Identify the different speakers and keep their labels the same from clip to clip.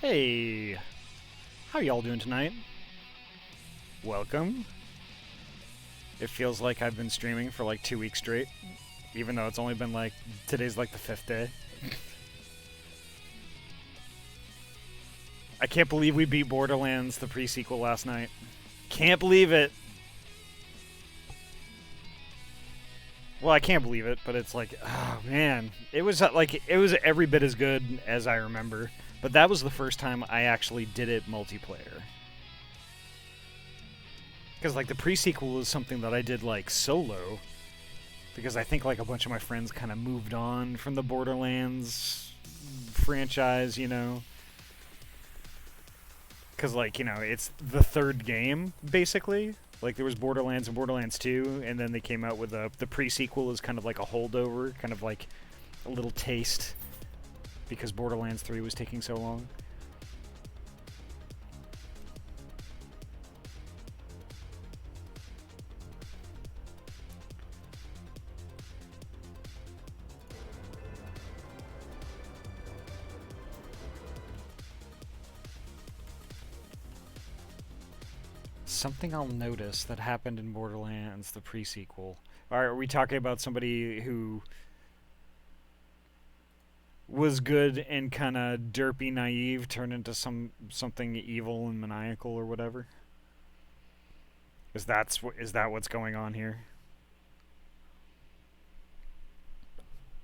Speaker 1: Hey, how y'all doing tonight? Welcome. It feels like I've been streaming for like 2 weeks straight, even though it's only been like, today's like the 5th day. I can't believe we beat Borderlands, the pre-sequel, last night. Can't believe it. Well, I can't believe it, but it's like, oh man. It was every bit as good as I remember. But that was the first time I actually did it multiplayer. Because, like, the pre-sequel was something that I did, like, solo. Because I think, like, a bunch of my friends kind of moved on from the Borderlands franchise, you know? Because, like, you know, it's the third game, basically. Like, there was Borderlands and Borderlands 2, and then they came out with the pre-sequel as kind of like a holdover, kind of like a little taste, because Borderlands 3 was taking so long. Something I'll notice that happened in Borderlands, the pre-sequel. Are we talking about somebody who was good and kind of derpy naive turned into something evil and maniacal or whatever? Is that what's going on here?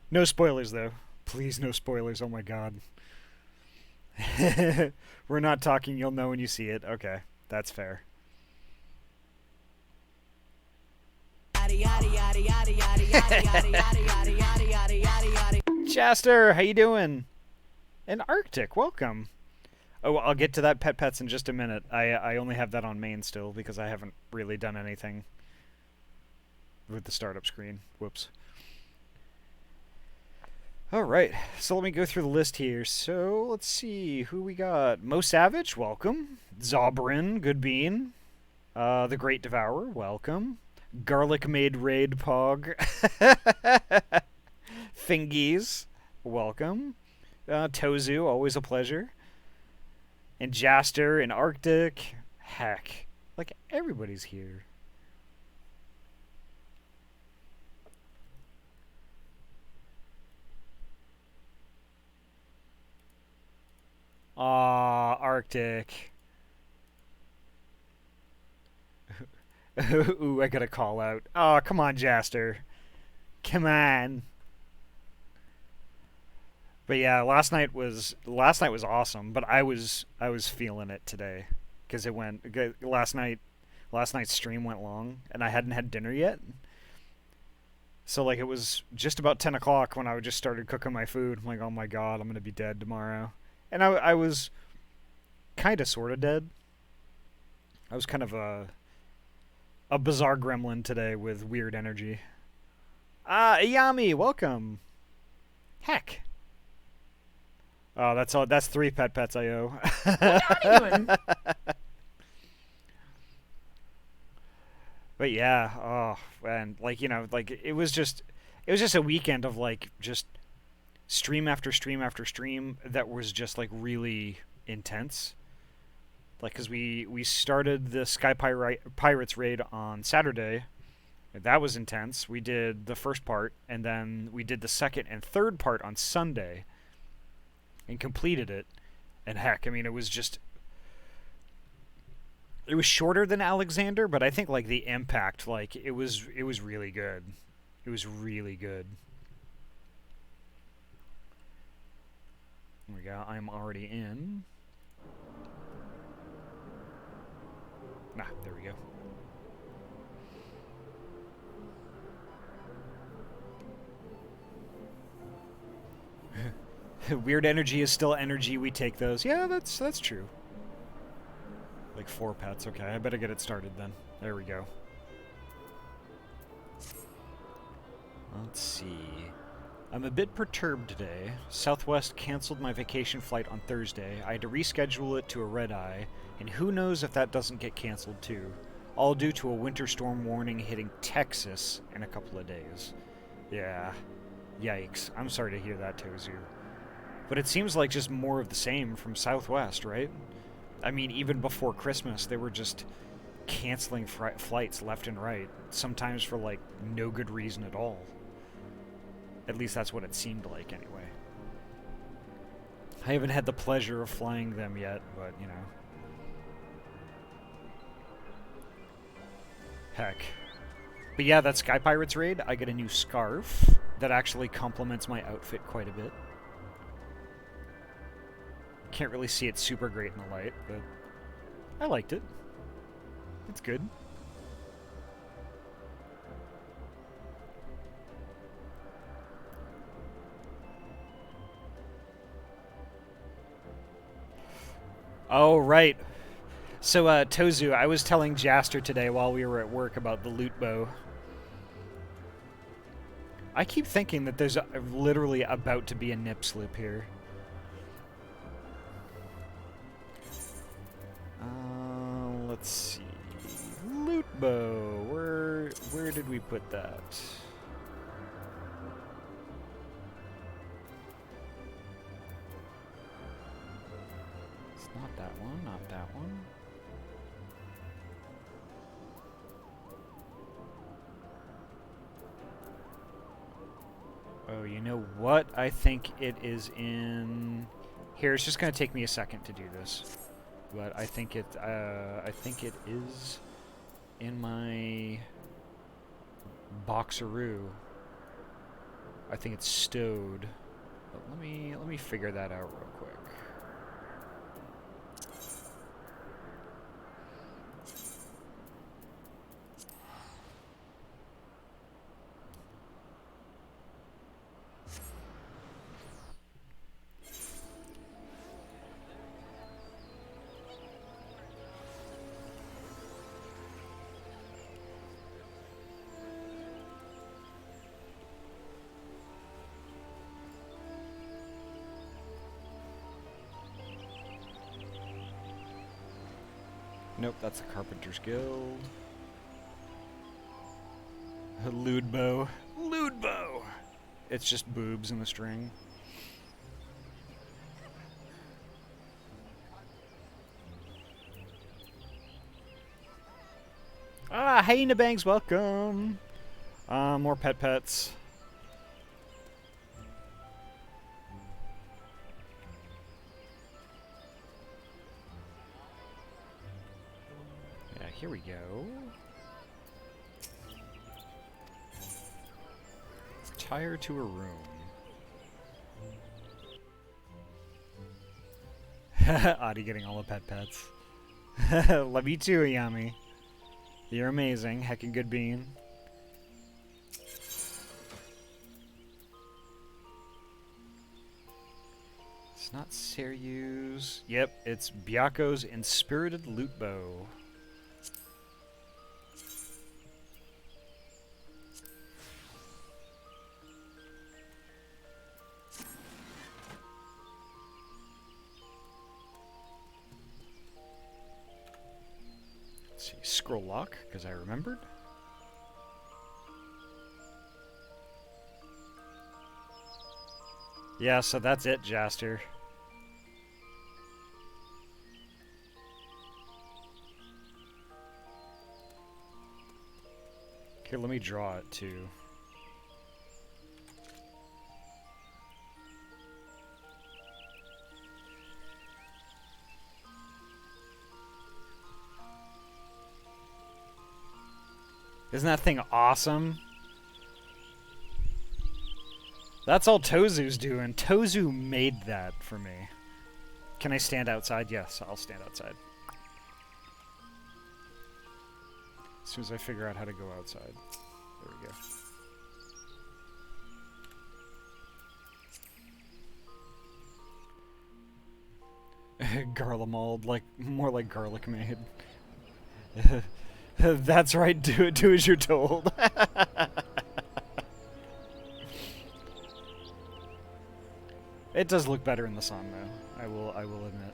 Speaker 1: No spoilers though. Please, no spoilers. Oh my god. We're not talking, you'll know when you see it. Okay, that's fair. Chaster, how you doing? And Arctic, welcome. Oh, I'll get to that pets in just a minute. I only have that on main still because I haven't really done anything with the startup screen. Whoops. Alright, so let me go through the list here. So, let's see who we got. Mo Savage, welcome. Zobrin, good bean. The Great Devourer, welcome. Garlic Made Raid Pog. Fingies, welcome. Tozu, always a pleasure. And Jaster and Arctic. Heck, like everybody's here. Aw, Arctic. Ooh, I got a call out. Oh, come on, Jaster. Come on. But yeah, last night was awesome. But I was feeling it today because it went last night's stream went long, and I hadn't had dinner yet. So like it was just about 10 o'clock when I just started cooking my food. I'm like, oh my god, I'm gonna be dead tomorrow. And I was kind of sort of dead. I was kind of a bizarre gremlin today with weird energy. Ayami, welcome. Heck. Oh, that's all. That's 3 pets I owe.
Speaker 2: What are you doing?
Speaker 1: But yeah, oh, and like you know, like it was just a weekend of like just stream after stream after stream that was just like really intense. Like, cause we started the Pirates raid on Saturday. That was intense. We did the first part, and then we did the second and third part on Sunday, and completed it. And heck, I mean, it was shorter than Alexander, but I think like the impact, like it was really good. It was really good. There we go. I'm already in. Nah, there we go. Weird energy is still energy. We take those. Yeah, that's true. Like 4 pets. Okay, I better get it started then. There we go. Let's see. I'm a bit perturbed today. Southwest canceled my vacation flight on Thursday. I had to reschedule it to a red-eye, and who knows if that doesn't get canceled too. All due to a winter storm warning hitting Texas in a couple of days. Yeah. Yikes. I'm sorry to hear that, Tozu. But it seems like just more of the same from Southwest, right? I mean, even before Christmas, they were just canceling flights left and right, sometimes for like no good reason at all. At least that's what it seemed like anyway. I haven't had the pleasure of flying them yet, but you know. Heck. But yeah, that Sky Pirates raid, I get a new scarf that actually complements my outfit quite a bit. Can't really see it super great in the light, but I liked it. It's good. Oh, right. So, Tozu, I was telling Jaster today while we were at work about the loot bow. I keep thinking that there's literally about to be a nip slip here. Let's see. Loot bow. Where did we put that? It's not that one, not that one. Oh, you know what? I think it is in here. It's just gonna take me a second to do this, but I think it is in my boxeroo. I think it's stowed. But let me figure that out real quick. Nope, that's the Carpenter's Guild. Lewd bow. Lewd bow! It's just boobs in the string. Ah, hey Nabangs, welcome! More pets. Yeah, here we go. Retire to a room. Ahty getting all the pets. Love you too, Yami. You're amazing. Heckin' good bean. It's not Seryu's. Yep, it's Byako's Inspirited Loot Bow. Let's see, scroll lock, because I remembered. Yeah, so that's it, Jaster. Here, let me draw it too. Isn't that thing awesome? That's all Tozu's doing. Tozu made that for me. Can I stand outside? Yes, I'll stand outside. As soon as I figure out how to go outside. There we go. Garlemald, like more like garlic maid. That's right, do as you're told. It does look better in the sun though, I will admit.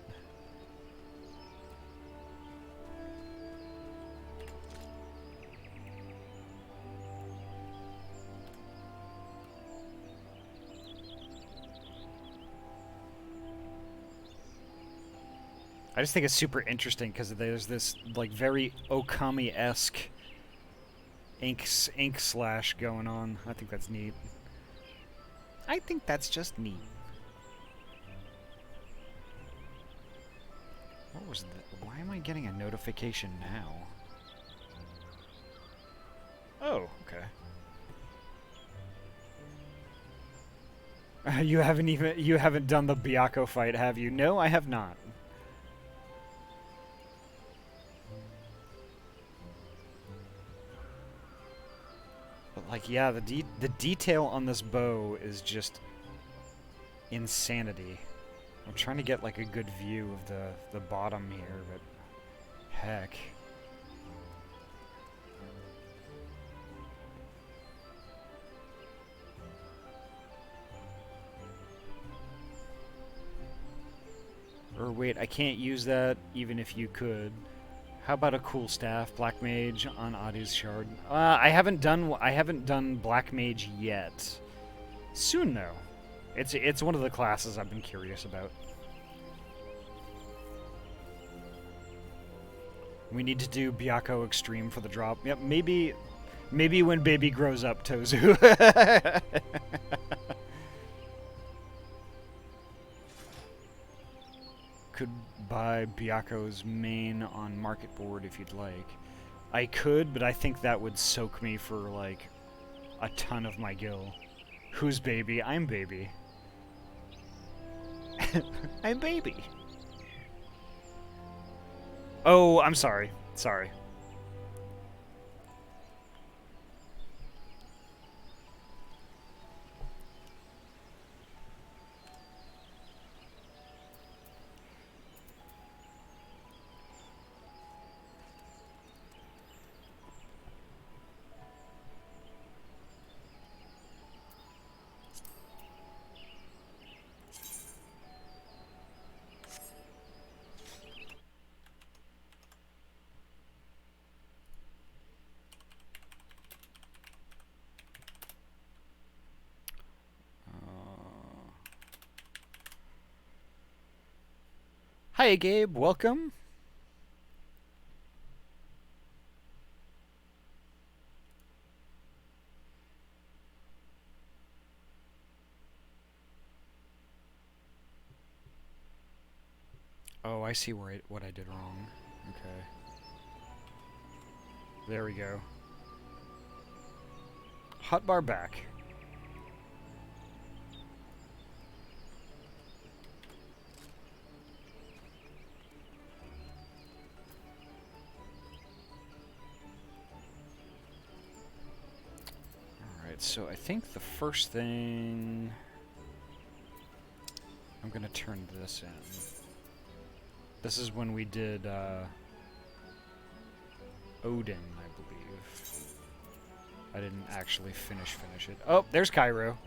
Speaker 1: I just think it's super interesting because there's this like very Okami-esque ink slash going on. I think that's neat. I think that's just neat. What was that? Why am I getting a notification now? Oh, okay. You haven't done the Byakko fight, have you? No, I have not. But like, yeah, the detail on this bow is just insanity. I'm trying to get like a good view of the bottom here, but heck. Or wait, I can't use that even if you could. How about a cool staff, Black Mage on Ahty's shard? I haven't done Black Mage yet. Soon though. It's one of the classes I've been curious about. We need to do Byakko Extreme for the drop. Yep, maybe when baby grows up, Tozu. Could buy Byakko's main on market board if you'd like. I could, but I think that would soak me for like a ton of my gil. Who's baby? I'm baby. I'm baby. Oh, I'm sorry. Sorry. Hi, Gabe. Welcome. Oh, I see what I did wrong. Okay. There we go. Hotbar back. Alright, so I think the first thing... I'm gonna turn this in. This is when we did, Odin, I believe. I didn't actually finish it. Oh, there's Cairo.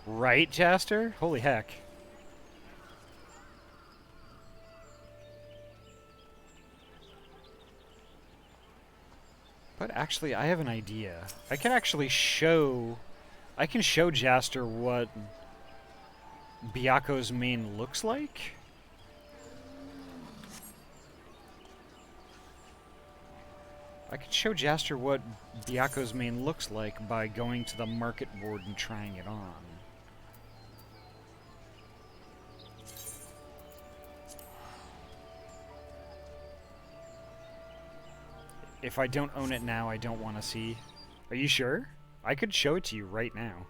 Speaker 1: Right, Jaster? Holy heck. But actually, I have an idea. I can show Jaster what Byakko's main looks like. I could show Jaster what Byakko's main looks like by going to the market board and trying it on. If I don't own it now, I don't want to see. Are you sure? I could show it to you right now.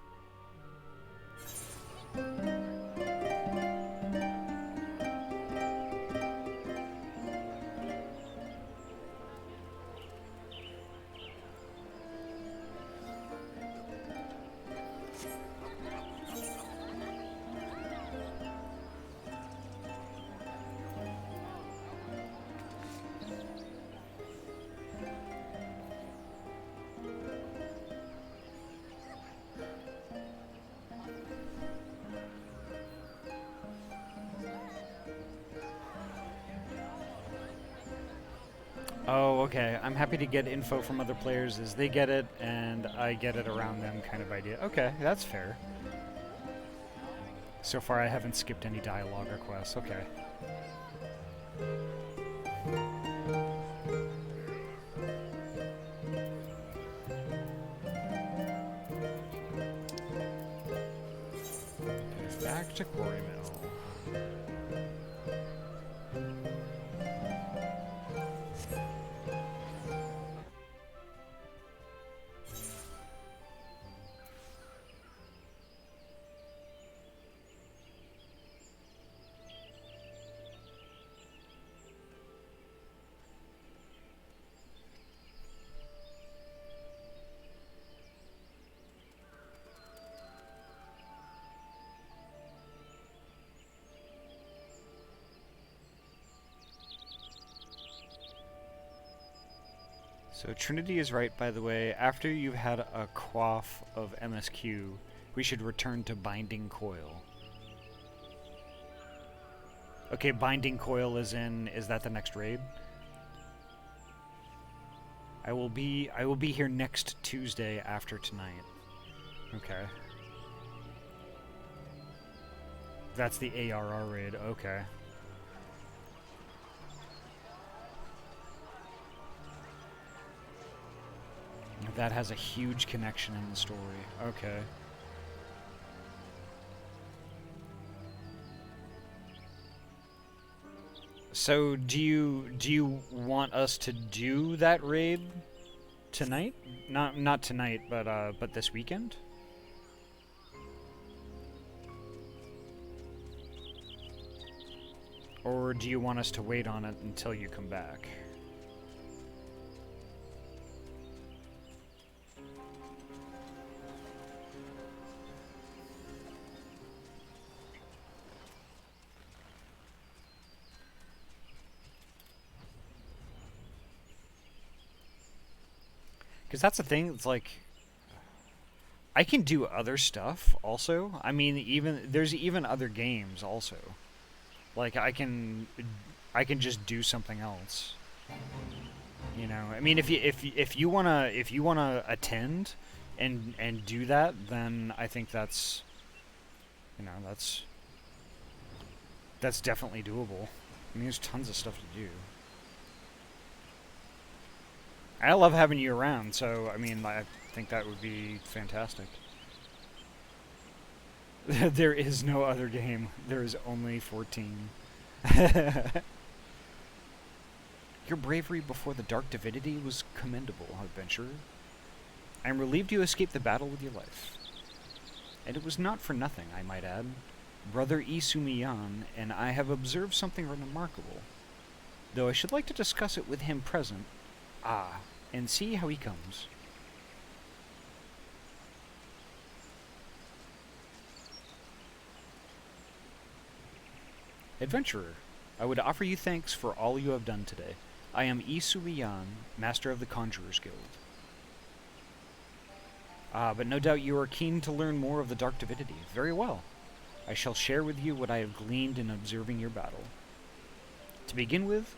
Speaker 1: Oh, okay. I'm happy to get info from other players as they get it, and I get it around them kind of idea. Okay, that's fair. So far, I haven't skipped any dialogue or quests. Okay. Back to Quarry Mill. So Trinity is right, by the way. After you've had a quaff of MSQ, we should return to Binding Coil. Okay, Binding Coil is that the next raid? I will be here next Tuesday after tonight. Okay. That's the ARR raid, okay. That has a huge connection in the story. Okay. So do you want us to do that raid tonight? Not tonight, but this weekend? Or do you want us to wait on it until you come back? Because that's the thing, it's like, I can do other stuff also. I mean, there's even other games also. Like, I can just do something else. You know, I mean, if you wanna attend and do that, then I think that's, you know, that's definitely doable. I mean, there's tons of stuff to do. I love having you around, so I mean, I think that would be fantastic. There is no other game. There is only 14. Your bravery before the dark divinity was commendable, adventurer. I am relieved you escaped the battle with your life. And it was not for nothing, I might add. Brother Isumiyan and I have observed something remarkable. Though I should like to discuss it with him present. Ah, and see how he comes. Adventurer, I would offer you thanks for all you have done today. I am Isumiyan, Master of the Conjurers Guild. Ah, but no doubt you are keen to learn more of the Dark Divinity. Very well. I shall share with you what I have gleaned in observing your battle. To begin with,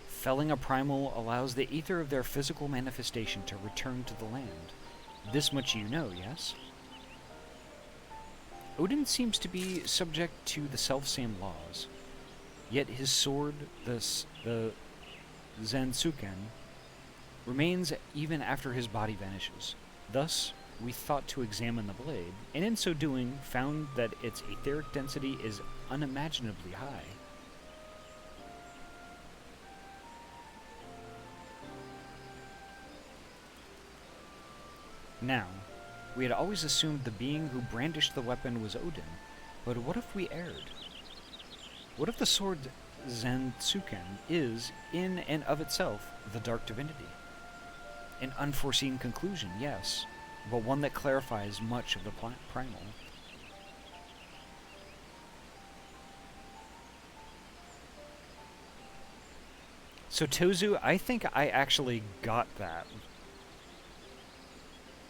Speaker 1: felling a primal allows the ether of their physical manifestation to return to the land. This much you know, yes? Odin seems to be subject to the selfsame laws. Yet his sword, the Zansuken, remains even after his body vanishes. Thus, we thought to examine the blade, and in so doing, found that its etheric density is unimaginably high. Now, we had always assumed the being who brandished the weapon was Odin, but what if we erred? What if the sword Zansuken is, in and of itself, the Dark Divinity? An unforeseen conclusion, yes, but one that clarifies much of the primal. So Tozu, I think I actually got that.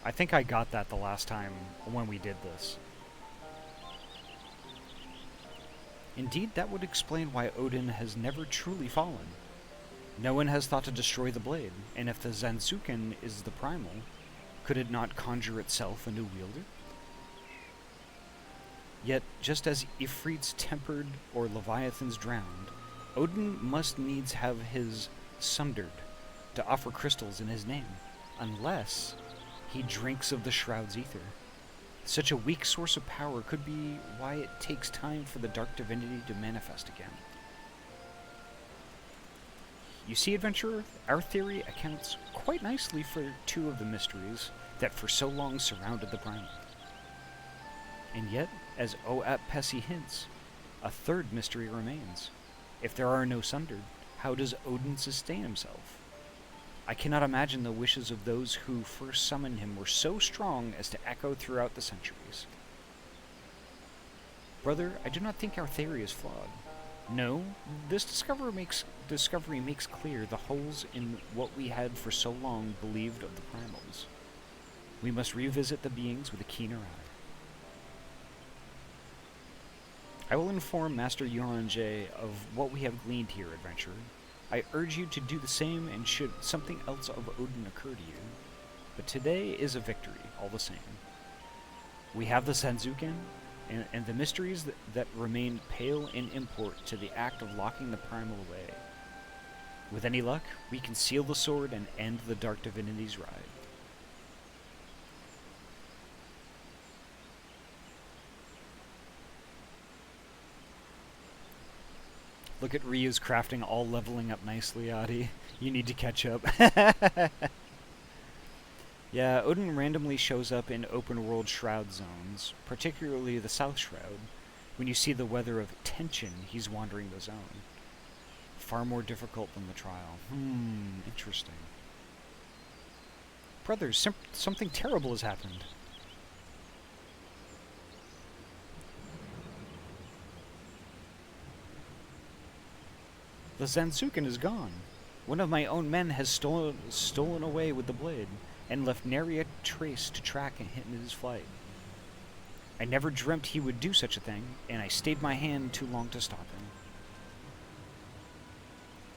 Speaker 1: I think I got that the last time when we did this. Indeed, that would explain why Odin has never truly fallen. No one has thought to destroy the blade, and if the Zanzuken is the primal, could it not conjure itself a new wielder? Yet, just as Ifrits tempered or Leviathans drowned, Odin must needs have his sundered to offer crystals in his name, unless he drinks of the shroud's ether. Such a weak source of power could be why it takes time for the dark divinity to manifest again. You see, adventurer, our theory accounts quite nicely for two of the mysteries that for so long surrounded the primal. And yet, as Ahty hints, a third mystery remains. If there are no sundered, how does Odin sustain himself? I cannot imagine the wishes of those who first summoned him were so strong as to echo throughout the centuries. Brother, I do not think our theory is flawed. No, this discovery makes clear the holes in what we had for so long believed of the primals. We must revisit the beings with a keener eye. I will inform Master Yoranjay of what we have gleaned here, adventurer. I urge you to do the same, and should something else of Odin occur to you. But today is a victory, all the same. We have the Zanzuken, and the mysteries that remain pale in import to the act of locking the primal away. With any luck, we can seal the sword and end the Dark Divinity's ride. Look at Ryu's crafting all leveling up nicely, Ahty. You need to catch up. Yeah, Odin randomly shows up in open-world shroud zones, particularly the South Shroud. When you see the weather of tension, he's wandering the zone. Far more difficult than the trial. Interesting. Brothers, something terrible has happened. The Zanzuken is gone. One of my own men has stolen away with the blade, and left nary a trace to track him in his flight. I never dreamt he would do such a thing, and I stayed my hand too long to stop him.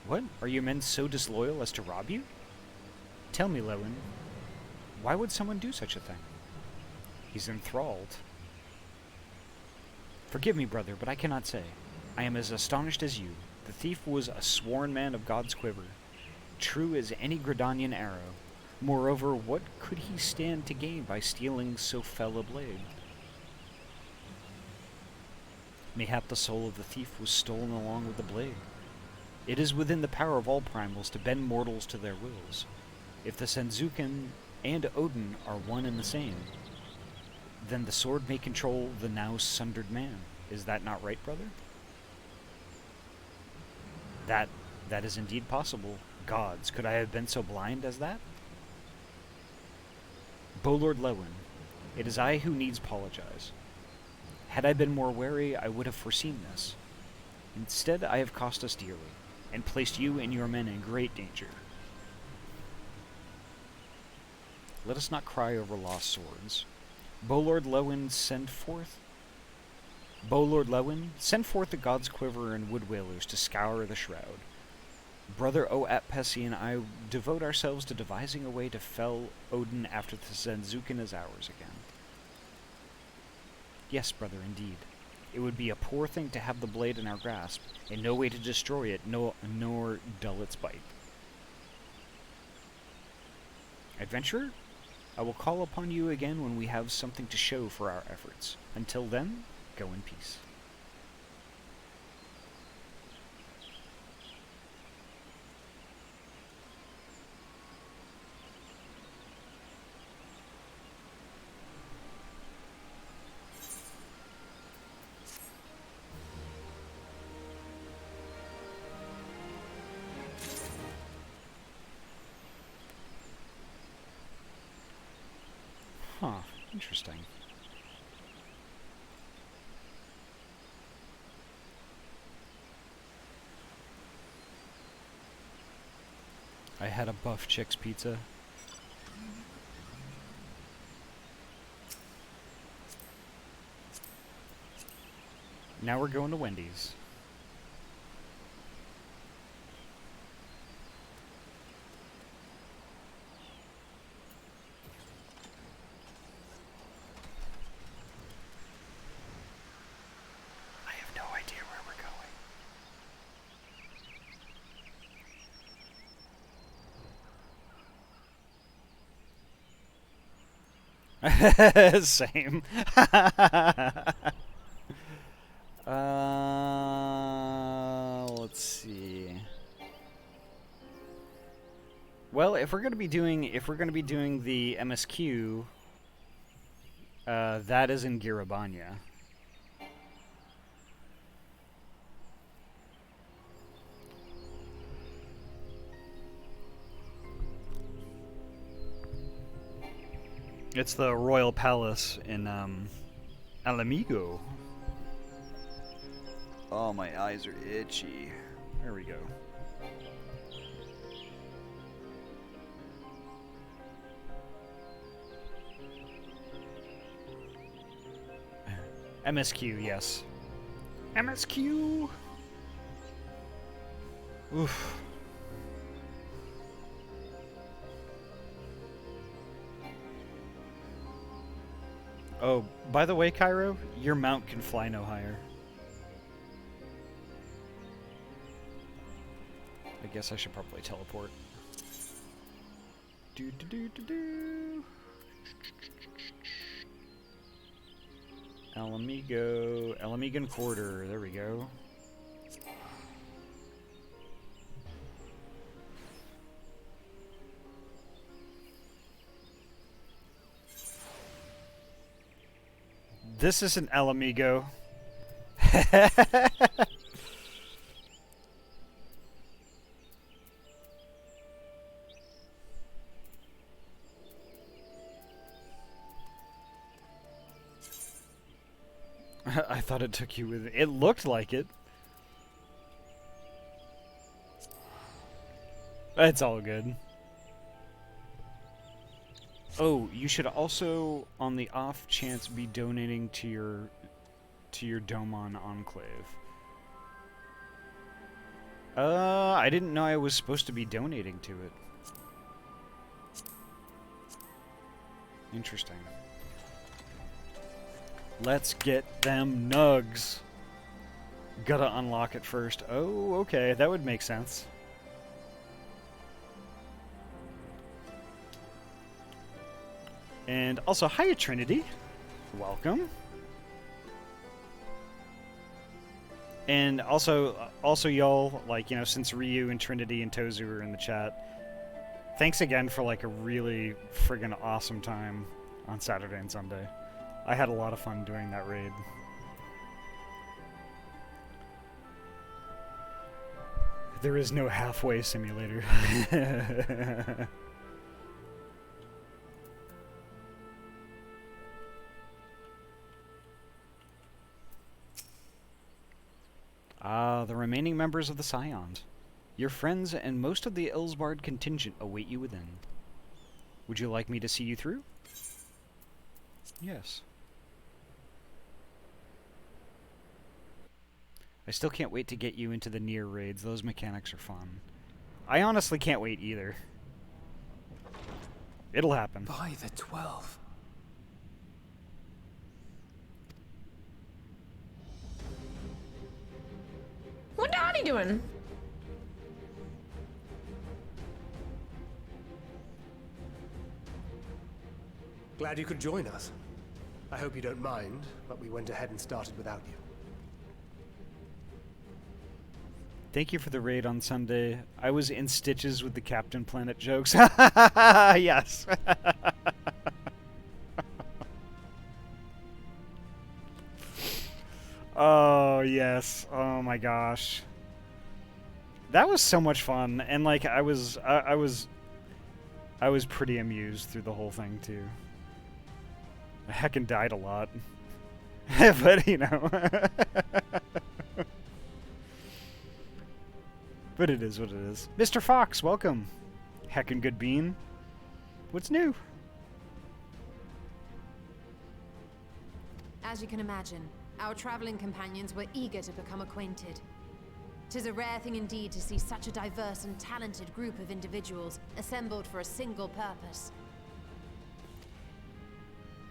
Speaker 1: What? Are your men so disloyal as to rob you? Tell me, Lewin, why would someone do such a thing? He's enthralled. Forgive me, brother, but I cannot say. I am as astonished as you. The thief was a sworn man of God's quiver, true as any Gridanian arrow. Moreover, what could he stand to gain by stealing so fell a blade? Mayhap the soul of the thief was stolen along with the blade. It is within the power of all primals to bend mortals to their wills. If the Zanzuken and Odin are one and the same, then the sword may control the now sundered man. Is that not right, brother? That is indeed possible. Gods, could I have been so blind as that? Lord Lewin, it is I who needs apologize. Had I been more wary, I would have foreseen this. Instead, I have cost us dearly, and placed you and your men in great danger. Let us not cry over lost swords. Lord Lewin, send forth the god's quiver and wood whalers to scour the shroud. Brother Ahty and I devote ourselves to devising a way to fell Odin after the Zanzuken is ours again. Yes, brother, indeed. It would be a poor thing to have the blade in our grasp, and no way to destroy it, nor dull its bite. Adventurer, I will call upon you again when we have something to show for our efforts. Until then, go in peace. Huh, interesting. I had a buff chick's pizza. Now we're going to Wendy's. idea where we're going. Same. Let's see. Well, if we're gonna be doing the MSQ, that is in Girabanya. It's the Royal Palace in Alamigo. Oh, my eyes are itchy. There we go. MSQ, yes. MSQ! Oof. Oh, by the way, Cairo, your mount can fly no higher. I guess I should probably teleport. Do do do do do. Alamigan Quarter. There we go. This isn't Alamigo. I thought it took you with it. It looked like it. It's all good. Oh, you should also, on the off chance, be donating to your Domon Enclave. I didn't know I was supposed to be donating to it. Interesting. Let's get them nugs. Gotta unlock it first. Oh, okay, that would make sense. And also, hiya Trinity. Welcome. And also y'all, like, you know, since Ryu and Trinity and Tozu are in the chat, thanks again for, like, a really friggin' awesome time on Saturday and Sunday. I had a lot of fun doing that raid. There is no halfway simulator. The remaining members of the Scions. Your friends and most of the Ilsbard contingent await you within. Would you like me to see you through? Yes. I still can't wait to get you into the near raids. Those mechanics are fun. I honestly can't wait either. It'll happen.
Speaker 3: By the 12.
Speaker 2: What the Ahty doing?
Speaker 4: Glad you could join us. I hope you don't mind, but we went ahead and started without you.
Speaker 1: Thank you for the raid on Sunday. I was in stitches with the Captain Planet jokes. Yes. Oh, yes. Oh my gosh. That was so much fun, and like I was pretty amused through the whole thing too. I heckin' died a lot. But you know. But it is what it is. Mr. Fox, welcome. Heckin' good bean. What's new?
Speaker 5: As you can imagine, our traveling companions were eager to become acquainted. 'Tis a rare thing indeed to see such a diverse and talented group of individuals assembled for a single purpose.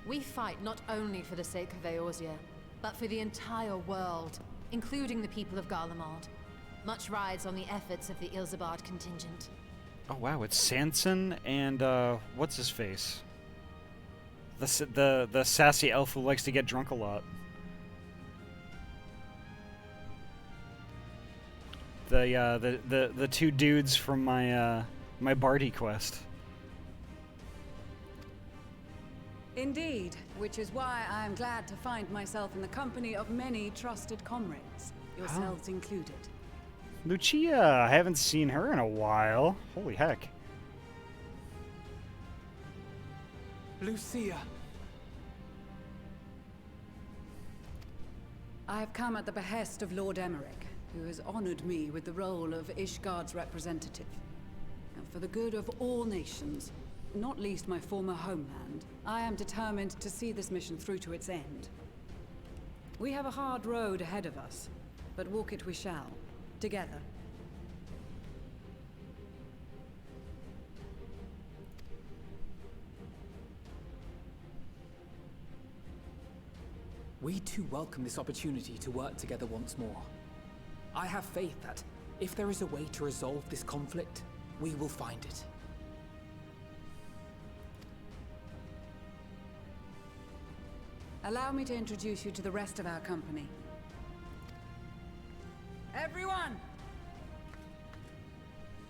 Speaker 5: We fight not only for the sake of Eorzea, but for the entire world. including the people of Garlemald. Much rides on the efforts of the Ilzabard contingent.
Speaker 1: Oh wow, it's Sanson and what's his face? The sassy elf who likes to get drunk a lot. The two dudes from my my Barty quest.
Speaker 3: Indeed, which is why I am glad to find myself in the company of many trusted comrades, yourselves included.
Speaker 1: Lucia, I haven't seen her in a while. Holy heck.
Speaker 4: Lucia.
Speaker 3: I have come at the behest of Lord Emmerich, who has honored me with the role of Ishgard's representative. And for the good of all nations, not least my former homeland, I am determined to see this mission through to its end. We have a hard road ahead of us, but walk it we shall, together.
Speaker 6: We too welcome this opportunity to work together once more. I have faith that, if there is a way to resolve this conflict, we will find it.
Speaker 3: Allow me to introduce you to the rest of our company. Everyone!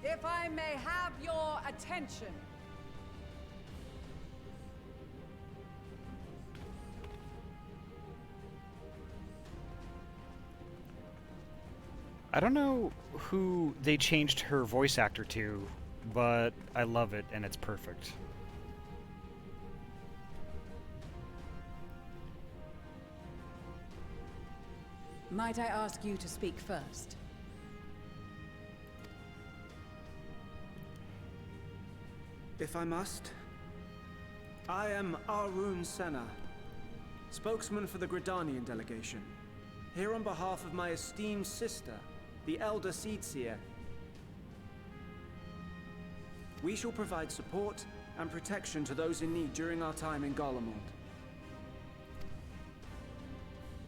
Speaker 3: If I may have your attention.
Speaker 1: I don't know who they changed her voice actor to, but I love it and it's perfect.
Speaker 3: Might I ask you to speak first?
Speaker 7: If I must. I am Arun Senna, spokesman for the Gridanian delegation, here on behalf of my esteemed sister, the Elder Seedseer. We shall provide support and protection to those in need during our time in Garlemald.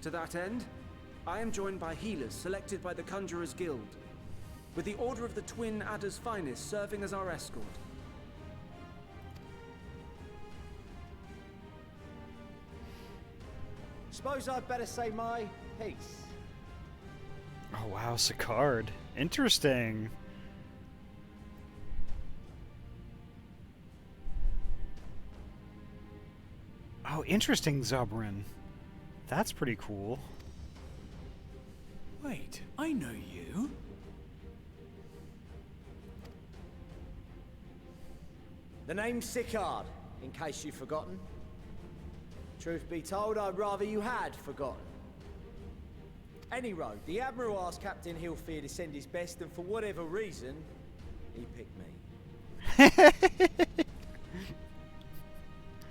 Speaker 7: To that end, I am joined by healers selected by the Conjurers Guild, with the Order of the Twin Adder's Finest serving as our escort.
Speaker 8: Suppose I'd better say my piece.
Speaker 1: Oh wow, Sicard. Interesting. Oh, interesting, Zubrin. That's pretty cool.
Speaker 9: Wait, I know you.
Speaker 8: The name's Sicard, in case you've forgotten. Truth be told, I'd rather you had forgotten. Any road, the Admiral asked Captain Hilfear to send his best, and for whatever reason, he picked me.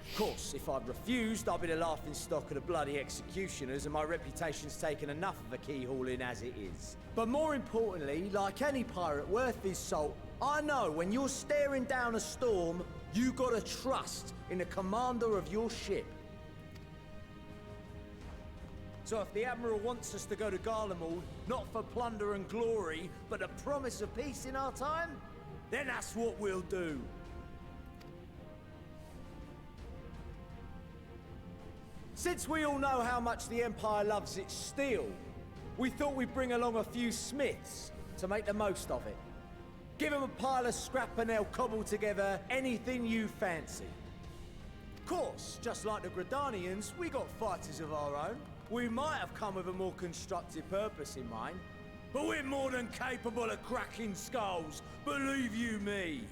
Speaker 8: Of course, if I'd refused, I'd be the laughing stock of the bloody executioners, and my reputation's taken enough of a keyhauling as it is. But more importantly, like any pirate worth his salt, I know when you're staring down a storm, you gotta trust in the commander of your ship. So if the Admiral wants us to go to Garlemald, not for plunder and glory, but the promise of peace in our time, then that's what we'll do. Since we all know how much the Empire loves its steel, we thought we'd bring along a few smiths to make the most of it. Give them a pile of scrap and they'll cobble together anything you fancy. Of course, just like the Gridanians, we got fighters of our own. We might have come with a more constructive purpose in mind, but we're more than capable of cracking skulls, believe you me.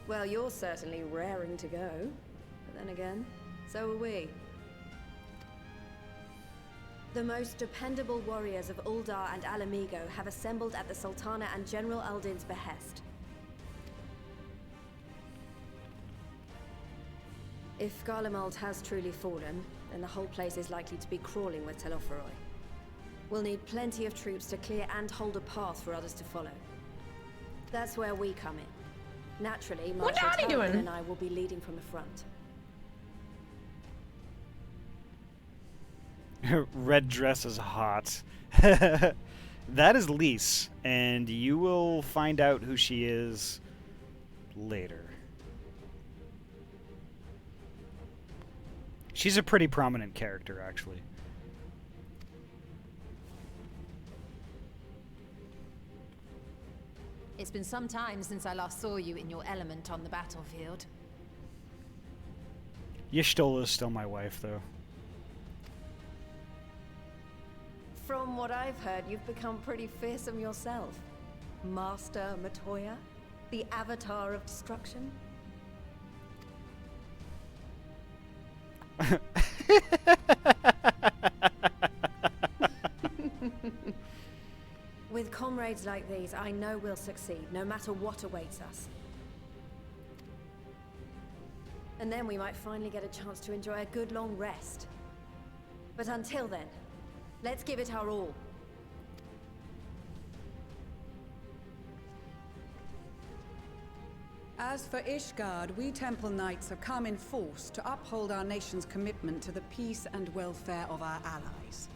Speaker 2: Well, you're certainly raring to go. But then again, so are we.
Speaker 10: The most dependable warriors of Uldar and Alamigo have assembled at the Sultana and General Aldin's behest. If Garlemald has truly fallen, then the whole place is likely to be crawling with Telophoroi. We'll need plenty of troops to clear and hold a path for others to follow. That's where we come in. Naturally,
Speaker 2: What
Speaker 10: Marshal
Speaker 2: Ahty
Speaker 10: Talbot
Speaker 2: doing?
Speaker 10: and I will be leading from the front.
Speaker 1: Red dress is hot. That is Lise, and you will find out who she is later. She's a pretty prominent character, actually.
Speaker 5: It's been some time since I last saw you in your element on the battlefield.
Speaker 1: Y'shtola is still my wife, though.
Speaker 2: From what I've heard, you've become pretty fearsome yourself. Master Matoya? The avatar of destruction? With comrades like these, I know we'll succeed, no matter what awaits us. And then we might finally get a chance to enjoy a good long rest. But until then, let's give it our all.
Speaker 3: As for Ishgard, we Temple Knights have come in force to uphold our nation's commitment to the peace and welfare of our allies.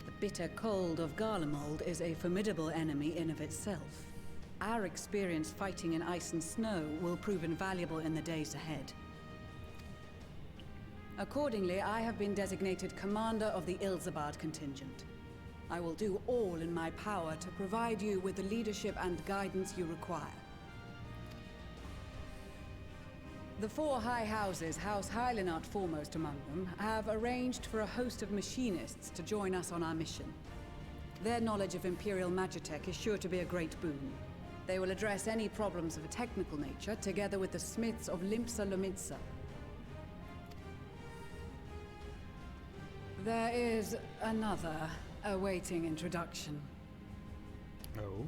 Speaker 3: The bitter cold of Garlemald is a formidable enemy in of itself. Our experience fighting in ice and snow will prove invaluable in the days ahead. Accordingly, I have been designated commander of the Ilzabard contingent. I will do all in my power to provide you with the leadership and guidance you require. The four high houses, House Hylinart foremost among them, have arranged for a host of machinists to join us on our mission. Their knowledge of Imperial Magitech is sure to be a great boon. They will address any problems of a technical nature, together with the smiths of Limpsa Lomitsa. There is another awaiting introduction.
Speaker 1: Oh?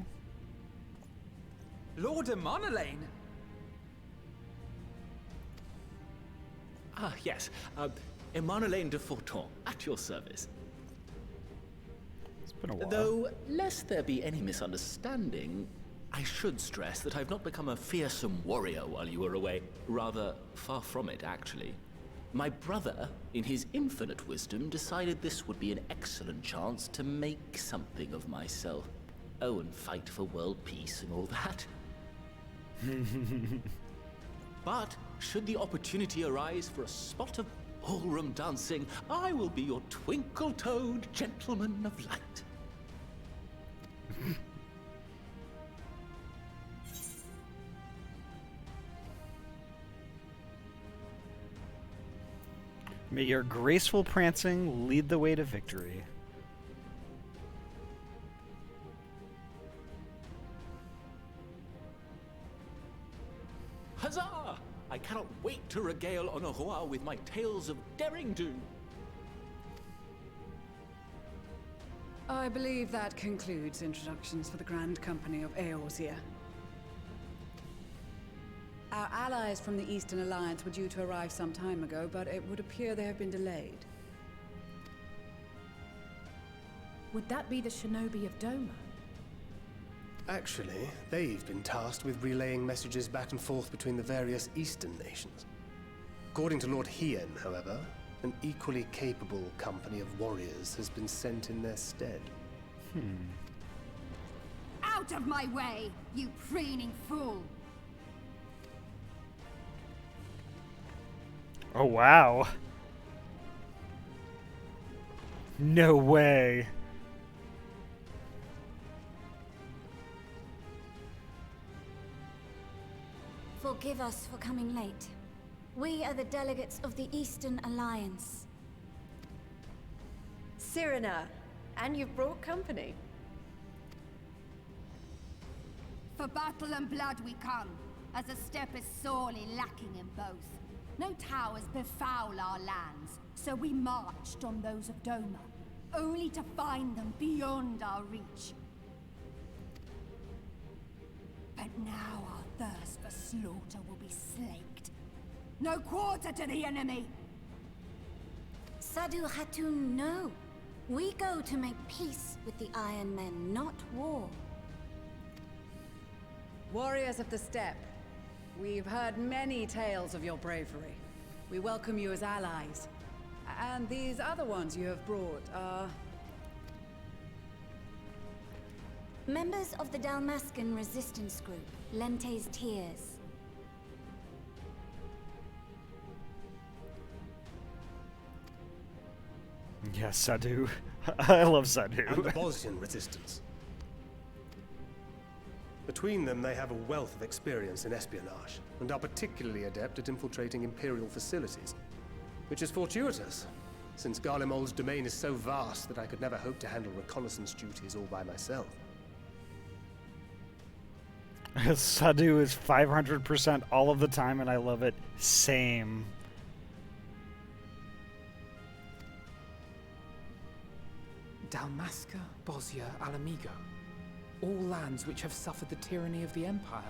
Speaker 6: Lord Amonelane!
Speaker 11: Ah, yes. Emanelaine de Forton, at your service.
Speaker 1: It's been a while.
Speaker 11: Though, lest there be any misunderstanding, I should stress that I've not become a fearsome warrior while you were away. Rather, far from it, actually. My brother, in his infinite wisdom, decided this would be an excellent chance to make something of myself. Oh, and fight for world peace and all that. But, should the opportunity arise for a spot of ballroom dancing, I will be your twinkle-toed gentleman of light.
Speaker 1: May your graceful prancing lead the way to victory.
Speaker 11: Huzzah! I cannot wait to regale Honoroa with my tales of daring-do.
Speaker 3: I believe that concludes introductions for the Grand Company of Eorzea. Our allies from the Eastern Alliance were due to arrive some time ago, but it would appear they have been delayed.
Speaker 12: Would that be the shinobi of Doma?
Speaker 4: Actually, they've been tasked with relaying messages back and forth between the various Eastern nations. According to Lord Hien, however, an equally capable company of warriors has been sent in their stead.
Speaker 5: Out of my way, you preening fool!
Speaker 1: Oh, wow. No way.
Speaker 13: Forgive us for coming late. We are the delegates of the Eastern Alliance.
Speaker 2: Cyrena, and you've brought company.
Speaker 5: For battle and blood we come, as a step is sorely lacking in both. No towers befoul our lands, so we marched on those of Doma, only to find them beyond our reach. But now our thirst for slaughter will be slaked. No quarter to the enemy!
Speaker 13: Sadu Hatun, no. We go to make peace with the Iron Men, not war.
Speaker 3: Warriors of the Steppe, we've heard many tales of your bravery. We welcome you as allies. And these other ones you have brought are...
Speaker 13: Members of the Dalmascan resistance group, Lente's Tears.
Speaker 1: Yes, Sadu. I love
Speaker 4: And
Speaker 1: Sadu.
Speaker 4: the Bosnian resistance. Between them, they have a wealth of experience in espionage, and are particularly adept at infiltrating Imperial facilities. Which is fortuitous, since Garlemald's domain is so vast that I could never hope to handle reconnaissance duties all by myself.
Speaker 1: Sadu is 500% all of the time, and I love it. Same.
Speaker 6: Dalmasca, Bosnia, Alamigo. All lands which have suffered the tyranny of the Empire.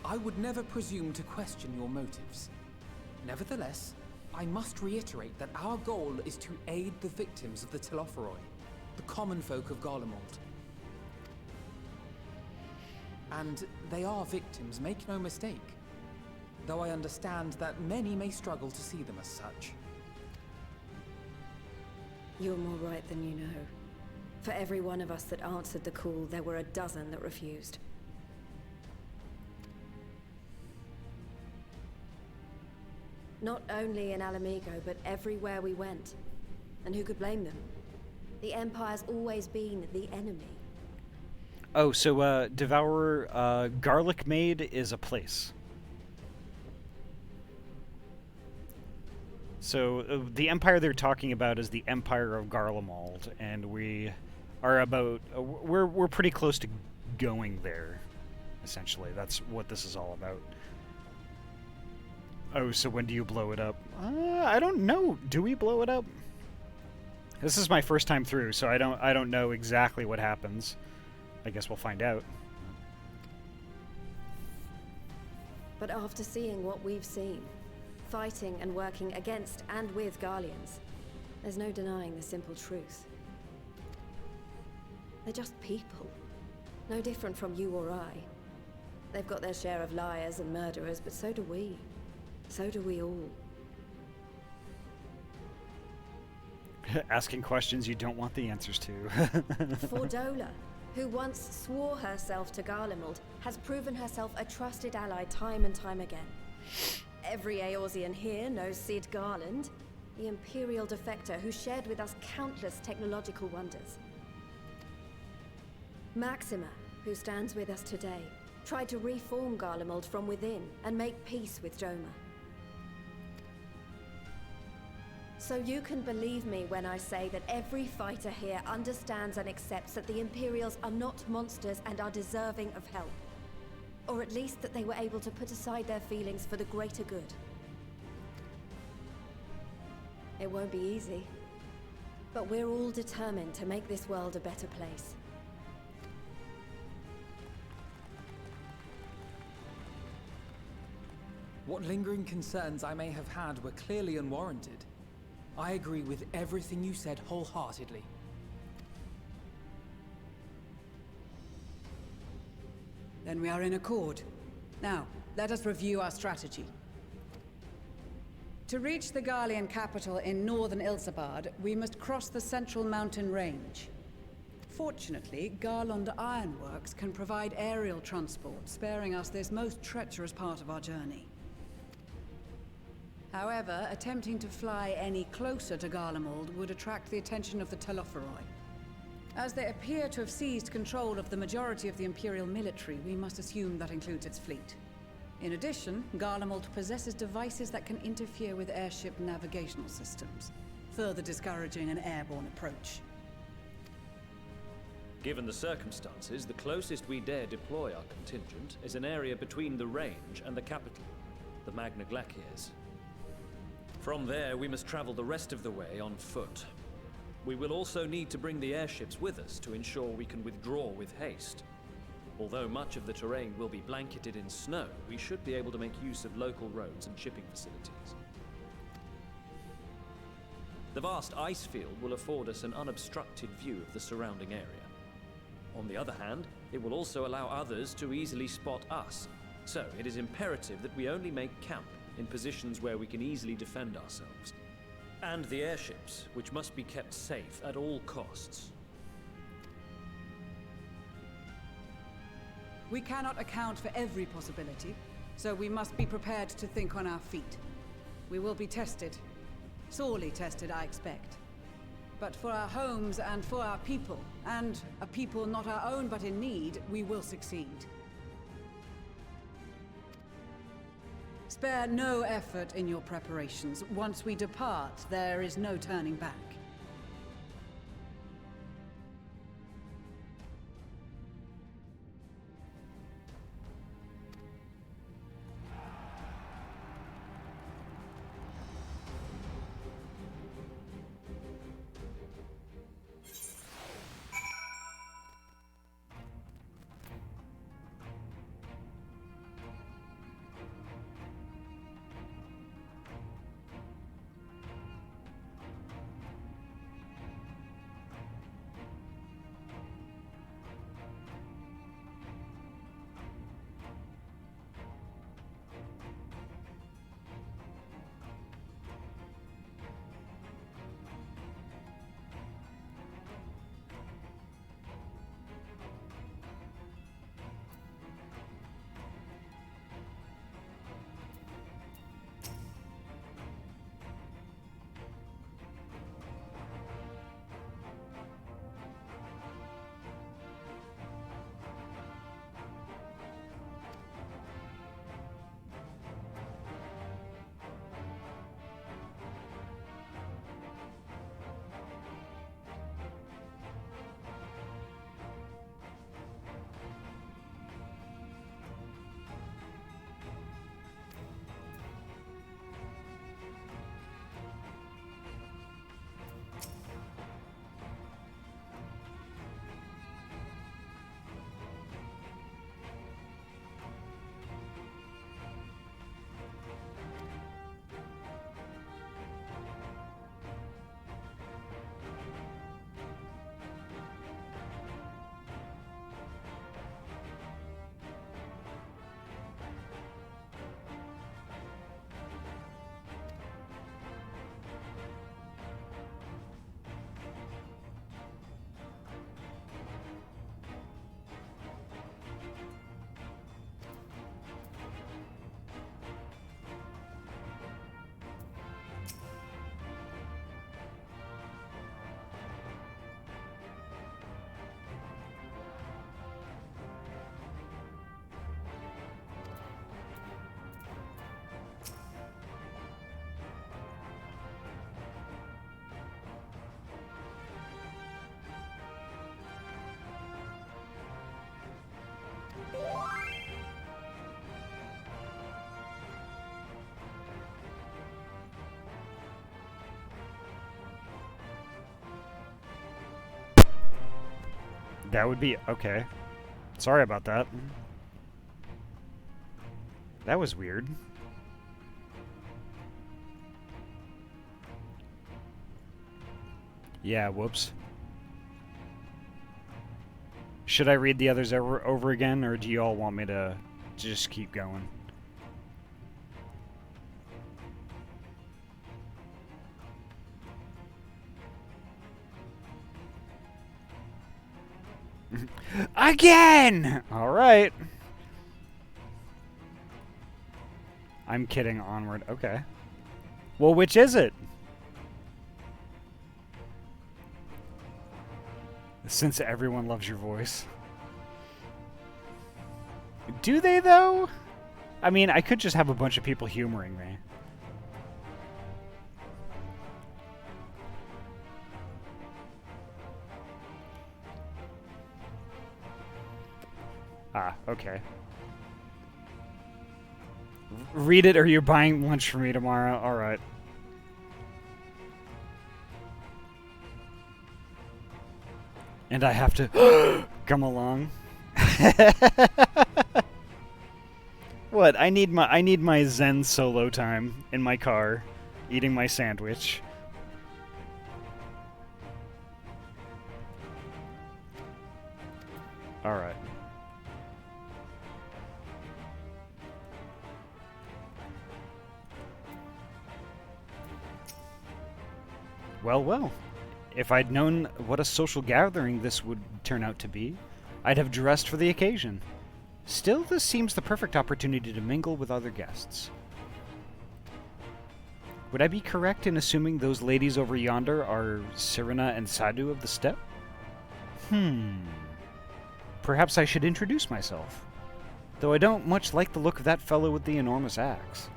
Speaker 6: I would never presume to question your motives. Nevertheless, I must reiterate that our goal is to aid the victims of the Telophoroi, the common folk of Garlemald. And they are victims, make no mistake. Though I understand that many may struggle to see them as such.
Speaker 10: You're more right than you know. For every one of us that answered the call, there were a dozen that refused. Not only in Alamigo, but everywhere we went. And who could blame them? The Empire's always been the enemy.
Speaker 1: Oh, so Devourer, Garlic Maid is a place. So the empire they're talking about is the Empire of Garlemald, and we are about we're pretty close to going there. Essentially, that's what this is all about. Oh, so when do you blow it up? I don't know. Do we blow it up? This is my first time through, so I don't know exactly what happens. I guess we'll find out.
Speaker 10: But after seeing what we've seen, fighting and working against and with Garleans, there's no denying the simple truth. They're just people. No different from you or I. They've got their share of liars and murderers, but so do we. So do we all.
Speaker 1: Asking questions you don't want the answers to.
Speaker 10: Fordola, who once swore herself to Garlemald, has proven herself a trusted ally time and time again. Every Eorzean here knows Cid Garland, the Imperial defector who shared with us countless technological wonders. Maxima, who stands with us today, tried to reform Garlemald from within and make peace with Doma. So you can believe me when I say that every fighter here understands and accepts that the Imperials are not monsters and are deserving of help. Or at least that they were able to put aside their feelings for the greater good. It won't be easy, but we're all determined to make this world a better place.
Speaker 6: What lingering concerns I may have had were clearly unwarranted. I agree with everything you said wholeheartedly.
Speaker 3: Then we are in accord. Now, let us review our strategy. To reach the Garlean capital in northern Ilsabard, we must cross the central mountain range. Fortunately, Garlond Ironworks can provide aerial transport, sparing us this most treacherous part of our journey. However, attempting to fly any closer to Garlemald would attract the attention of the Telophoroi. As they appear to have seized control of the majority of the Imperial military, we must assume that includes its fleet. In addition, Garlemald possesses devices that can interfere with airship navigational systems, further discouraging an airborne approach.
Speaker 14: Given the circumstances, the closest we dare deploy our contingent is an area between the range and the capital, the Magna Glaciers. From there, we must travel the rest of the way on foot. We will also need to bring the airships with us to ensure we can withdraw with haste. Although much of the terrain will be blanketed in snow, we should be able to make use of local roads and shipping facilities. The vast ice field will afford us an unobstructed view of the surrounding area. On the other hand, it will also allow others to easily spot us, so it is imperative that we only make camp in positions where we can easily defend ourselves. And the airships, which must be kept safe at all costs.
Speaker 3: We cannot account for every possibility, so we must be prepared to think on our feet. We will be tested. Sorely tested, I expect. But for our homes and for our people, and a people not our own but in need, we will succeed. Spare no effort in your preparations. Once we depart, there is no turning back.
Speaker 1: That would be okay. Sorry about that. That was weird. Yeah, whoops. Should I read the others over again, or do you all want me to just keep going? Again! Alright. I'm kidding, onward. Okay. Well, which is it? Since everyone loves your voice. Do they, though? I mean, I could just have a bunch of people humoring me. Ah, okay. Read it or you're buying lunch for me tomorrow. Alright. And I have to come along. What? I need my Zen solo time in my car, eating my sandwich. Alright. Well, well. If I'd known what a social gathering this would turn out to be, I'd have dressed for the occasion. Still, this seems the perfect opportunity to mingle with other guests. Would I be correct in assuming those ladies over yonder are Serena and Sadu of the Steppe? Perhaps I should introduce myself, though I don't much like the look of that fellow with the enormous axe.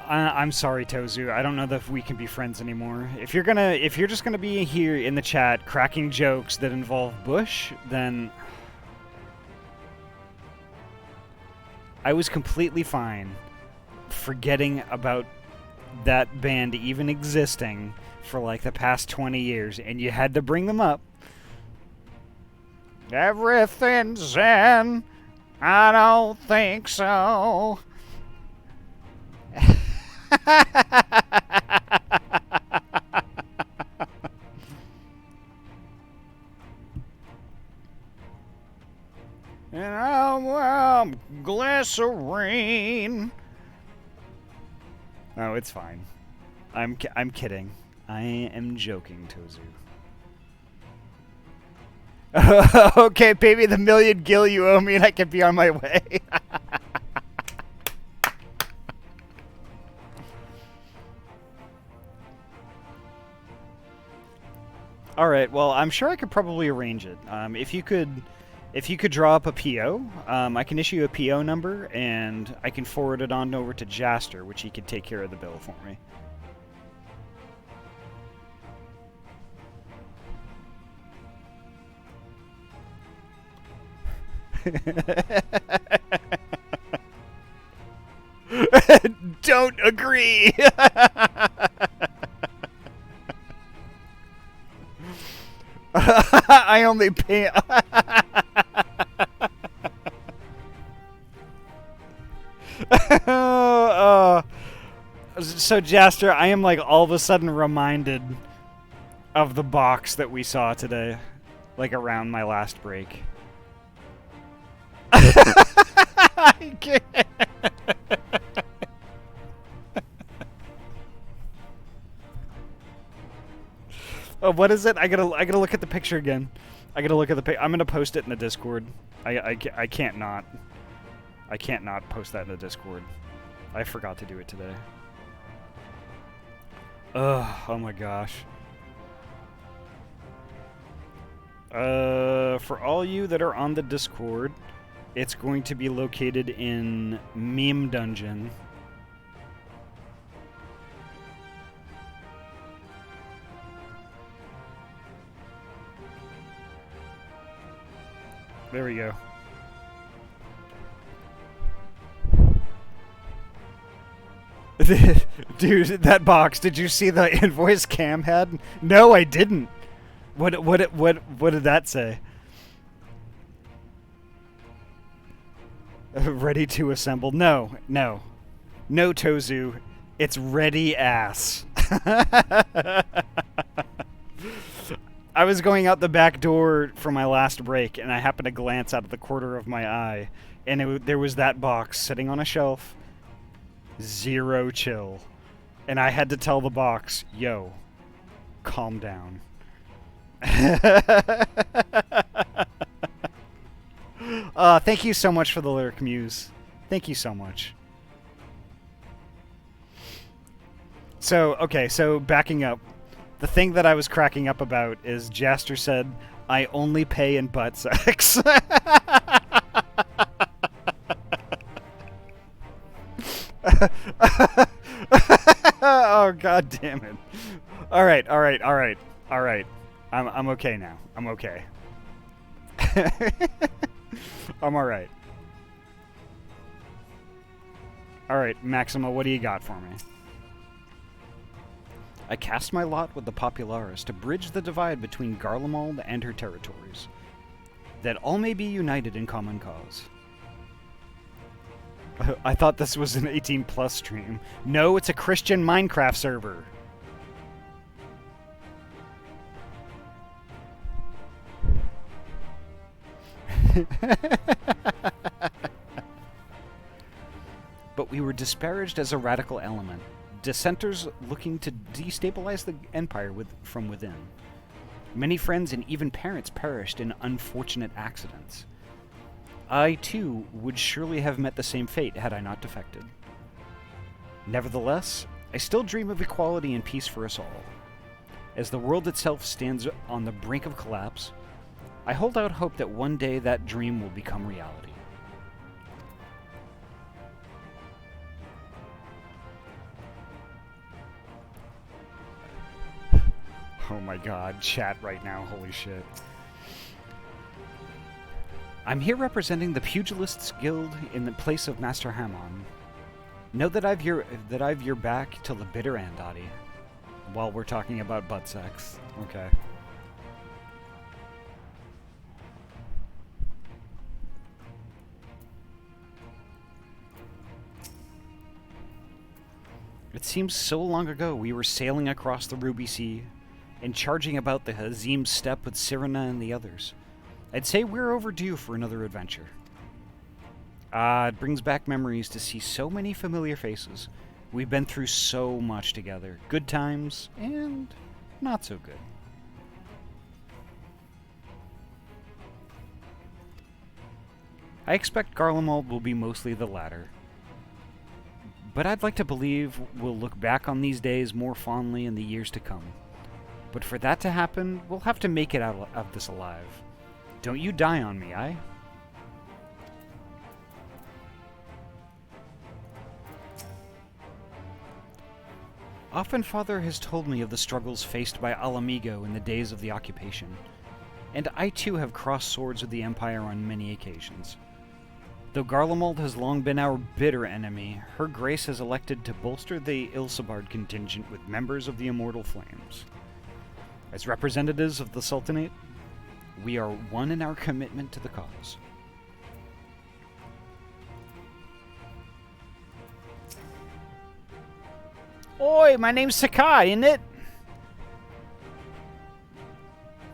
Speaker 1: I'm sorry, Tozu. I don't know that we can be friends anymore. If you're just gonna be here in the chat cracking jokes that involve Bush, then I was completely fine forgetting about that band even existing for like the past 20 years, and you had to bring them up. Everything's Zen. I don't think so. And I'm glycerine. Oh, it's fine. I'm kidding. I am joking, Tozu. Okay, pay me the 1,000,000 gil you owe me and I can be on my way. All right. Well, I'm sure I could probably arrange it. If you could draw up a PO, I can issue a PO number and I can forward it on over to Jaster, which he could take care of the bill for me. Don't agree. I only pay. So Jaster, I am like all of a sudden reminded of the box that we saw today, like around my last break. I can't. Oh, what is it? I gotta look at the picture again. I gotta look at the pic. I'm gonna post it in the Discord. I can't not. I can't not post that in the Discord. I forgot to do it today. Ugh, oh my gosh. For all you that are on the Discord, it's going to be located in Meme Dungeon. There we go. Dude, that box, did you see the invoice Cam had? No, I didn't. What did that say? Ready to assemble? No, Tozu. It's ready ass. I was going out the back door for my last break, and I happened to glance out of the corner of my eye, and there was that box sitting on a shelf. Zero chill. And I had to tell the box, yo, calm down. Thank you so much for the lyric, Muse. Thank you so much. So, okay, so backing up. The thing that I was cracking up about is Jaster said, I only pay in butt sex. Oh, god damn it. Alright. I'm okay now. I'm okay. I'm alright. Alright, Maxima, what do you got for me? I cast my lot with the Popularis to bridge the divide between Garlemald and her territories, that all may be united in common cause. I thought this was an 18+ stream. No, it's a Christian Minecraft server. but we were disparaged as a radical element, dissenters looking to destabilize the Empire from within. Many friends and even parents perished in unfortunate accidents. I, too, would surely have met the same fate had I not defected. Nevertheless, I still dream of equality and peace for us all. As the world itself stands on the brink of collapse, I hold out hope that one day that dream will become reality. Oh my god, chat right now, holy shit. I'm here representing the Pugilists Guild in the place of Master Hamon. Know that I've your back till the bitter end, Ahty. While we're talking about butt sex. Okay. It seems so long ago we were sailing across the Ruby Sea and charging about the Hazim Steppe with Sirena and the others. I'd say we're overdue for another adventure. It brings back memories to see so many familiar faces. We've been through so much together. Good times and not so good. I expect Garlemald will be mostly the latter. But I'd like to believe we'll look back on these days more fondly in the years to come. But for that to happen, we'll have to make it out of this alive. Don't you die on me, aye? Often Father has told me of the struggles faced by Alamigo in the days of the occupation, and I too have crossed swords with the Empire on many occasions. Though Garlemald has long been our bitter enemy, Her Grace has elected to bolster the Ilsabard contingent with members of the Immortal Flames. As representatives of the Sultanate, we are one in our commitment to the cause. Oi, my name's Sakai, isn't it?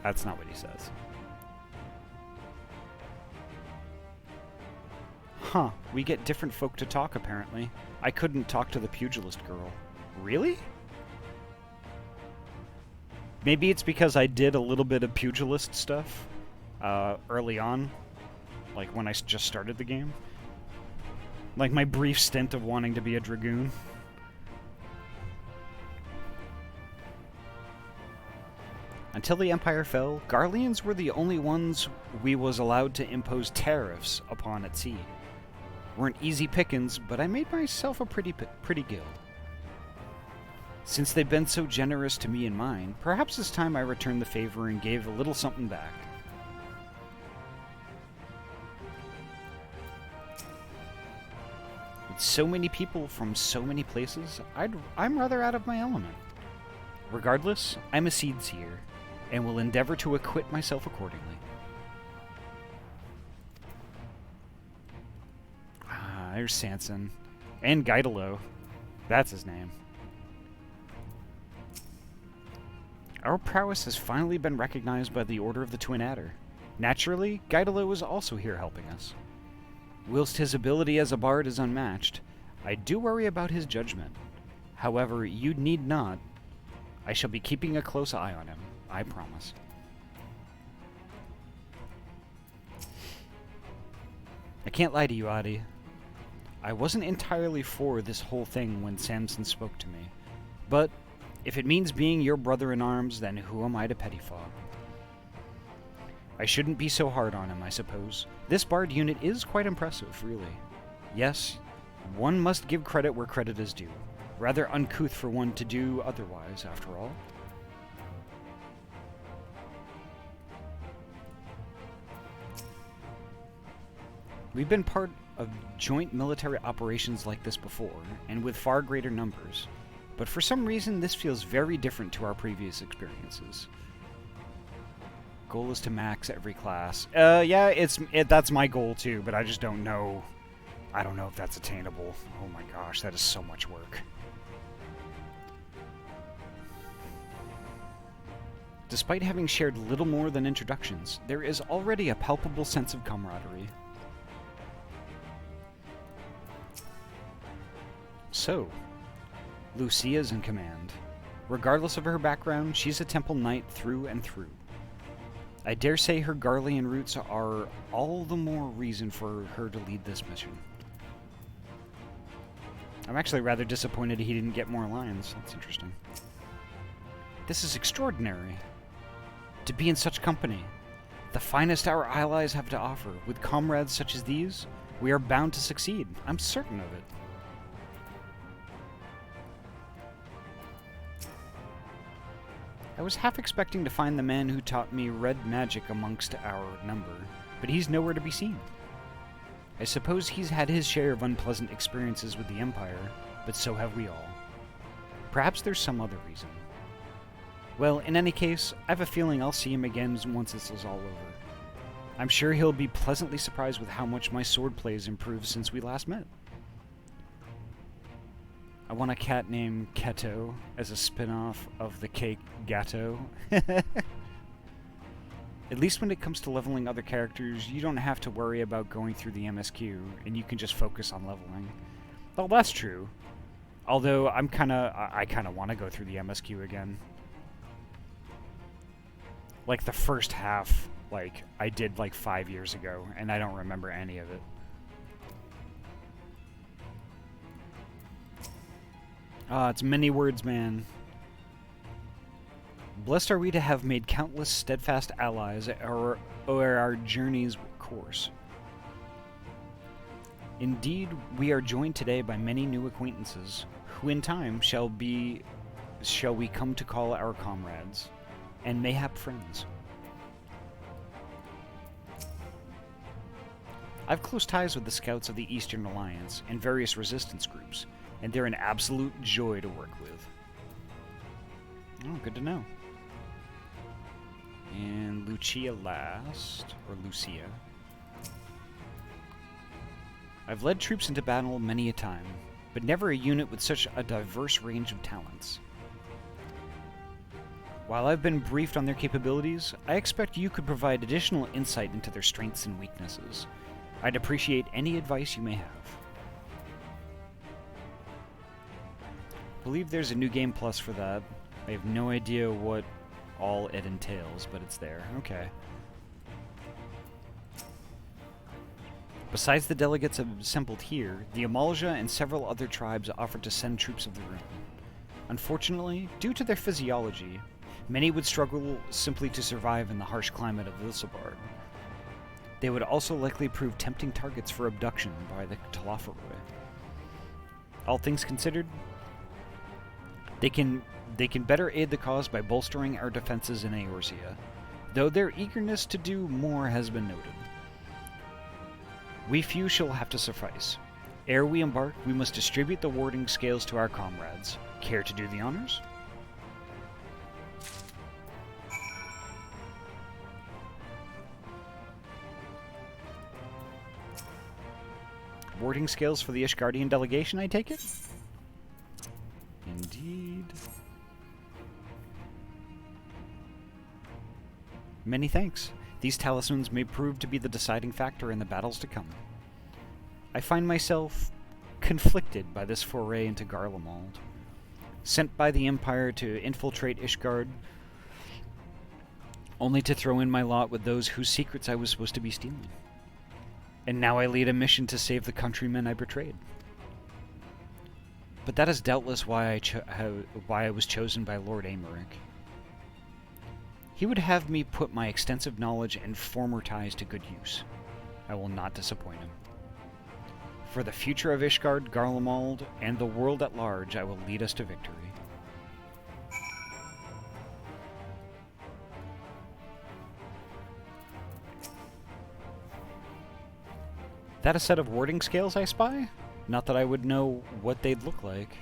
Speaker 1: That's not what he says. Huh, we get different folk to talk, apparently. I couldn't talk to the pugilist girl. Really? Maybe it's because I did a little bit of pugilist stuff early on, like when I just started the game. Like my brief stint of wanting to be a dragoon. Until the Empire fell, Garleans were the only ones we was allowed to impose tariffs upon at sea. Weren't easy pickings, but I made myself a pretty guild. Since they've been so generous to me and mine, perhaps it's time I returned the favor and gave a little something back. With so many people from so many places, I'm rather out of my element. Regardless, I'm a seed seer, and will endeavor to acquit myself accordingly. There's Sanson. And Gaidalo. That's his name. Our prowess has finally been recognized by the Order of the Twin Adder. Naturally, Gaidalo is also here helping us. Whilst his ability as a bard is unmatched, I do worry about his judgment. However, you need not. I shall be keeping a close eye on him, I promise. I can't lie to you, Ahty. I wasn't entirely for this whole thing when Samson spoke to me, but if it means being your brother-in-arms, then who am I to pettifog? I shouldn't be so hard on him, I suppose. This bard unit is quite impressive, really. Yes, one must give credit where credit is due. Rather uncouth for one to do otherwise, after all. We've been part of joint military operations like this before, and with far greater numbers, but for some reason this feels very different to our previous experiences. Goal is to max every class. Yeah, that's my goal too, but I just don't know. I don't know if that's attainable. Oh my gosh, that is so much work. Despite having shared little more than introductions, there is already a palpable sense of camaraderie. So, Lucia's in command. Regardless of her background, she's a Temple Knight through and through. I dare say her Garlean roots are all the more reason for her to lead this mission. I'm actually rather disappointed he didn't get more lines. That's interesting. This is extraordinary. To be in such company. The finest our allies have to offer. With comrades such as these, we are bound to succeed. I'm certain of it. I was half expecting to find the man who taught me red magic amongst our number, but he's nowhere to be seen. I suppose he's had his share of unpleasant experiences with the Empire, but so have we all. Perhaps there's some other reason. Well, in any case, I have a feeling I'll see him again once this is all over. I'm sure he'll be pleasantly surprised with how much my swordplay has improved since we last met. I want a cat named Keto as a spin-off of the cake Gatto. At least when it comes to leveling other characters, you don't have to worry about going through the MSQ, and you can just focus on leveling. Well, that's true. Although I kind of want to go through the MSQ again. Like the first half, like I did like 5 years ago, and I don't remember any of it. Ah, it's many words, man. Blessed are we to have made countless steadfast allies o'er our journey's course. Indeed, we are joined today by many new acquaintances, who in time shall we come to call our comrades, and mayhap friends. I've close ties with the scouts of the Eastern Alliance and various resistance groups, and they're an absolute joy to work with. Oh, good to know. And Lucia last, or Lucia. I've led troops into battle many a time, but never a unit with such a diverse range of talents. While I've been briefed on their capabilities, I expect you could provide additional insight into their strengths and weaknesses. I'd appreciate any advice you may have. I believe there's a new game plus for that. I have no idea what all it entails, but it's there. Okay. Besides the delegates assembled here, the Amalja and several other tribes offered to send troops of their own. Unfortunately, due to their physiology, many would struggle simply to survive in the harsh climate of Ilsabard. They would also likely prove tempting targets for abduction by the Telophoroi. All things considered, they can better aid the cause by bolstering our defenses in Eorzea, though their eagerness to do more has been noted. We few shall have to suffice. Ere we embark, we must distribute the warding scales to our comrades. Care to do the honors? Warding scales for the Ishgardian delegation, I take it? Indeed. Many thanks. These talismans may prove to be the deciding factor in the battles to come. I find myself conflicted by this foray into Garlemald. Sent by the Empire to infiltrate Ishgard, only to throw in my lot with those whose secrets I was supposed to be stealing. And now I lead a mission to save the countrymen I betrayed. But that is doubtless why I was chosen by Lord Aymeric. He would have me put my extensive knowledge and former ties to good use. I will not disappoint him. For the future of Ishgard, Garlemald, and the world at large, I will lead us to victory. That a set of warding scales I spy? Not that I would know what they'd look like.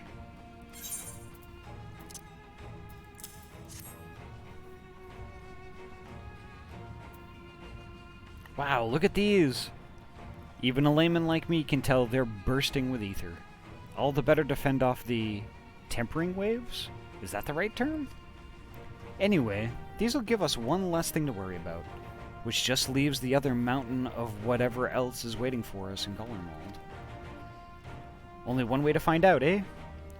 Speaker 1: Wow, look at these! Even a layman like me can tell they're bursting with ether. All the better to fend off the tempering waves? Is that the right term? Anyway, these will give us one less thing to worry about, which just leaves the other mountain of whatever else is waiting for us in Garlemald. Only one way to find out, eh?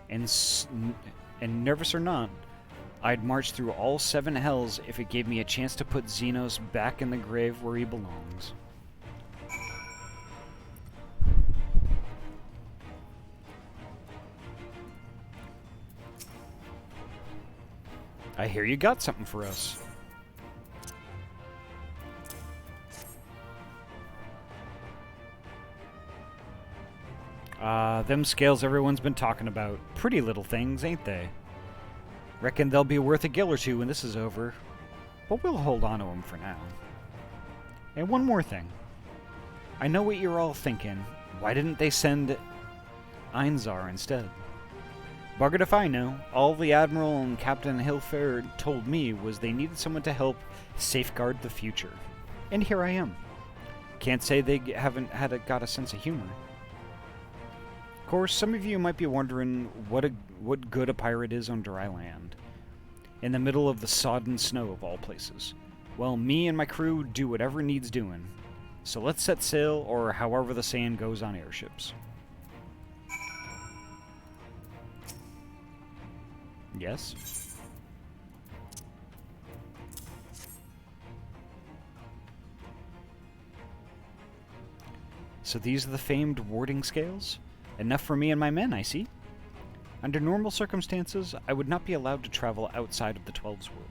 Speaker 1: And nervous or not, I'd march through all 7 hells if it gave me a chance to put Xenos back in the grave where he belongs. I hear you got something for us. Them scales everyone's been talking about. Pretty little things, ain't they? Reckon they'll be worth a gill or two when this is over. But we'll hold on to them for now. And one more thing. I know what you're all thinking. Why didn't they send Einzar instead? Buggered if I know. All the Admiral and Captain Hilfair told me was they needed someone to help safeguard the future. And here I am. Can't say they haven't got a sense of humor. Of course, some of you might be wondering what good a pirate is on dry land. In the middle of the sodden snow of all places. Well, me and my crew do whatever needs doing. So let's set sail, or however the saying goes on airships. Yes? So these are the famed warding scales? Enough for me and my men, I see. Under normal circumstances, I would not be allowed to travel outside of the Twelves world.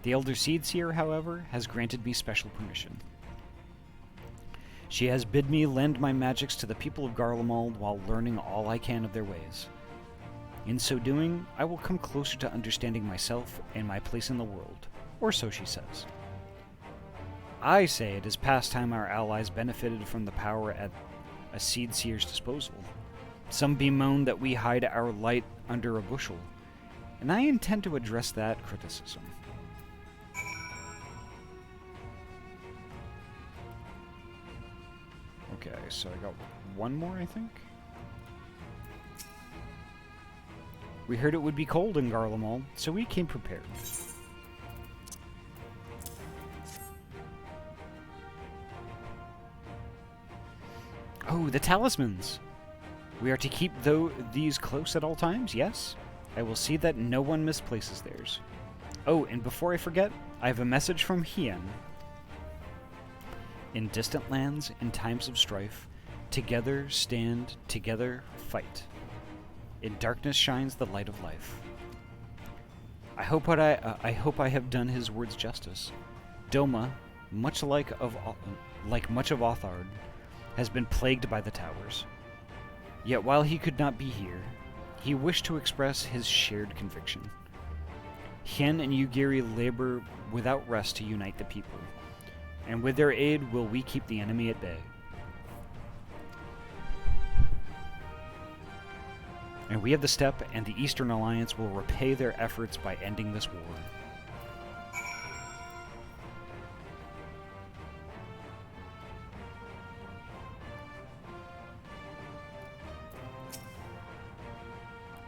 Speaker 1: The Elder Seedseer, however, has granted me special permission. She has bid me lend my magics to the people of Garlemald while learning all I can of their ways. In so doing, I will come closer to understanding myself and my place in the world, or so she says. I say it is past time our allies benefited from the power at a Seedseer's disposal. Some bemoan that we hide our light under a bushel, and I intend to address that criticism. Okay, so I got one more, I think? We heard it would be cold in Garlemald, so we came prepared. Oh, the talismans! We are to keep these close at all times, yes? I will see that no one misplaces theirs. Oh, and before I forget, I have a message from Hien. In distant lands, in times of strife, together stand, together fight. In darkness shines the light of life. I hope I have done his words justice. Doma, much like much of Othard, has been plagued by the towers. Yet while he could not be here, he wished to express his shared conviction. Hien and Yugiri labor without rest to unite the people, and with their aid will we keep the enemy at bay. And we have the step, and the Eastern Alliance will repay their efforts by ending this war.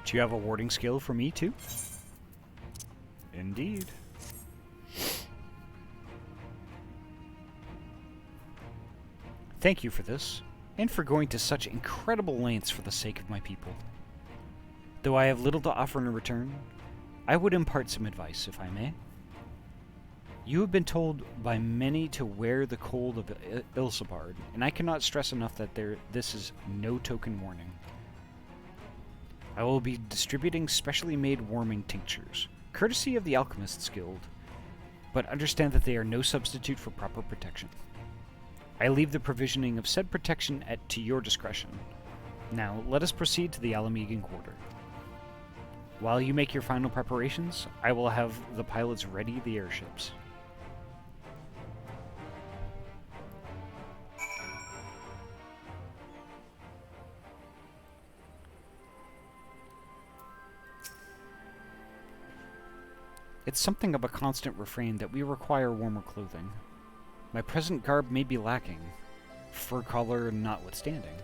Speaker 1: Do you have a warding skill for me, too? Indeed. Thank you for this, and for going to such incredible lengths for the sake of my people. Though I have little to offer in return, I would impart some advice, if I may. You have been told by many to wear the cold of Ilsabard, and I cannot stress enough that this is no token warning. I will be distributing specially made warming tinctures, courtesy of the Alchemists Guild, but understand that they are no substitute for proper protection. I leave the provisioning of said protection to your discretion. Now, let us proceed to the Alamegan Quarter. While you make your final preparations, I will have the pilots ready the airships. It's something of a constant refrain that we require warmer clothing. My present garb may be lacking, fur collar notwithstanding.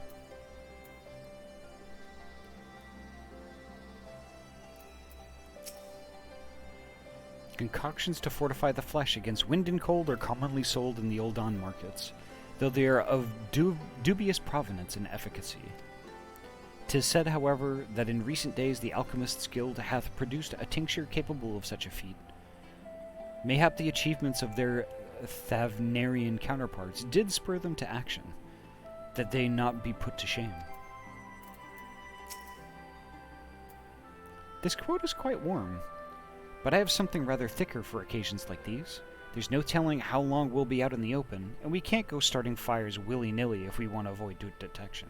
Speaker 1: Concoctions to fortify the flesh against wind and cold are commonly sold in the Uldan markets, though they are of dubious provenance and efficacy. 'Tis said, however, that in recent days the Alchemists' Guild hath produced a tincture capable of such a feat. Mayhap the achievements of their Thavnarian counterparts did spur them to action, that they not be put to shame. This quote is quite warm, but I have something rather thicker for occasions like these. There's no telling how long we'll be out in the open, and we can't go starting fires willy-nilly if we want to avoid detection.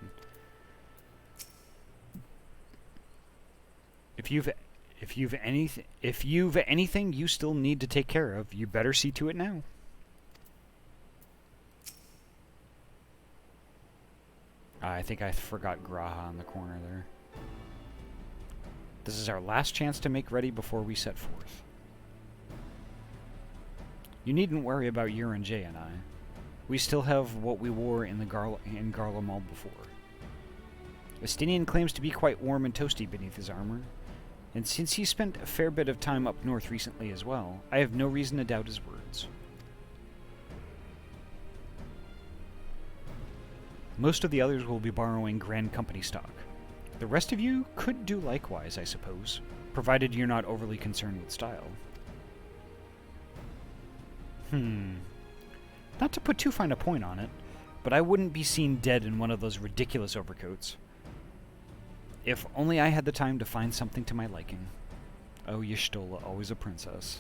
Speaker 1: If you've anything you still need to take care of, you better see to it now. I think I forgot Graha in the corner there. This is our last chance to make ready before we set forth. You needn't worry about Yurin J and I. We still have what we wore in Garlemald before. Estinian claims to be quite warm and toasty beneath his armor, and since he spent a fair bit of time up north recently as well, I have no reason to doubt his words. Most of the others will be borrowing Grand Company stock. The rest of you could do likewise, I suppose, provided you're not overly concerned with style. Not to put too fine a point on it, but I wouldn't be seen dead in one of those ridiculous overcoats. If only I had the time to find something to my liking. Oh, Y'shtola, always a princess.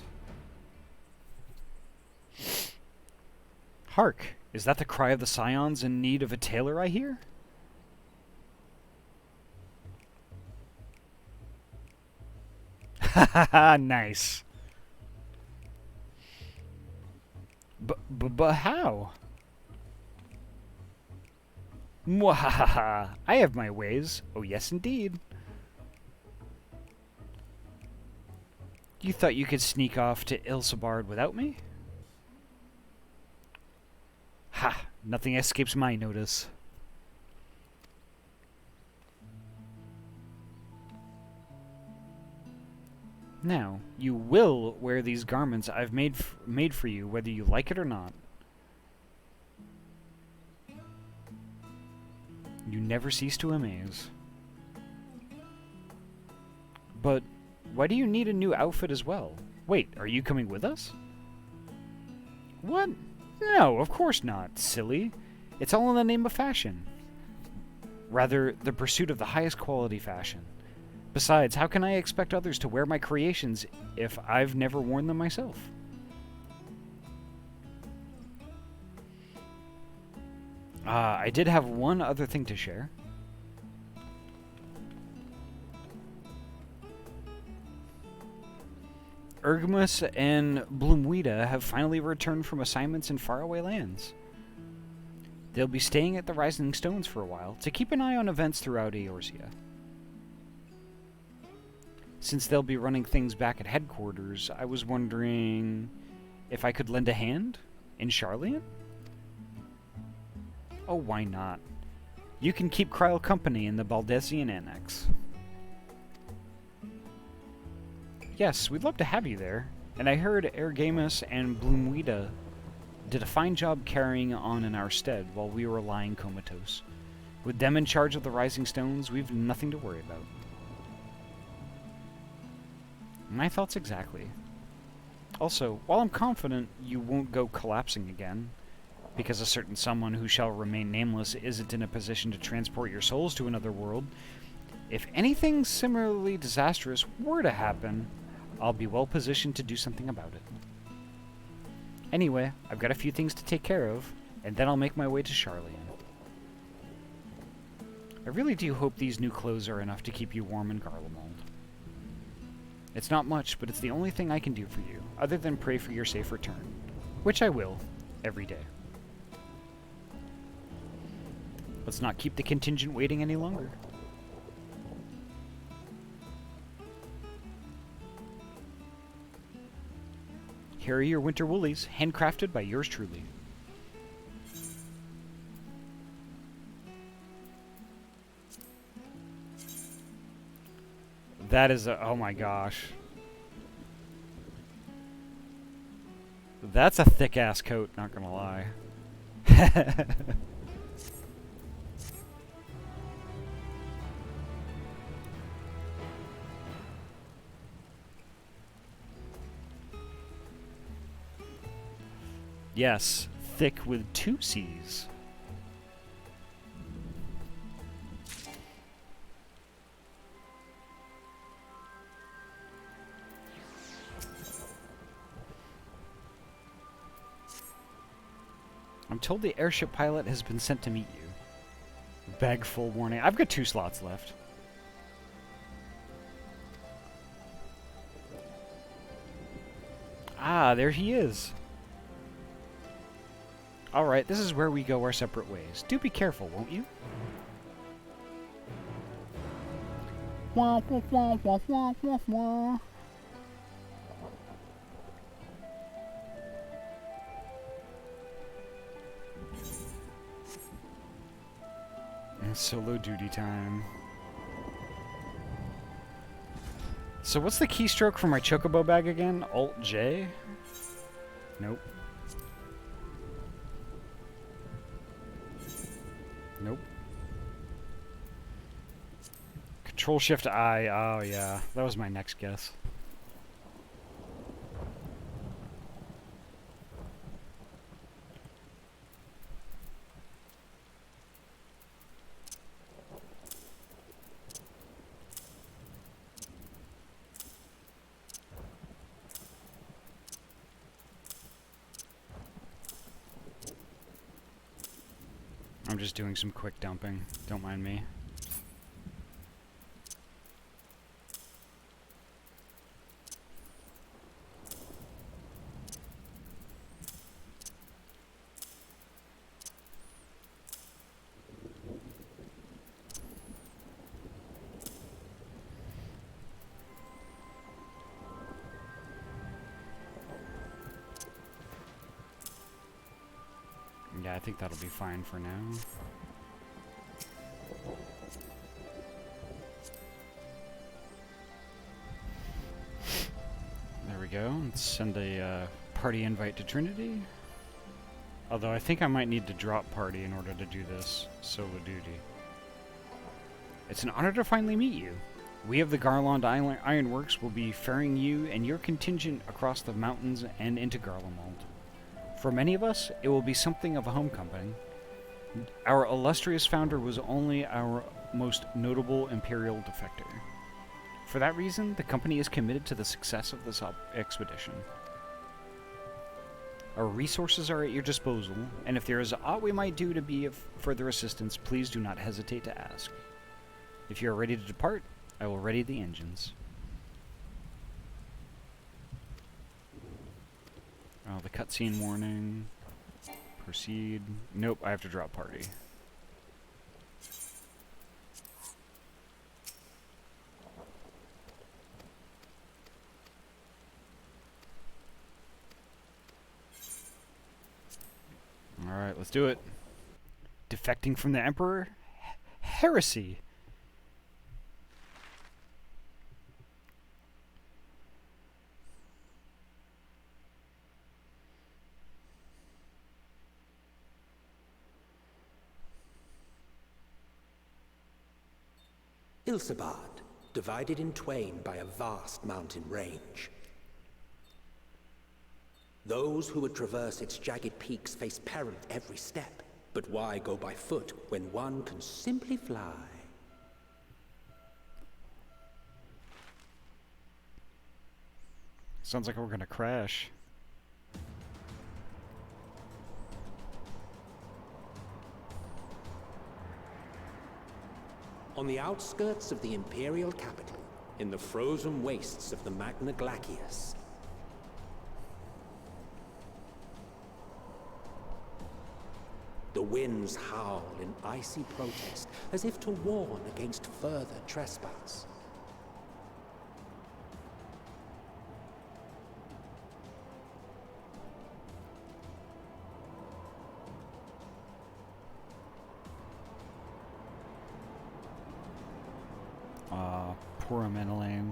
Speaker 1: Hark! Is that the cry of the scions in need of a tailor, I hear? Ha ha ha, nice. But how? Mwahaha! I have my ways. Oh yes, indeed. You thought you could sneak off to Ilsabard without me? Ha! Nothing escapes my notice. Now, you will wear these garments I've made for you, whether you like it or not. You never cease to amaze. But why do you need a new outfit as well? Wait, are you coming with us? What? No, of course not, silly. It's all in the name of fashion. Rather, the pursuit of the highest quality fashion. Besides, how can I expect others to wear my creations if I've never worn them myself? I did have one other thing to share. Ergmus and Bloomweeda have finally returned from assignments in faraway lands. They'll be staying at the Rising Stones for a while to keep an eye on events throughout Eorzea. Since they'll be running things back at headquarters, I was wondering if I could lend a hand in Sharlayan? Oh, why not? You can keep Kryl company in the Baldesian Annex. Yes, we'd love to have you there. And I heard Ergamus and Bloomweeda did a fine job carrying on in our stead while we were lying comatose. With them in charge of the Rising Stones, we've nothing to worry about. My thoughts exactly. Also, while I'm confident you won't go collapsing again, because a certain someone who shall remain nameless isn't in a position to transport your souls to another world, if anything similarly disastrous were to happen, I'll be well positioned to do something about it. Anyway, I've got a few things to take care of, and then I'll make my way to Sharlayan. I really do hope these new clothes are enough to keep you warm in Garlemald. It's not much, but it's the only thing I can do for you, other than pray for your safe return. Which I will, every day. Let's not keep the contingent waiting any longer. Here are your winter woolies, handcrafted by yours truly. That is a... oh my gosh. That's a thick-ass coat, not gonna lie. Yes, thick with 2 C's. I'm told the airship pilot has been sent to meet you. Beg full warning. I've got 2 slots left. Ah, there he is. Alright, this is where we go our separate ways. Do be careful, won't you? Wah, wah, wah, wah, wah, wah, wah. Solo duty time. So what's the keystroke for my chocobo bag again? Alt-J? Nope. Nope. Control-Shift-I. Oh, yeah. That was my next guess. I'm just doing some quick dumping. Don't mind me. Yeah, I think that'll be fine for now. There we go. Let's send a party invite to Trinity. Although I think I might need to drop party in order to do this solo duty. It's an honor to finally meet you. We of the Garlemald Ironworks will be ferrying you and your contingent across the mountains and into Garlemald. For many of us, it will be something of a homecoming. Our illustrious founder was only our most notable Imperial defector. For that reason, the company is committed to the success of this expedition. Our resources are at your disposal, and if there is aught we might do to be of further assistance, please do not hesitate to ask. If you are ready to depart, I will ready the engines. Oh, the cutscene warning. Proceed. Nope, I have to drop party. Alright, let's do it. Defecting from the Emperor? Heresy!
Speaker 15: Ilsabard, divided in twain by a vast mountain range. Those who would traverse its jagged peaks face peril at every step. But why go by foot when one can simply fly?
Speaker 1: Sounds like we're gonna crash.
Speaker 15: On the outskirts of the Imperial capital, in the frozen wastes of the Magna Glacius. The winds howl in icy protest, as if to warn against further trespass.
Speaker 1: Poor Menelame.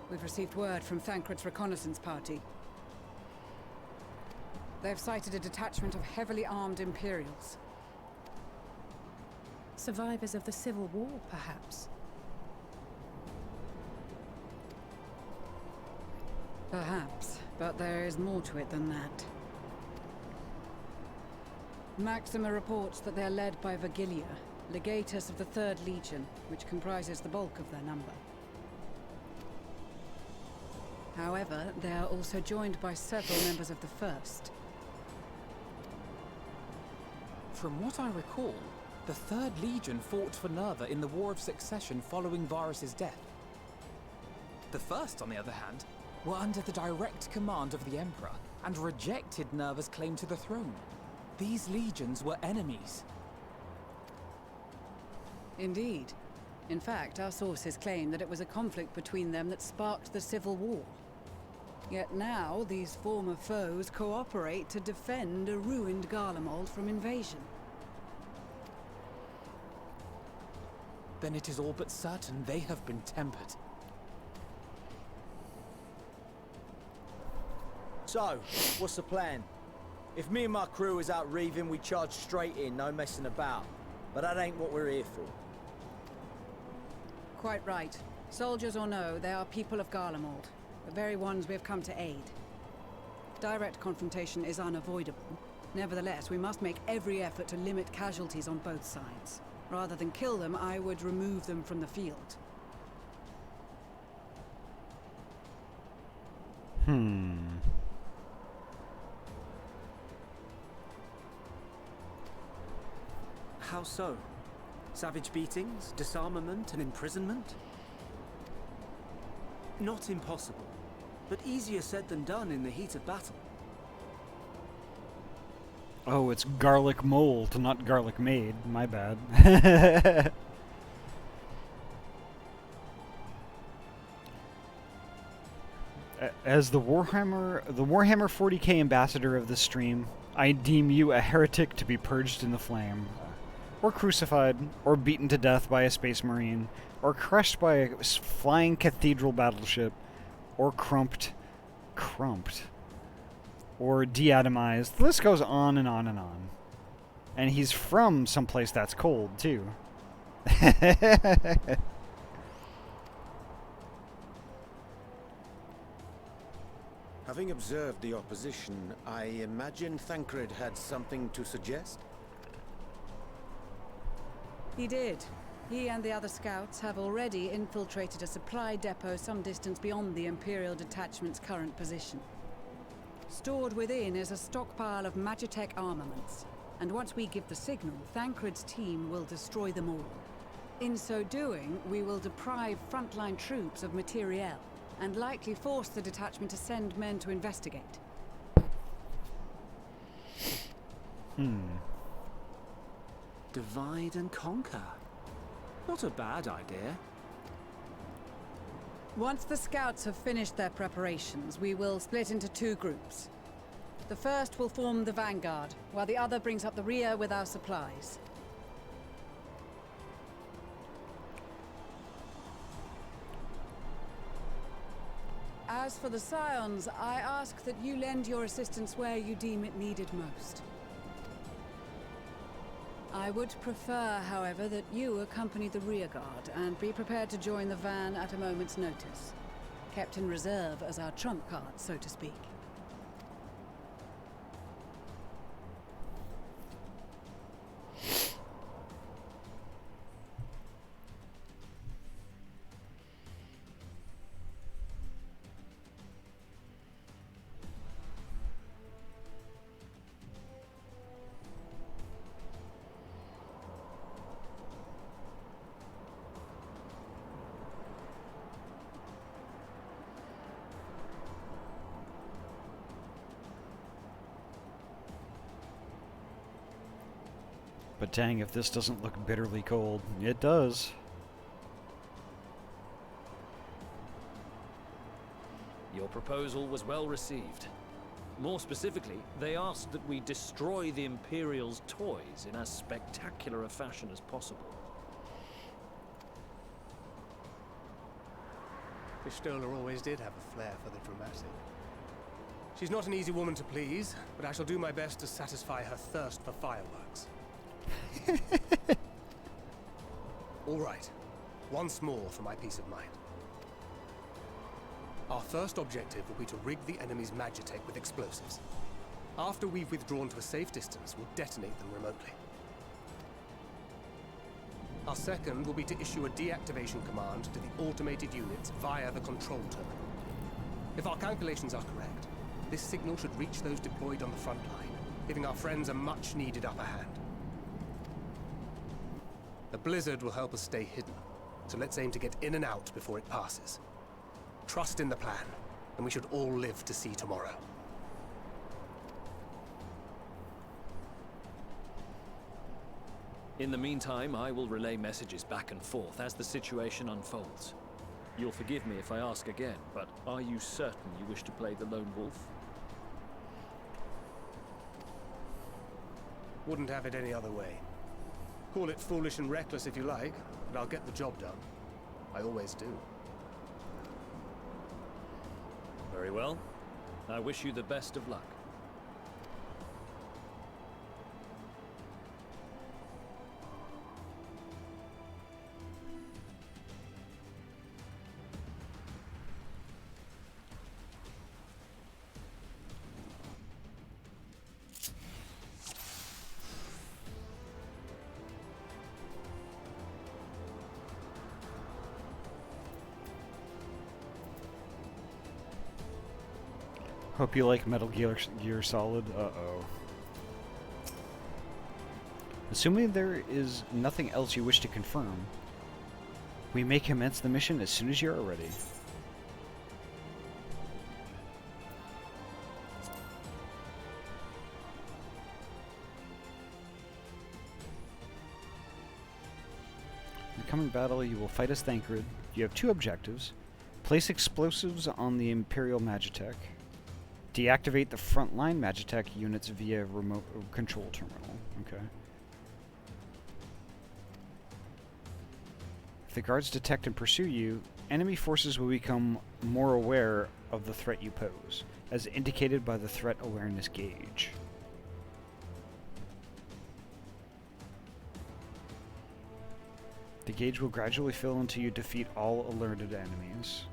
Speaker 3: We've received word from Thancred's reconnaissance party. They have sighted a detachment of heavily armed Imperials.
Speaker 12: Survivors of the Civil War, perhaps?
Speaker 3: Perhaps, but there is more to it than that. Maxima reports that they are led by Virgilia, legatus of the 3rd Legion, which comprises the bulk of their number. However, they are also joined by several members of the 1st.
Speaker 6: From what I recall, the 3rd Legion fought for Nerva in the War of Succession following Varus's death. The 1st, on the other hand, were under the direct command of the Emperor and rejected Nerva's claim to the throne. These legions were enemies.
Speaker 3: Indeed. In fact, our sources claim that it was a conflict between them that sparked the Civil War. Yet now, these former foes cooperate to defend a ruined Garlemald from invasion.
Speaker 6: Then it is all but certain they have been tempered.
Speaker 8: So, what's the plan? If me and my crew is out reaving, we charge straight in, no messing about. But that ain't what we're here for.
Speaker 3: Quite right. Soldiers or no, they are people of Garlemald, the very ones we have come to aid. Direct confrontation is unavoidable. Nevertheless, we must make every effort to limit casualties on both sides. Rather than kill them, I would remove them from the field.
Speaker 7: How so? Savage beatings, disarmament, and imprisonment? Not impossible, but easier said than done in the heat of battle.
Speaker 1: Oh, it's garlic mold, not garlic maid. My bad. As the Warhammer 40k ambassador of the stream, I deem you a heretic to be purged in the flame, or crucified, or beaten to death by a space marine, or crushed by a flying cathedral battleship, or crumped, or deatomized. The list goes on and on and on. And he's from someplace that's cold, too.
Speaker 16: Having observed the opposition, I imagine Thancred had something to suggest?
Speaker 3: He did. He and the other scouts have already infiltrated a supply depot some distance beyond the Imperial detachment's current position. Stored within is a stockpile of Magitech armaments, and once we give the signal, Thancred's team will destroy them all. In so doing, we will deprive frontline troops of materiel, and likely force the detachment to send men to investigate.
Speaker 7: Divide and conquer. Not a bad idea.
Speaker 3: Once the scouts have finished their preparations, we will split into 2 groups. The first will form the vanguard, while the other brings up the rear with our supplies. As for the Scions, I ask that you lend your assistance where you deem it needed most. I would prefer, however, that you accompany the rearguard and be prepared to join the van at a moment's notice. Kept in reserve as our trump card, so to speak.
Speaker 1: But dang, if this doesn't look bitterly cold. It does.
Speaker 14: Your proposal was well received. More specifically, they asked that we destroy the Imperial's toys in as spectacular a fashion as possible.
Speaker 4: Pistola always did have a flair for the dramatic. She's not an easy woman to please, but I shall do my best to satisfy her thirst for fireworks. All right. Once more for my peace of mind. Our first objective will be to rig the enemy's magitech with explosives. After we've withdrawn to a safe distance, we'll detonate them remotely. Our second will be to issue a deactivation command to the automated units via the control terminal. If our calculations are correct, this signal should reach those deployed on the front line, giving our friends a much-needed upper hand. The blizzard will help us stay hidden, so let's aim to get in and out before it passes. Trust in the plan, and we should all live to see tomorrow.
Speaker 14: In the meantime, I will relay messages back and forth as the situation unfolds. You'll forgive me if I ask again, but are you certain you wish to play the lone wolf?
Speaker 4: Wouldn't have it any other way. Call it foolish and reckless if you like, but I'll get the job done. I always do.
Speaker 14: Very well. I wish you the best of luck.
Speaker 1: Hope you like Metal Gear Solid. Uh-oh. Assuming there is nothing else you wish to confirm, we may commence the mission as soon as you are ready. In the coming battle, you will fight as Thancred. You have two objectives. Place explosives on the Imperial Magitech. Deactivate the frontline Magitech units via remote control terminal. Okay. If the guards detect and pursue you, enemy forces will become more aware of the threat you pose, as indicated by the threat awareness gauge. The gauge will gradually fill until you defeat all alerted enemies.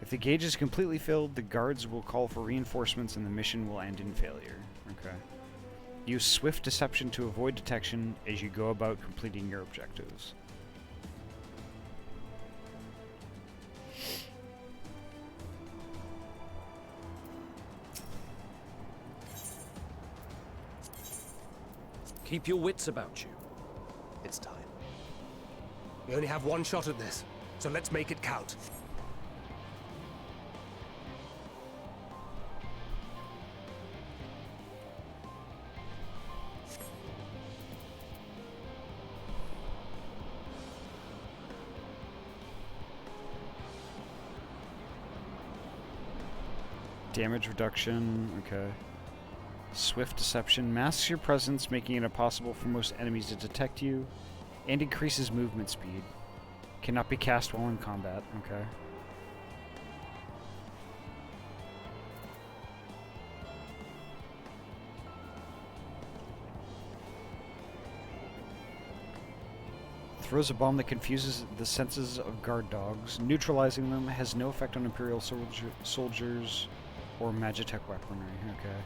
Speaker 1: If the gauge is completely filled, the guards will call for reinforcements and the mission will end in failure. Okay. Use swift deception to avoid detection as you go about completing your objectives.
Speaker 14: Keep your wits about you.
Speaker 4: It's time. We only have one shot at this, so let's make it count.
Speaker 1: Damage reduction, okay. Swift deception masks your presence, making it impossible for most enemies to detect you, and increases movement speed. Cannot be cast while in combat, okay. Throws a bomb that confuses the senses of guard dogs. Neutralizing them has no effect on Imperial soldiers or Magitech weaponry, okay.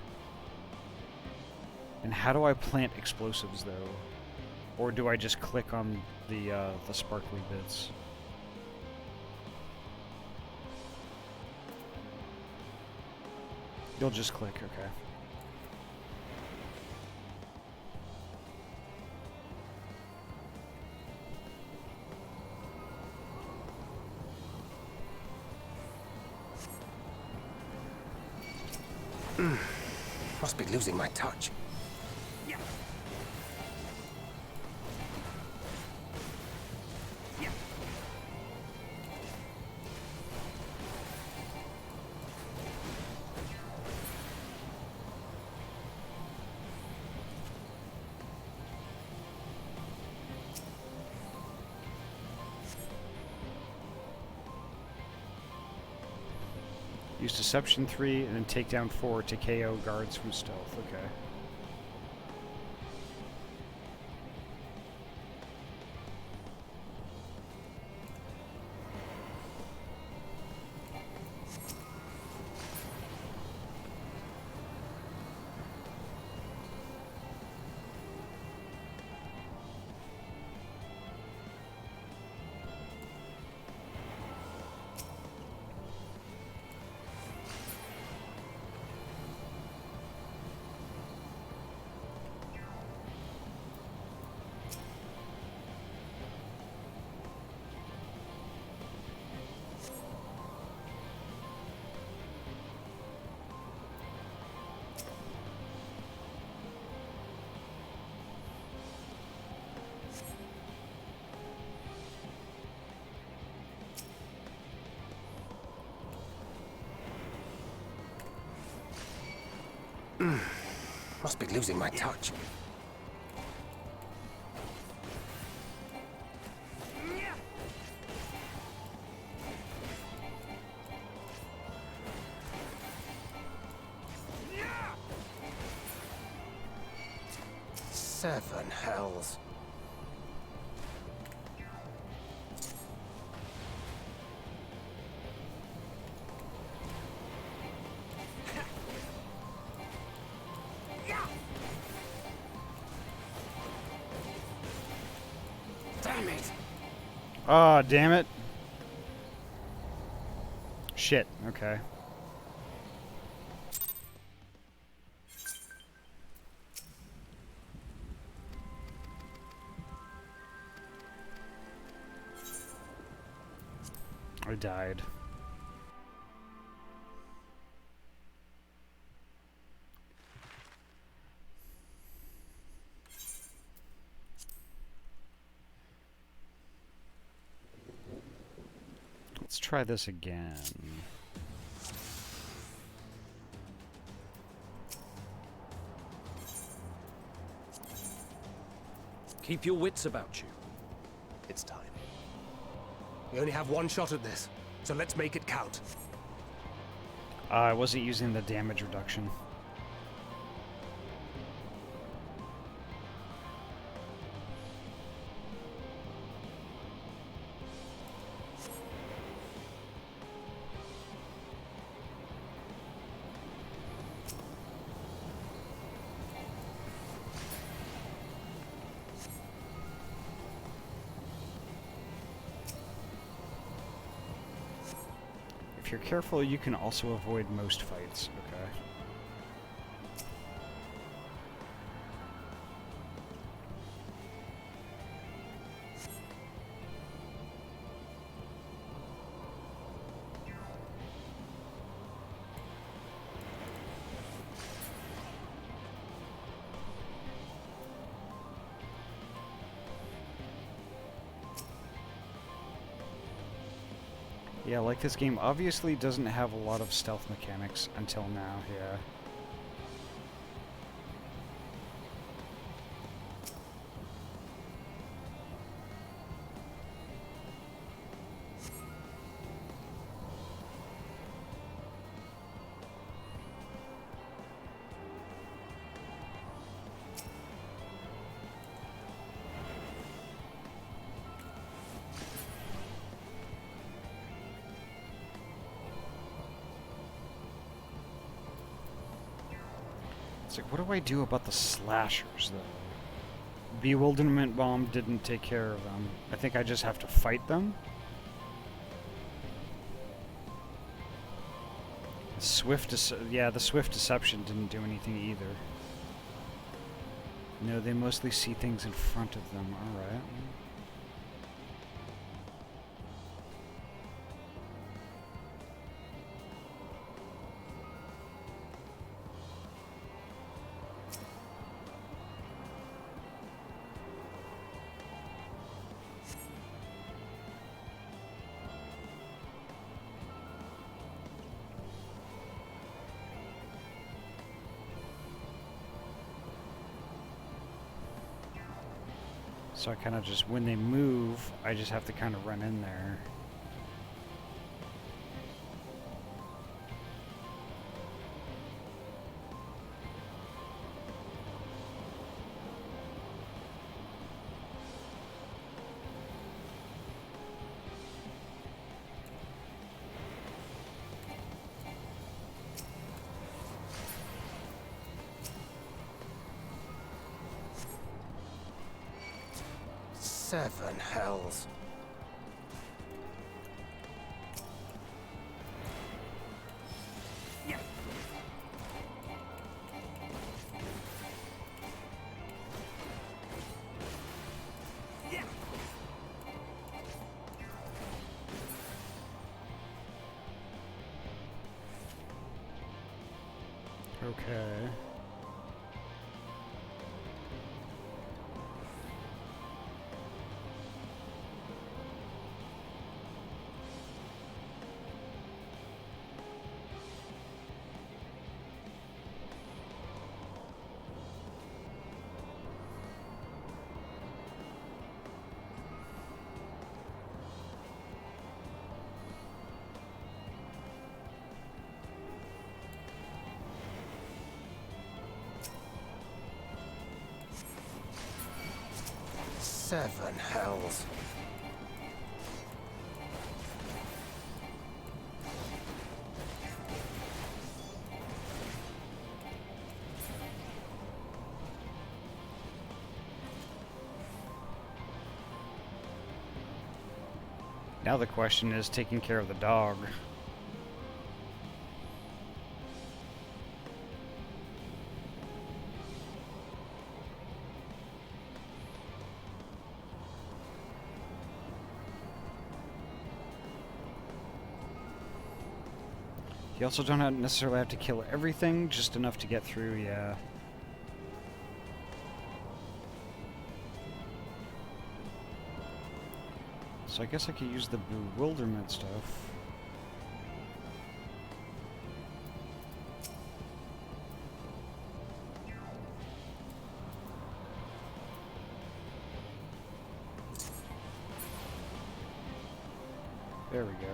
Speaker 1: And how do I plant explosives, though? Or do I just click on the sparkly bits? You'll just click, okay.
Speaker 4: Must be losing my touch.
Speaker 1: Use Deception 3 and then Takedown 4 to KO guards from stealth. Okay.
Speaker 4: Must be losing my touch. Seven hells. Damn it.
Speaker 1: Oh, damn it. Shit, okay. I died. Let's try this again.
Speaker 14: Keep your wits about you.
Speaker 4: It's time. We only have one shot at this, so let's make it count.
Speaker 1: I wasn't using the damage reduction. If you're careful, you can also avoid most fights. Okay. Yeah, like this game obviously doesn't have a lot of stealth mechanics until now, yeah. It's like, what do I do about the slashers, though? Bewilderment Bomb didn't take care of them. I think I just have to fight them. Yeah, the Swift Deception didn't do anything either. No, they mostly see things in front of them. Alright. So I kind of just, when they move, I just have to kind of run in there.
Speaker 4: Seven hells.
Speaker 8: Yeah. Yeah.
Speaker 1: Okay.
Speaker 4: Seven hells.
Speaker 1: Now the question is taking care of the dog. You also don't necessarily have to kill everything, just enough to get through, yeah. So I guess I could use the bewilderment stuff. There we go.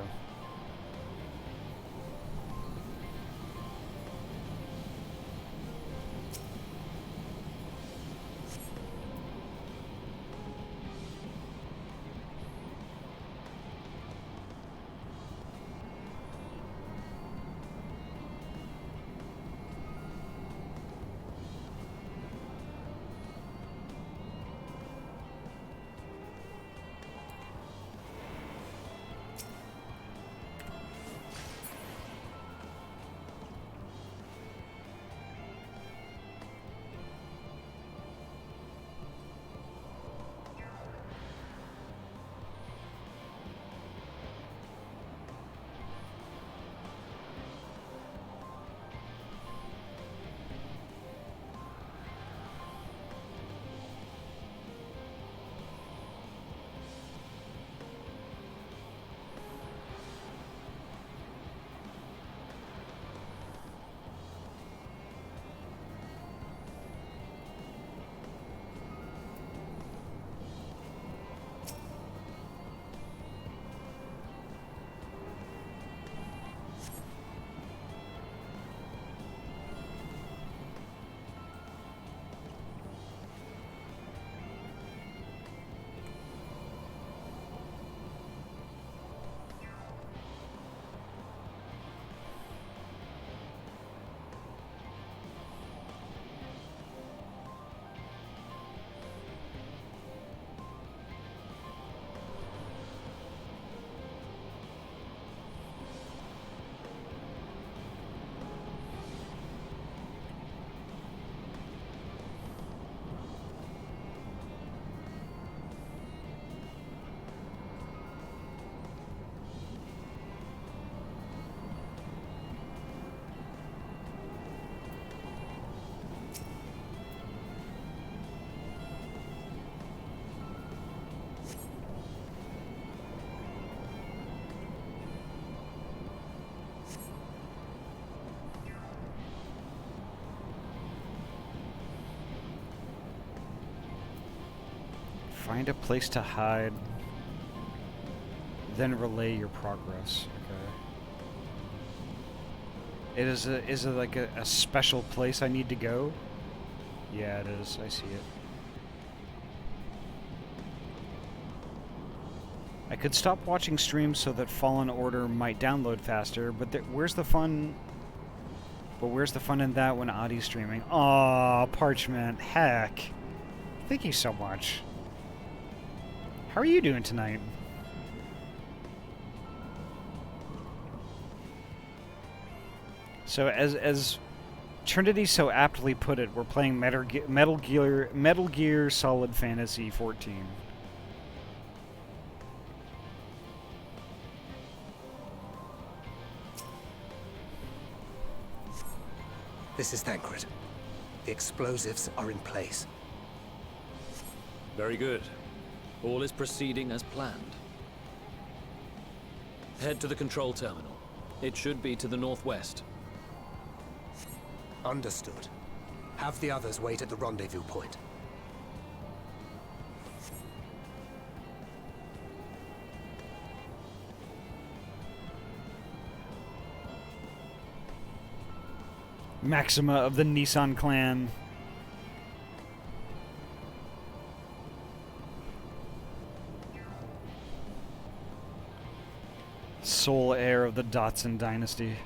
Speaker 1: Find a place to hide, then relay your progress. Okay. Is it like a special place I need to go? Yeah, it is. I see it. I could stop watching streams so that Fallen Order might download faster, but where's the fun? But where's the fun in that when Ahty's streaming? Aw, Parchment. Heck. Thank you so much. How are you doing tonight? So as Trinity so aptly put it, we're playing Metal Gear Solid Fantasy 14.
Speaker 15: This is Thancred. The explosives are in place.
Speaker 14: Very good. All is proceeding as planned. Head to the control terminal. It should be to the northwest.
Speaker 15: Understood. Have the others wait at the rendezvous point.
Speaker 1: Maxima of the Nissan clan. Sole heir of the Dotson dynasty.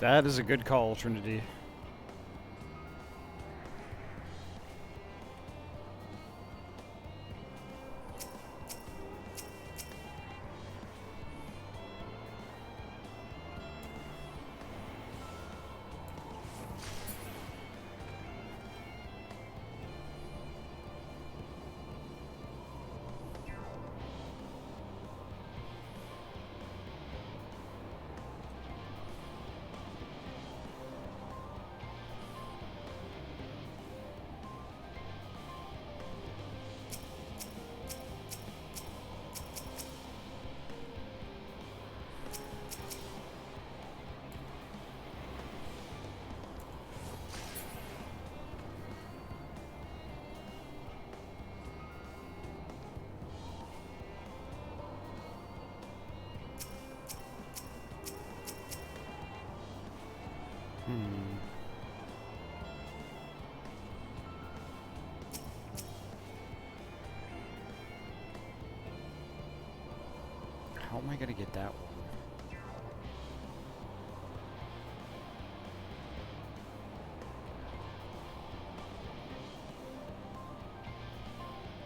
Speaker 1: That is a good call, Trinity. How am I gonna get that one?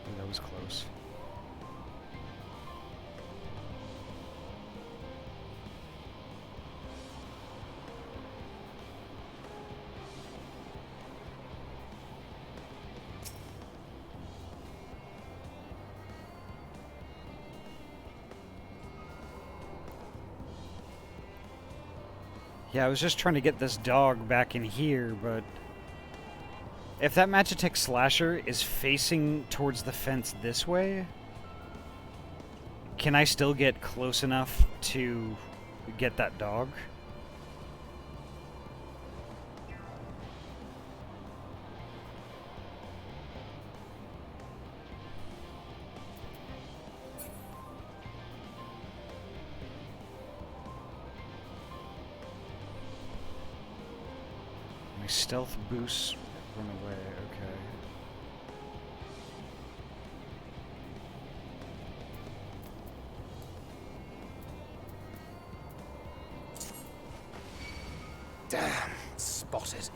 Speaker 1: Oh, that was close. Yeah, I was just trying to get this dog back in here, but if that Magitech Slasher is facing towards the fence this way, can I still get close enough to get that dog? My stealth boost run away, okay.
Speaker 4: Damn, spotted.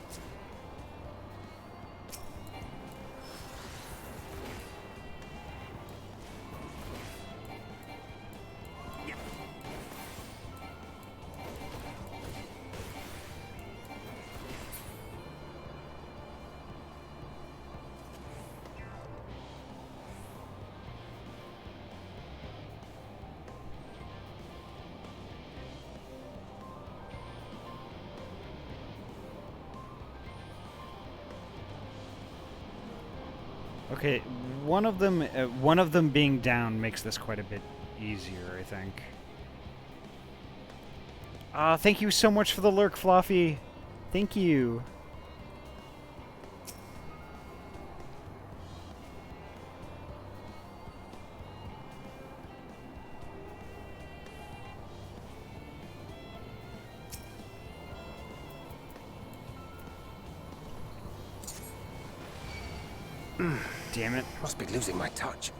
Speaker 1: Okay, one of them being down makes this quite a bit easier, I think. Thank you so much for the lurk, Fluffy. Thank you. Damn it.
Speaker 4: Must be losing my touch.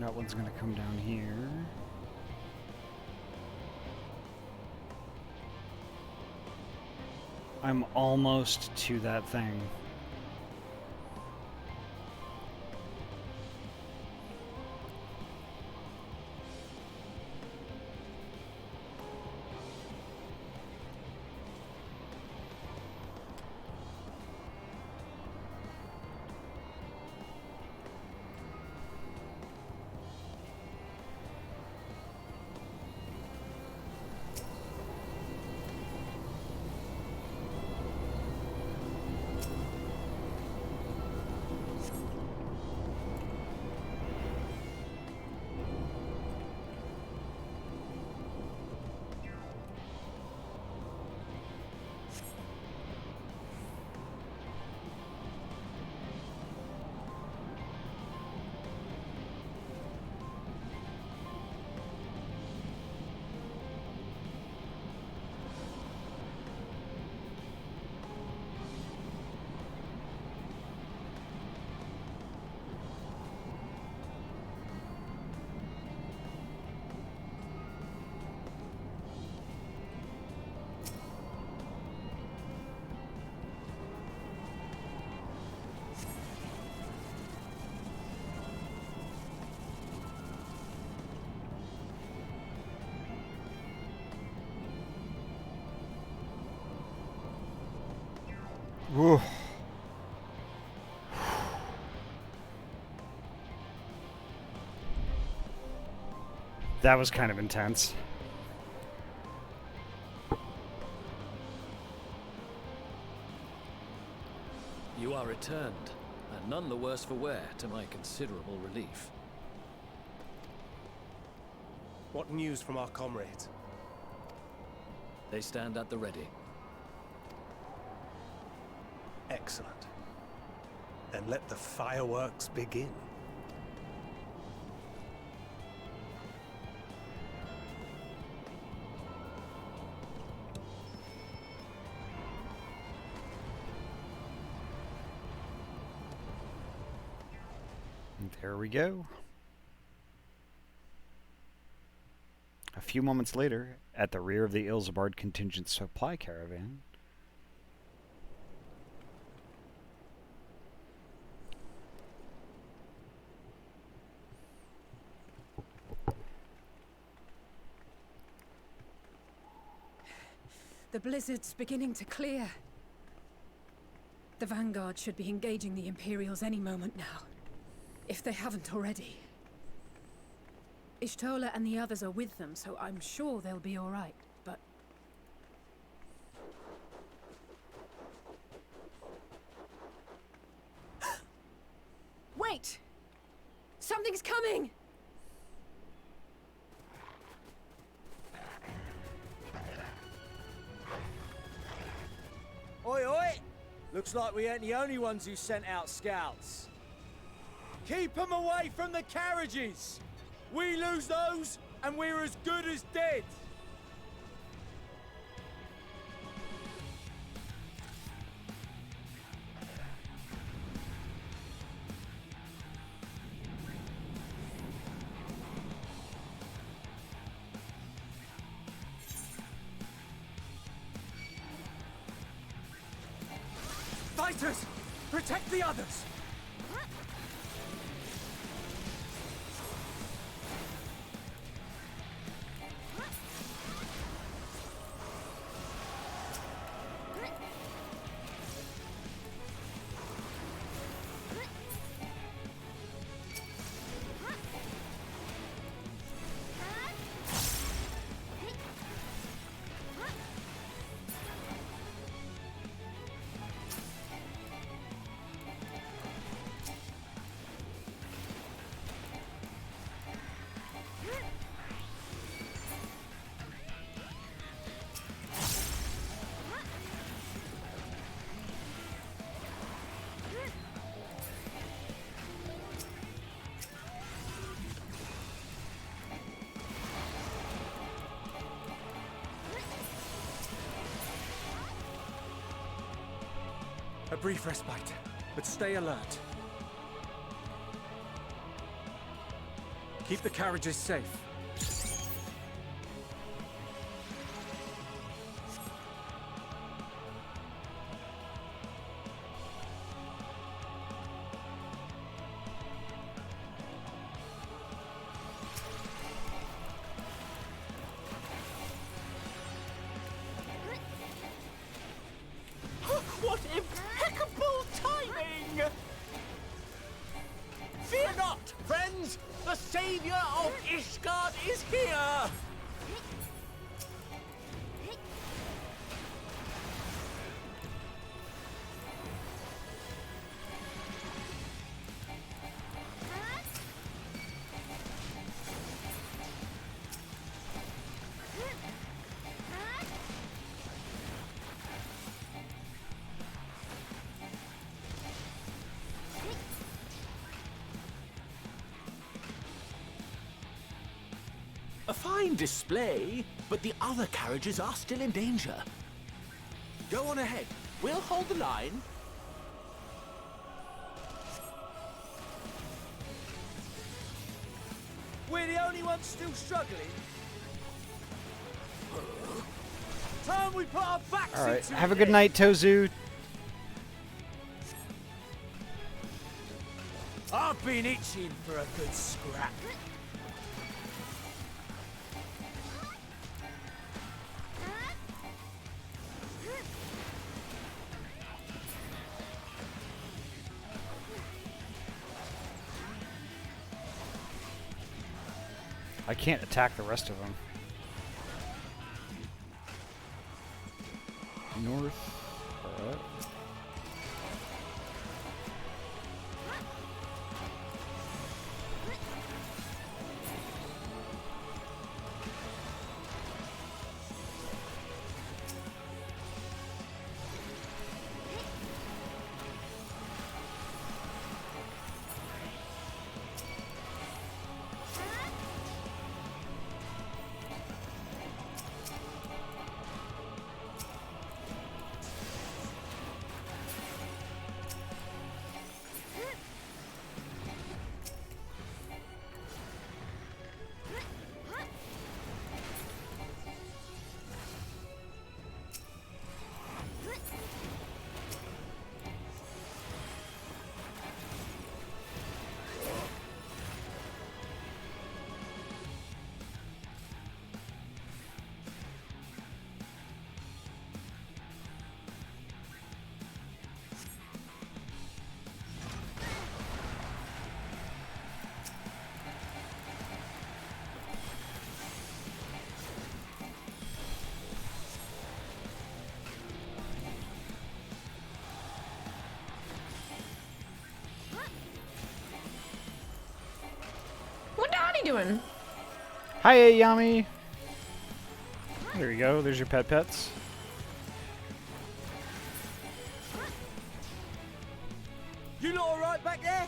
Speaker 1: That one's gonna come down here. I'm almost to that thing. Whew. That was kind of intense.
Speaker 14: You are returned, and none the worse for wear, to my considerable relief.
Speaker 4: What news from our comrades?
Speaker 14: They stand at the ready.
Speaker 4: Excellent. Then let the fireworks begin.
Speaker 1: And there we go. A few moments later, at the rear of the Ilsabard contingent supply caravan,
Speaker 12: The blizzard's beginning to clear. The Vanguard should be engaging the Imperials any moment now, if they haven't already. Ishtola and the others are with them, so I'm sure they'll be all right, but... Wait! Something's coming!
Speaker 8: Oi, oi! Looks like we ain't the only ones who sent out scouts. Keep them away from the carriages! We lose those, and we're as good as dead!
Speaker 6: Fighters! Protect the others! A brief respite, but stay alert.
Speaker 7: Keep the carriages safe.
Speaker 17: What impeccable timing! Fear not, friends! The savior of Ishgard is here!
Speaker 11: A fine display, but the other carriages are still in danger. Go on ahead. We'll hold the line.
Speaker 8: We're the only ones still struggling. Time we put our backs
Speaker 1: All right.
Speaker 8: into
Speaker 1: Have a
Speaker 8: it.
Speaker 1: good night, Tozu.
Speaker 8: I've been itching for a good scrap.
Speaker 1: I can't attack the rest of them. North. Alright.
Speaker 18: What Ahty doing?
Speaker 1: Hi, Yami. There you go. There's your pets.
Speaker 8: You lot all right back there?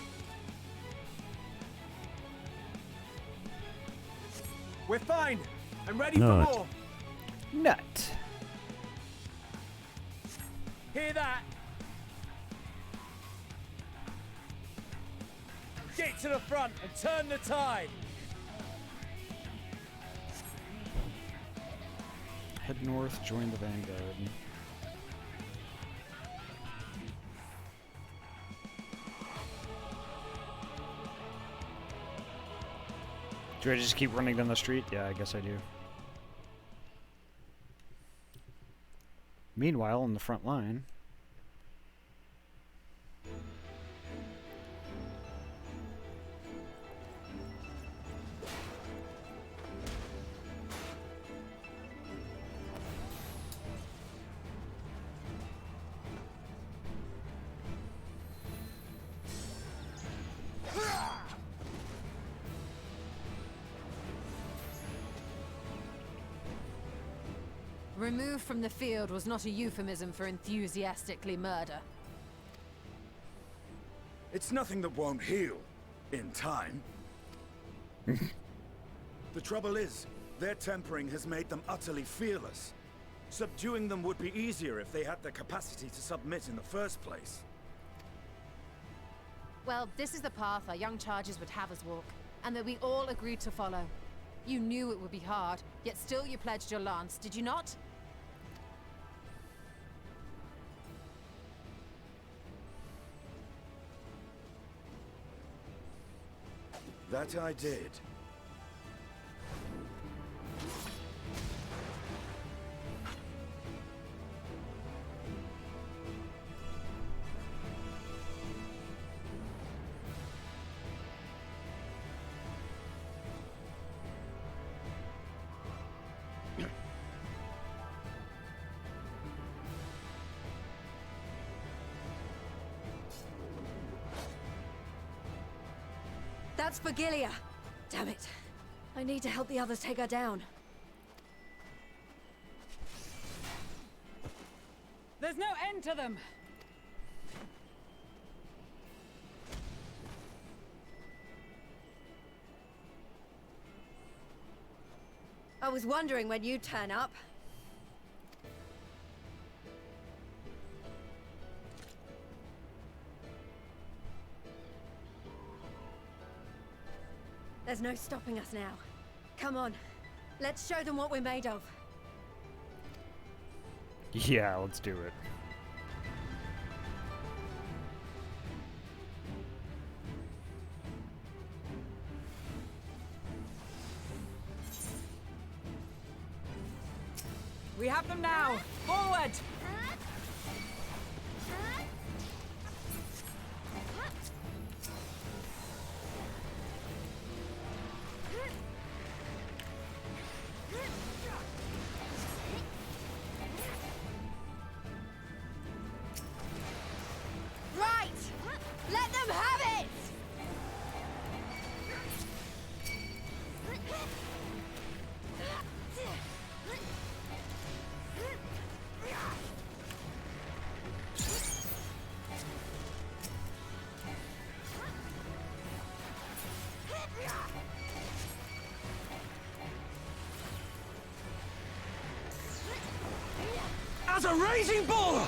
Speaker 8: We're fine. I'm ready
Speaker 1: Nut.
Speaker 8: for more.
Speaker 1: Nut.
Speaker 8: Hear that? Get to the front and turn the tide.
Speaker 1: Head north, join the Vanguard. Do I just keep running down the street? Yeah, I guess I do. Meanwhile, on the front line...
Speaker 19: Removed from the field was not a euphemism for enthusiastically murder.
Speaker 20: It's nothing that won't heal in time. The trouble is, their tempering has made them utterly fearless. Subduing them would be easier if they had the capacity to submit in the first place.
Speaker 19: Well, this is the path our young charges would have us walk. and that we all agreed to follow. You knew it would be hard, yet still you pledged your lance, did you not?
Speaker 20: That I did.
Speaker 10: That's Vigilia! Damn it. I need to help the others take her down.
Speaker 3: There's no end to them!
Speaker 10: I was wondering when you'd turn up. There's no stopping us now. Come on, let's show them what we're made of.
Speaker 1: Yeah, let's do it.
Speaker 3: We have them now! Forward!
Speaker 5: Right! Let them have it!
Speaker 17: As a raging bull!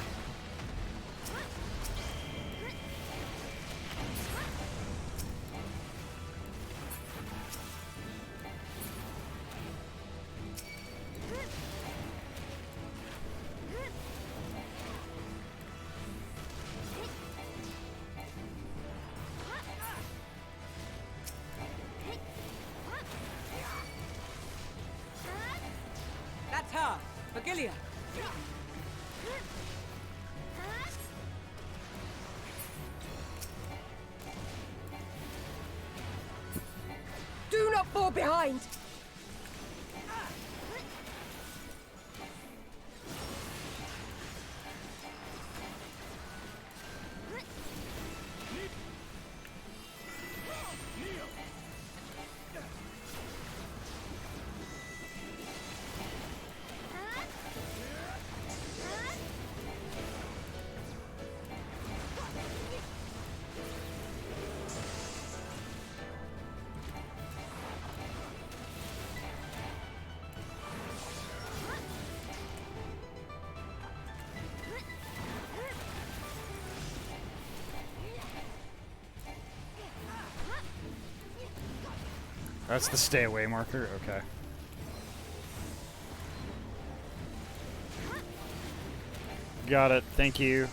Speaker 3: That's her! Vigilia!
Speaker 10: Do not fall behind!
Speaker 1: That's the stay away marker? Okay. Got it. Thank you.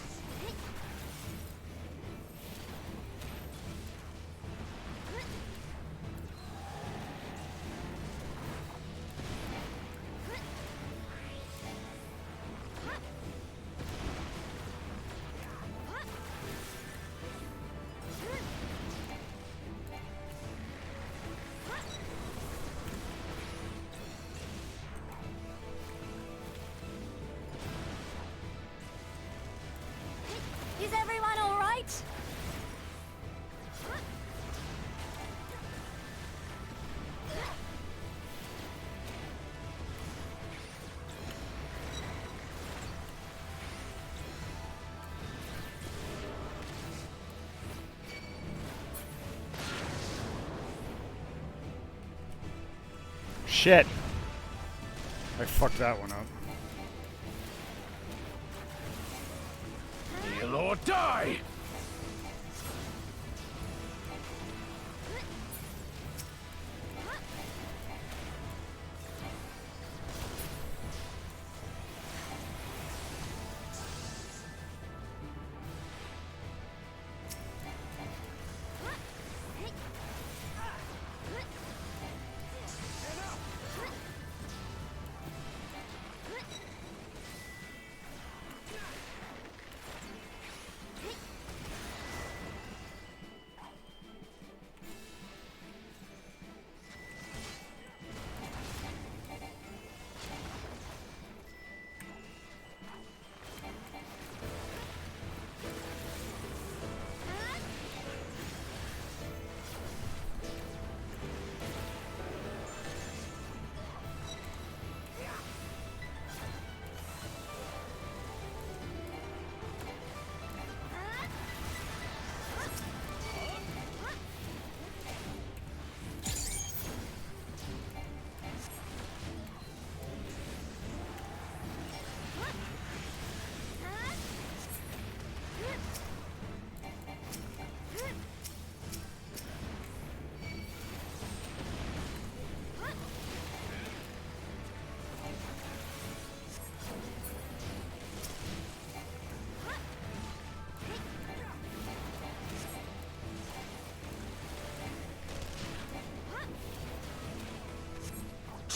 Speaker 13: Is everyone all right?
Speaker 1: Shit! I fucked that one up.
Speaker 17: Kneel or die!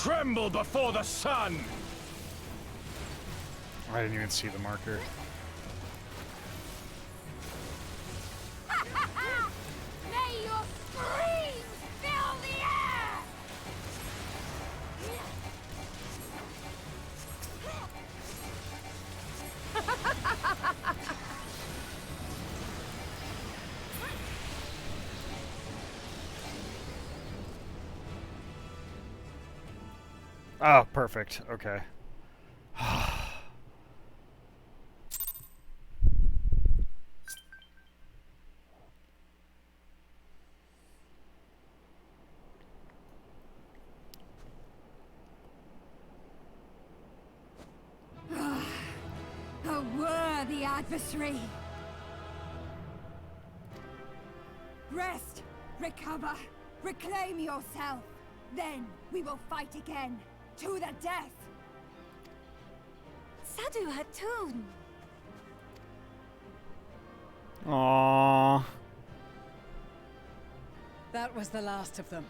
Speaker 20: Tremble before the sun!
Speaker 1: I didn't even see the marker.
Speaker 5: May your screams fill the air!
Speaker 1: Oh, perfect. Okay.
Speaker 5: A worthy adversary. Rest, recover, reclaim yourself. Then we will fight again, to the death.
Speaker 13: Sadu Hatun.
Speaker 1: Aww.
Speaker 3: That was the last of them.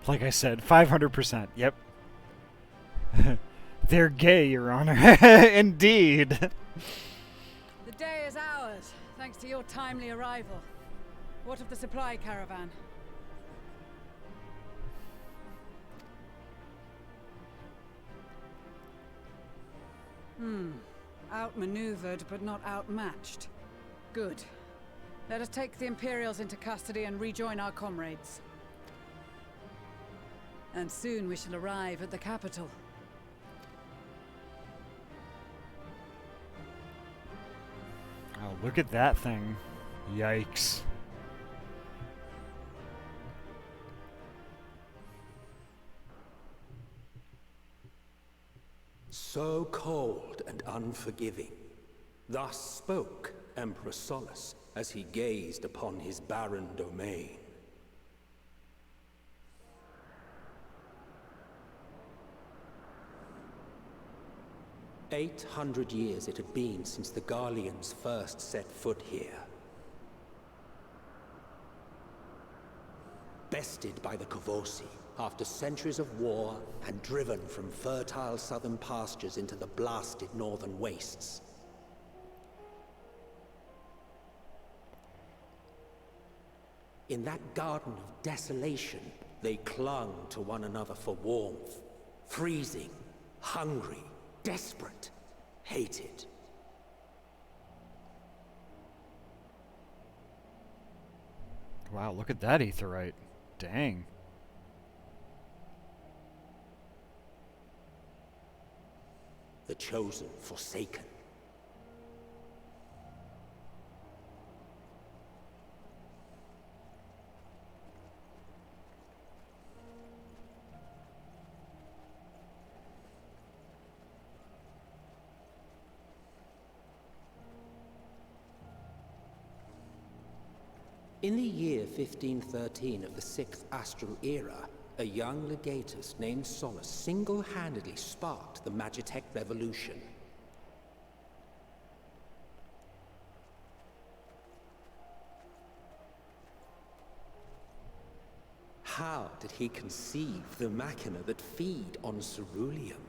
Speaker 1: Like I said, 500%. Yep. They're gay, Your Honor. Indeed.
Speaker 3: The day is ours, thanks to your timely arrival. What of the supply caravan? Outmaneuvered, but not outmatched. Good. Let us take the Imperials into custody and rejoin our comrades. And soon we shall arrive at the capital.
Speaker 1: Oh, look at that thing. Yikes.
Speaker 15: So cold and unforgiving. Thus spoke Emperor Solus as he gazed upon his barren domain. "800 years it had been since the Garleans first set foot here. Bested by the Kavosi, after centuries of war and driven from fertile southern pastures into the blasted northern wastes. In that garden of desolation, they clung to one another for warmth, freezing, hungry, desperate, hated.
Speaker 1: Wow, look at that aetherite. Dang.
Speaker 15: The chosen forsaken. In the year 1513 of the 6th Astral Era, a young legatus named Solus single-handedly sparked the Magitech Revolution. How did he conceive the machina that feed on ceruleum?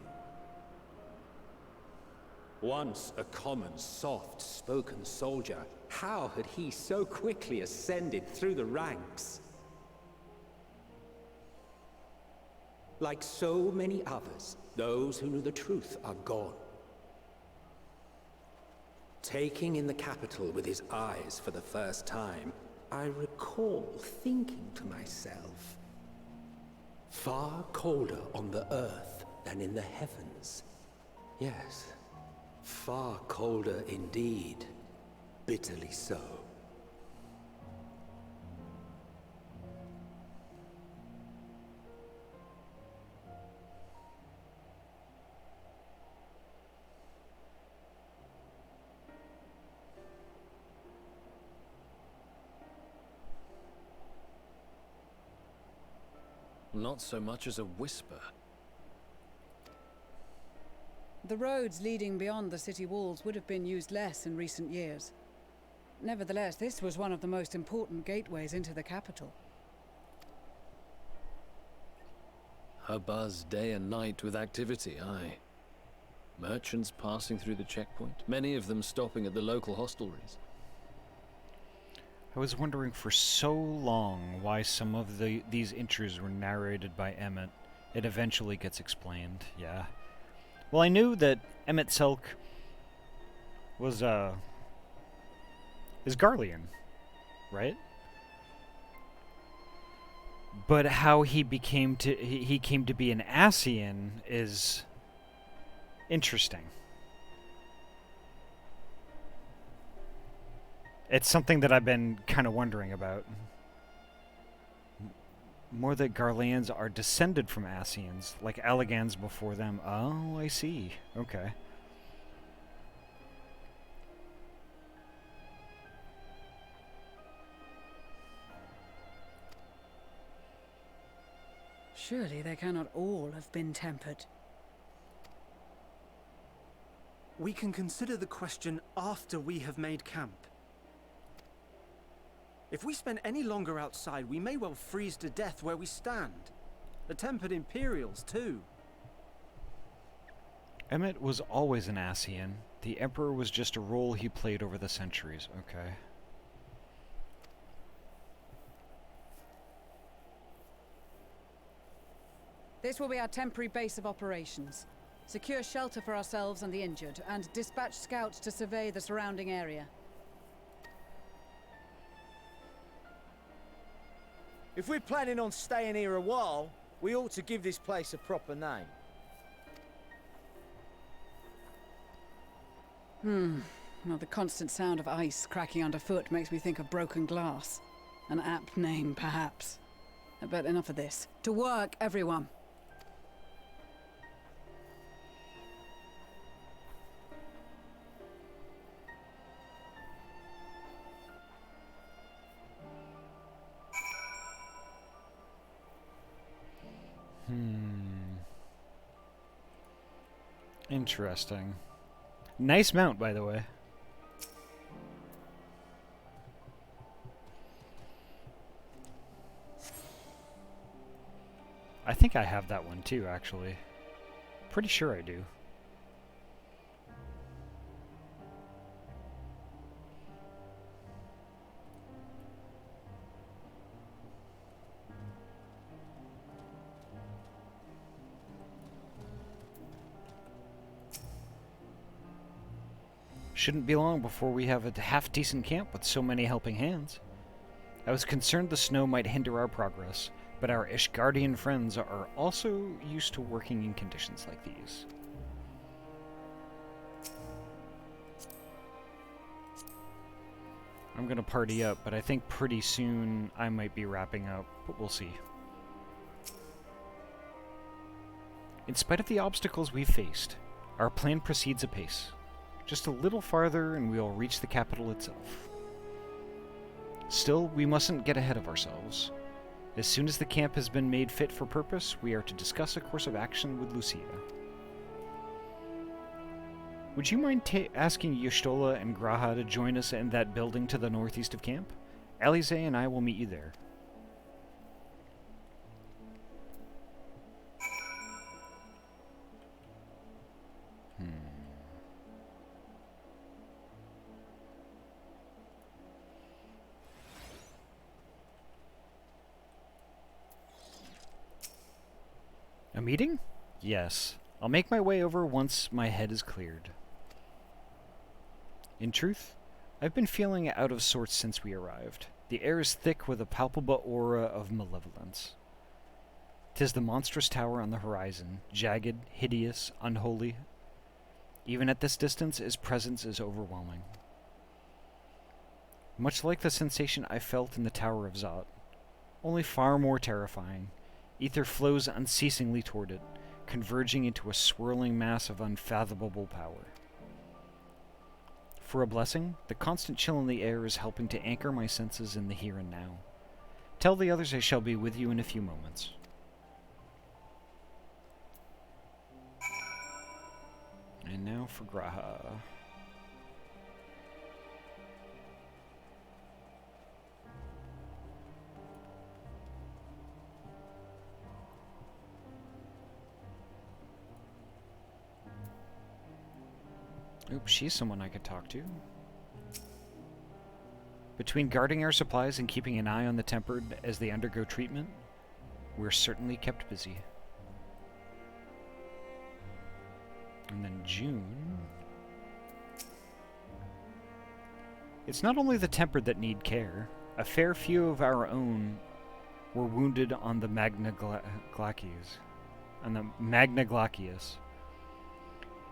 Speaker 15: Once a common, soft-spoken soldier, how had he so quickly ascended through the ranks? Like so many others, those who knew the truth are gone. Taking in the capital with his eyes for the first time, I recall thinking to myself, far colder on the earth than in the heavens. Yes, far colder indeed, bitterly so.
Speaker 14: Not so much as a whisper.
Speaker 3: The roads leading beyond the city walls would have been used less in recent years. Nevertheless, this was one of the most important gateways into the capital.
Speaker 14: A buzz day and night with activity, aye. Merchants passing through the checkpoint, many of them stopping at the local hostelries.
Speaker 1: I was wondering for so long why some of these intros were narrated by Emmett. It eventually gets explained, yeah. Well, I knew that Emmett Selk was, is Garlean, right? But how he came to be an Ascian is interesting. It's something that I've been kind of wondering about. More that Garleans are descended from Ascians, like Allegans before them. Oh, I see. Okay.
Speaker 3: Surely they cannot all have been tempered.
Speaker 7: We can consider the question after we have made camp. If we spend any longer outside, we may well freeze to death where we stand. The tempered Imperials, too.
Speaker 1: Emmett was always an Ascian. The Emperor was just a role he played over the centuries. Okay.
Speaker 3: This will be our temporary base of operations. Secure shelter for ourselves and the injured, and dispatch scouts to survey the surrounding area.
Speaker 8: If we're planning on staying here a while, we ought to give this place a proper name.
Speaker 3: Well, the constant sound of ice cracking underfoot makes me think of broken glass. An apt name, perhaps. But enough of this. To work, everyone!
Speaker 1: Interesting. Nice mount, by the way. I think I have that one too, actually. Pretty sure I do. Shouldn't be long before we have a half-decent camp with so many helping hands. I was concerned the snow might hinder our progress, but our Ishgardian friends are also used to working in conditions like these. I'm gonna party up, but I think pretty soon I might be wrapping up, but we'll see. In spite of the obstacles we've faced, our plan proceeds apace. Just a little farther and we'll reach the capital itself. Still, we mustn't get ahead of ourselves. As soon as the camp has been made fit for purpose, we are to discuss a course of action with Lucia. Would you mind asking Y'shtola and Graha to join us in that building to the northeast of camp? Alize and I will meet you there. A meeting? Yes. I'll make my way over once my head is cleared. In truth, I've been feeling out of sorts since we arrived. The air is thick with a palpable aura of malevolence. 'Tis the monstrous tower on the horizon, jagged, hideous, unholy. Even at this distance, its presence is overwhelming. Much like the sensation I felt in the Tower of Zot, only far more terrifying. Ether flows unceasingly toward it, converging into a swirling mass of unfathomable power. For a blessing, the constant chill in the air is helping to anchor my senses in the here and now. Tell the others I shall be with you in a few moments. And now for Graha. Oops, she's someone I could talk to. Between guarding our supplies and keeping an eye on the Tempered as they undergo treatment, we're certainly kept busy. And then June... It's not only the Tempered that need care. A fair few of our own were wounded on the Magna Glacius.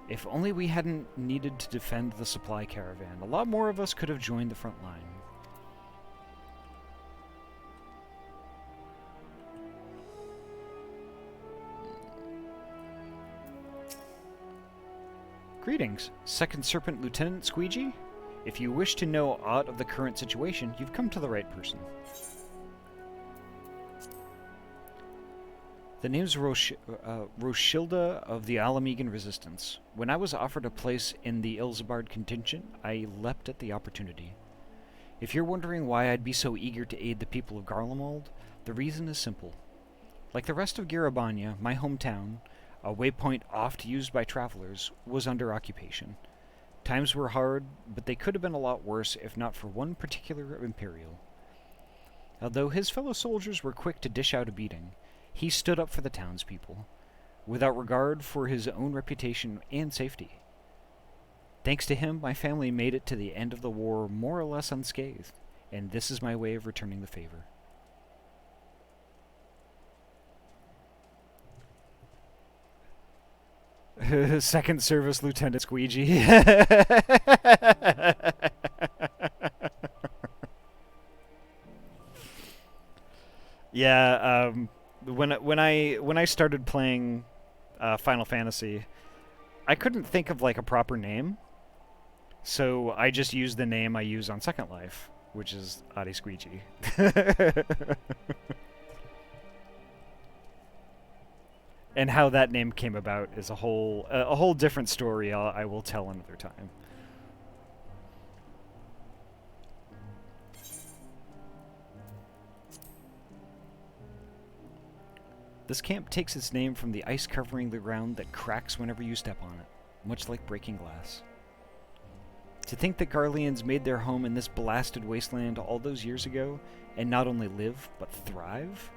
Speaker 1: If only we hadn't needed to defend the supply caravan, a lot more of us could have joined the front line. Greetings, Second Serpent Lieutenant Squeegee. If you wish to know aught of the current situation, you've come to the right person. The name's Roshilda of the Alamegan Resistance. When I was offered a place in the Ilsabard contingent, I leapt at the opportunity. If you're wondering why I'd be so eager to aid the people of Garlemald, the reason is simple. Like the rest of Garabania, my hometown, a waypoint oft used by travelers, was under occupation. Times were hard, but they could have been a lot worse if not for one particular Imperial. Although his fellow soldiers were quick to dish out a beating, he stood up for the townspeople, without regard for his own reputation and safety. Thanks to him, my family made it to the end of the war more or less unscathed, and this is my way of returning the favor. Second Service Lieutenant Squeegee. Yeah, when I started playing Final Fantasy, I couldn't think of like a proper name, so I just used the name I use on Second Life, which is Ahty Squeegee. And how that name came about is a whole different story I will tell another time. This camp takes its name from the ice covering the ground that cracks whenever you step on it, much like breaking glass. To think that Garleans made their home in this blasted wasteland all those years ago, and not only live, but thrive?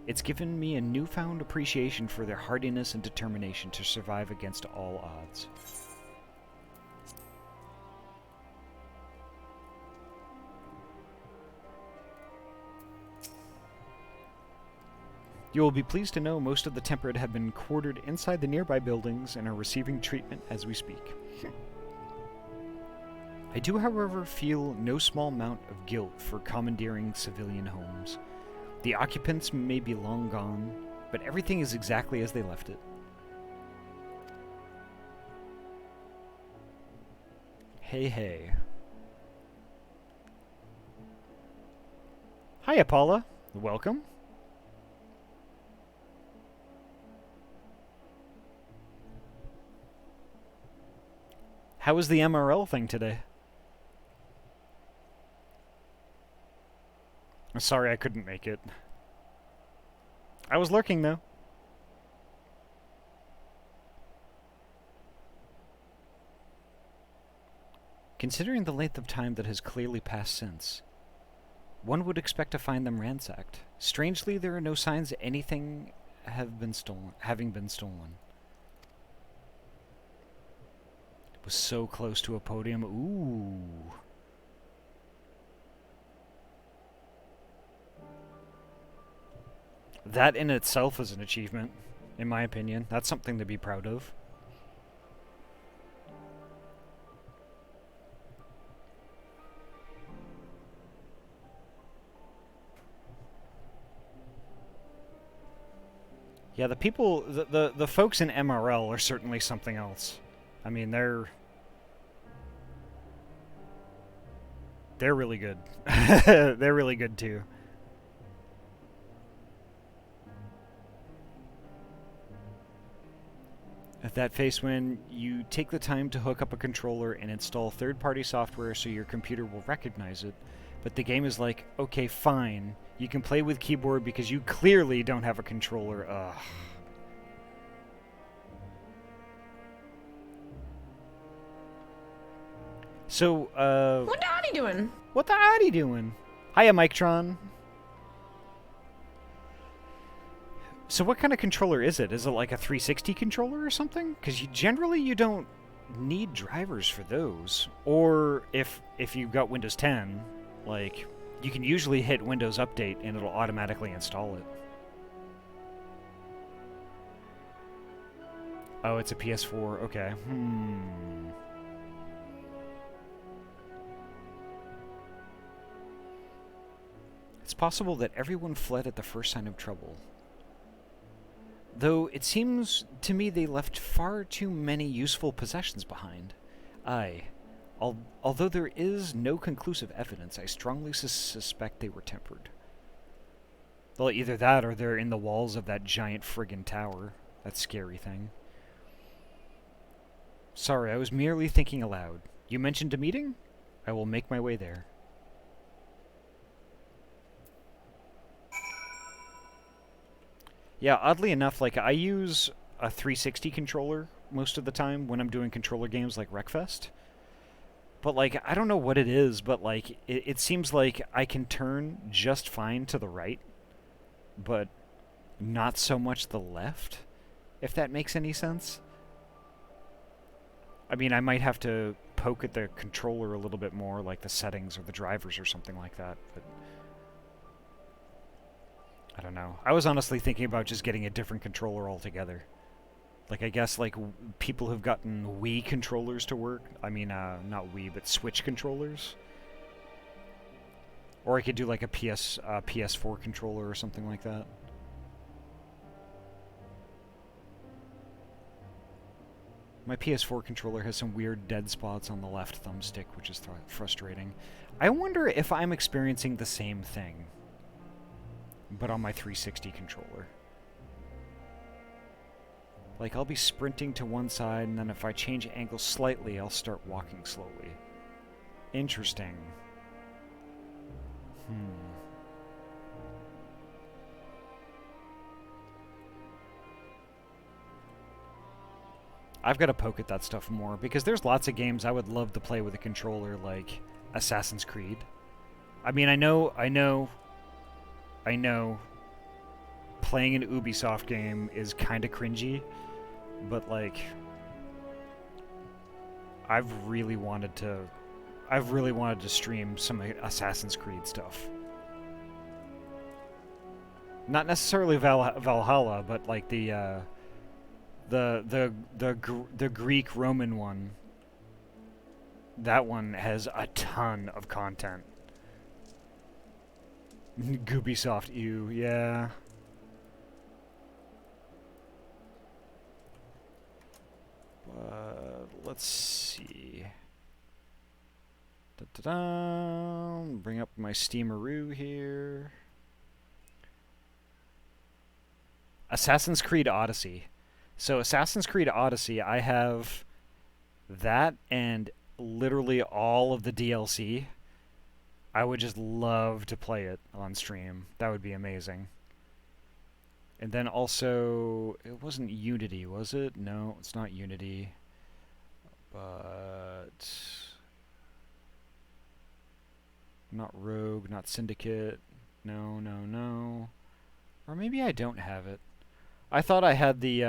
Speaker 1: It's given me a newfound appreciation for their hardiness and determination to survive against all odds. You will be pleased to know most of the Tempered have been quartered inside the nearby buildings and are receiving treatment as we speak. I do, however, feel no small amount of guilt for commandeering civilian homes. The occupants may be long gone, but everything is exactly as they left it. Hey, hey. Hiya, Paula. Welcome. How was the MRL thing today? Sorry I couldn't make it. I was lurking, though. Considering the length of time that has clearly passed since, one would expect to find them ransacked. Strangely, there are no signs that anything having been stolen. It was so close to a podium. Ooh. That in itself is an achievement, in my opinion. That's something to be proud of. Yeah, the people, the folks in MRL are certainly something else. I mean, they're really good. They're really good too. At that face when you take the time to hook up a controller and install third-party software so your computer will recognize it, but the game is like, okay, fine, you can play with keyboard because you clearly don't have a controller. Ugh. So,
Speaker 18: What the Ahty doing?
Speaker 1: What the Ahty doing? Hiya, Mictron. So what kind of controller is it? Is it like a 360 controller or something? Because generally you don't need drivers for those. Or if you've got Windows 10, like, you can usually hit Windows Update and it'll automatically install it. Oh, it's a PS4. Okay. It's possible that everyone fled at the first sign of trouble. Though it seems to me they left far too many useful possessions behind. Although there is no conclusive evidence, I strongly suspect they were tempered. Well, either that or they're in the walls of that giant friggin' tower. That scary thing. Sorry, I was merely thinking aloud. You mentioned a meeting? I will make my way there. Yeah, oddly enough, like, I use a 360 controller most of the time when I'm doing controller games like Wreckfest. But, like, I don't know what it is, but, like, it seems like I can turn just fine to the right, but not so much the left, if that makes any sense. I mean, I might have to poke at the controller a little bit more, like the settings or the drivers or something like that, but I don't know. I was honestly thinking about just getting a different controller altogether. Like, I guess, like, people who've gotten Wii controllers to work. I mean, not Wii, but Switch controllers. Or I could do, like, a PS4 controller or something like that. My PS4 controller has some weird dead spots on the left thumbstick, which is frustrating. I wonder if I'm experiencing the same thing, but on my 360 controller. Like, I'll be sprinting to one side, and then if I change angle slightly, I'll start walking slowly. Interesting. I've got to poke at that stuff more, because there's lots of games I would love to play with a controller, like Assassin's Creed. I mean, I know, playing an Ubisoft game is kind of cringy, but, like, I've really wanted to stream some Assassin's Creed stuff. Not necessarily Valhalla, but, like, the Greek Roman one. That one has a ton of content. Ubisoft, ew, yeah. Let's see. Bring up my Steamaroo here. Assassin's Creed Odyssey. So Assassin's Creed Odyssey, I have that and literally all of the DLC. I would just love to play it on stream. That would be amazing. And then also, it wasn't Unity, was it? No, it's not Unity. But not Rogue, not Syndicate. No. Or maybe I don't have it. I thought I had the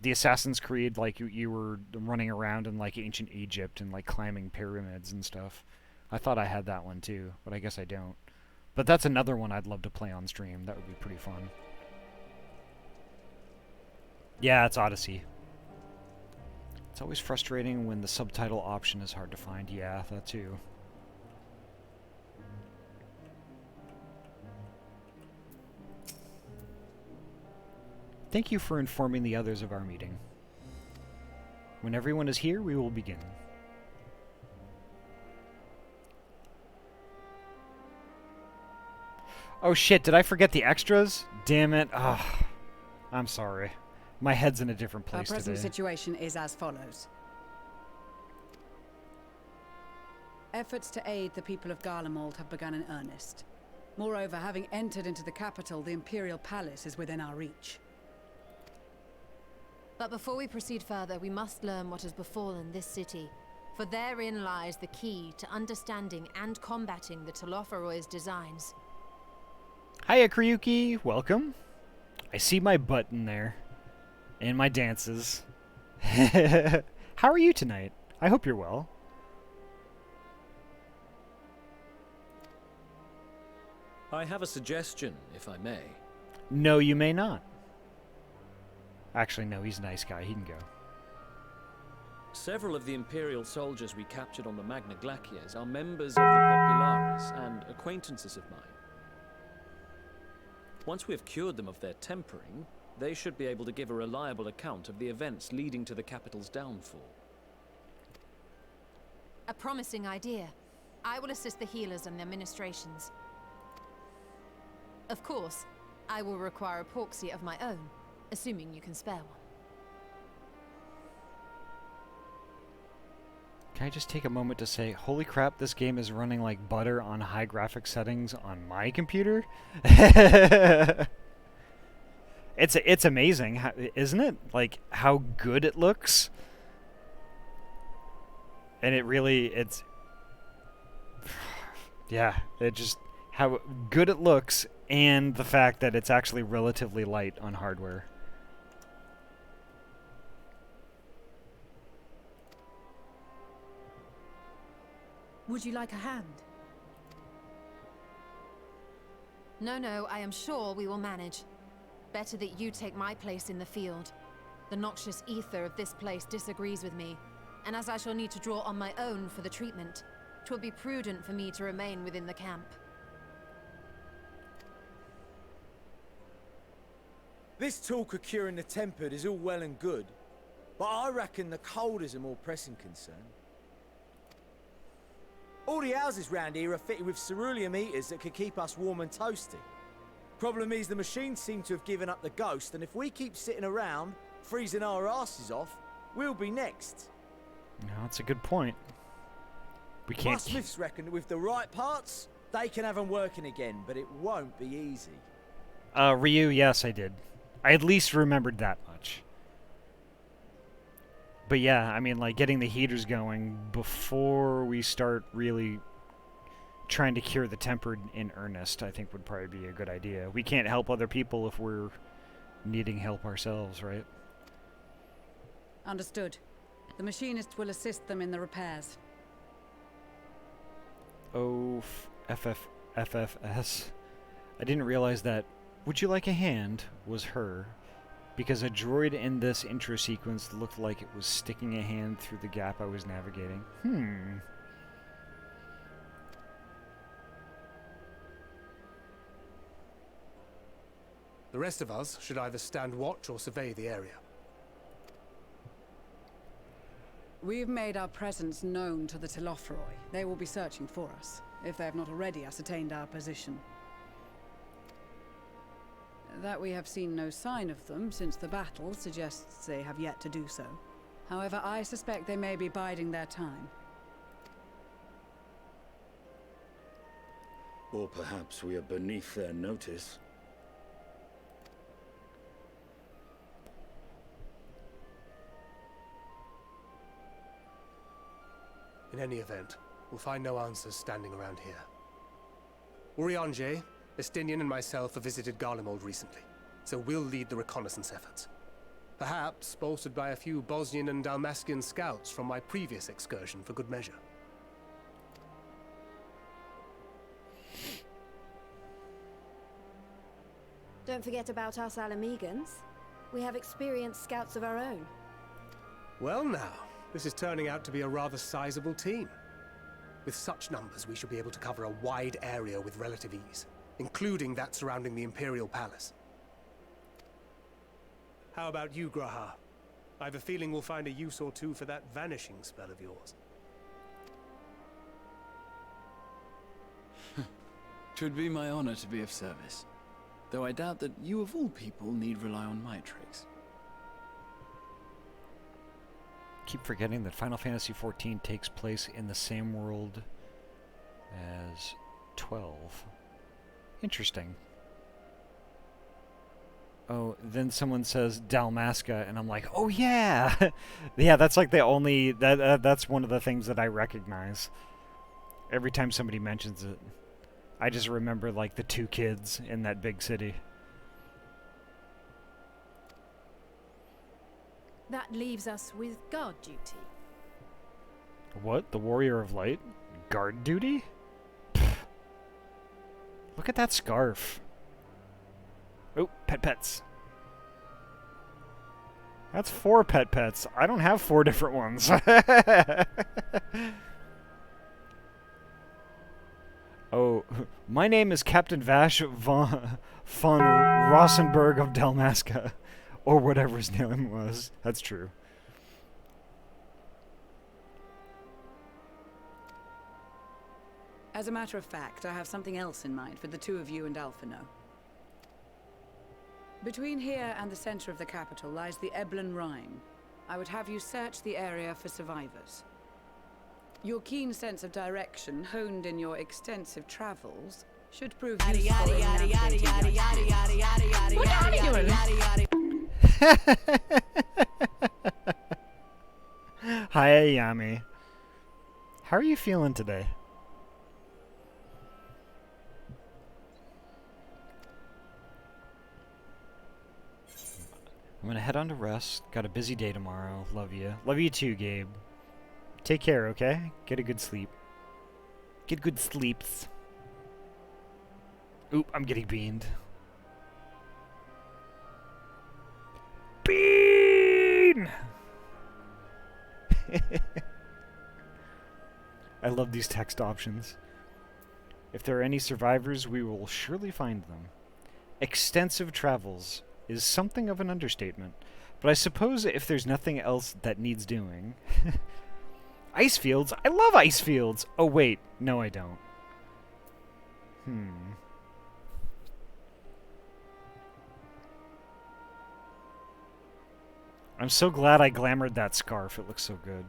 Speaker 1: Assassin's Creed, like you were running around in like ancient Egypt and like climbing pyramids and stuff. I thought I had that one too, but I guess I don't. But that's another one I'd love to play on stream. That would be pretty fun. Yeah, it's Odyssey. It's always frustrating when the subtitle option is hard to find. Yeah, that too. Thank you for informing the others of our meeting. When everyone is here, we will begin. Oh shit, did I forget the extras? Damn it. Ugh. I'm sorry. My head's in a different place
Speaker 3: Our present
Speaker 1: today.
Speaker 3: situation is as follows. Efforts to aid the people of Garlemald have begun in earnest. Moreover, having entered into the capital, the Imperial Palace is within our reach.
Speaker 19: But before we proceed further, we must learn what has befallen this city. For therein lies the key to understanding and combating the Telophoroid's designs.
Speaker 1: Hiya, Kryuki. Welcome. I see my butt in there. And my dances. How are you tonight? I hope you're well.
Speaker 14: I have a suggestion, if I may.
Speaker 1: No, you may not. Actually, no, he's a nice guy. He can go.
Speaker 14: Several of the Imperial soldiers we captured on the Magna Glaciers are members of the Populares and acquaintances of mine. Once we have cured them of their tempering, they should be able to give a reliable account of the events leading to the capital's downfall.
Speaker 19: A promising idea. I will assist the healers and their ministrations. Of course, I will require a porksy of my own, assuming you can spare one.
Speaker 1: Can I just take a moment to say, holy crap, this game is running like butter on high graphic settings on my computer? It's amazing, isn't it? Like, how good it looks. And it's... Yeah, it just... How good it looks, and the fact that it's actually relatively light on hardware.
Speaker 12: Would you like a hand?
Speaker 19: No, I am sure we will manage. Better that you take my place in the field. The noxious ether of this place disagrees with me, and as I shall need to draw on my own for the treatment, 'twill be prudent for me to remain within the camp.
Speaker 8: This talk of curing the tempered is all well and good, but I reckon the cold is a more pressing concern. All the houses round here are fitted with ceruleum heaters that could keep us warm and toasty. Problem is, the machines seem to have given up the ghost, and if we keep sitting around, freezing our asses off, we'll be next.
Speaker 1: No, that's a good point. We can't...
Speaker 8: My smiths reckon that with the right parts, they can have them working again, but it won't be easy.
Speaker 1: Ryu, yes, I did. I at least remembered that much. But yeah, I mean, like, getting the heaters going before we start really trying to cure the tempered in earnest, I think would probably be a good idea. We can't help other people if we're needing help ourselves, right?
Speaker 3: Understood. The machinist will assist them in the repairs.
Speaker 1: Oh, FFS. I didn't realize that "would you like a hand" was her, because a droid in this intro sequence looked like it was sticking a hand through the gap I was navigating.
Speaker 4: The rest of us should either stand watch or survey the area.
Speaker 3: We've made our presence known to the Telophoroi. They will be searching for us, if they have not already ascertained our position. That we have seen no sign of them since the battle suggests they have yet to do so. However, I suspect they may be biding their time.
Speaker 20: Or perhaps we are beneath their notice.
Speaker 4: In any event, we'll find no answers standing around here. Urianger, Estinian and myself have visited Garlemald recently, so we'll lead the reconnaissance efforts. Perhaps bolstered by a few Bosnian and Dalmatian scouts from my previous excursion for good measure.
Speaker 10: Don't forget about us Alamegans. We have experienced scouts of our own.
Speaker 4: Well now, this is turning out to be a rather sizable team. With such numbers, we should be able to cover a wide area with relative ease, including that surrounding the Imperial Palace. How about you, Graha? I have a feeling we'll find a use or two for that vanishing spell of yours.
Speaker 9: 'Twould be my honor to be of service, though I doubt that you of all people need rely on my tricks.
Speaker 1: Keep forgetting that Final Fantasy XIV takes place in the same world as 12. Interesting. Oh, then someone says Dalmasca, and I'm like, oh yeah, yeah. That's like the only that's one of the things that I recognize. Every time somebody mentions it, I just remember like the two kids in that big city.
Speaker 12: That leaves us with guard duty.
Speaker 1: What? The Warrior of Light? Guard duty? Pfft. Look at that scarf. Oh, pets. That's 4 pets. I don't have 4 different ones. Oh, my name is Captain Vash von Rossenberg of Dalmasca. Or whatever his name was. That's true.
Speaker 3: As a matter of fact, I have something else in mind for the two of you and Alphino. Between here and the center of the capital lies the Eblan Rhine. I would have you search the area for survivors. Your keen sense of direction, honed in your extensive travels, should prove useful in navigating the
Speaker 18: What are you doing?
Speaker 1: Hi, Ayami. How are you feeling today? I'm gonna head on to rest. Got a busy day tomorrow. Love you. Love you too, Gabe. Take care, okay? Get a good sleep. Get good sleeps. Oop, I'm getting beamed. Bean! I love these text options. If there are any survivors, we will surely find them. Extensive travels is something of an understatement, but I suppose if there's nothing else that needs doing... Ice fields? I love ice fields! Oh wait, no I don't. I'm so glad I glamored that scarf, it looks so good.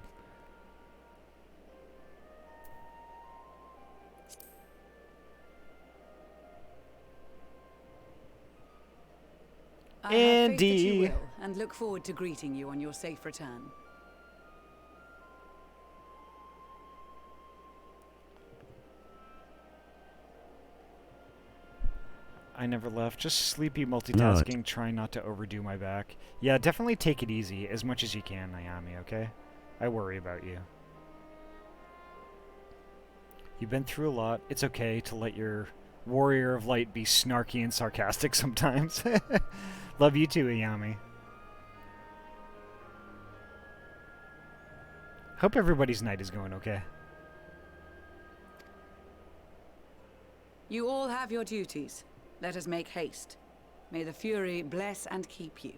Speaker 3: I have faith that you will, and look forward to greeting you on your safe return.
Speaker 1: I never left. Just sleepy multitasking, trying not to overdo my back. Yeah, definitely take it easy as much as you can, Ayami, okay? I worry about you. You've been through a lot. It's okay to let your Warrior of Light be snarky and sarcastic sometimes. Love you too, Ayami. Hope everybody's night is going okay.
Speaker 3: You all have your duties. Let us make haste. May the Fury bless and keep you.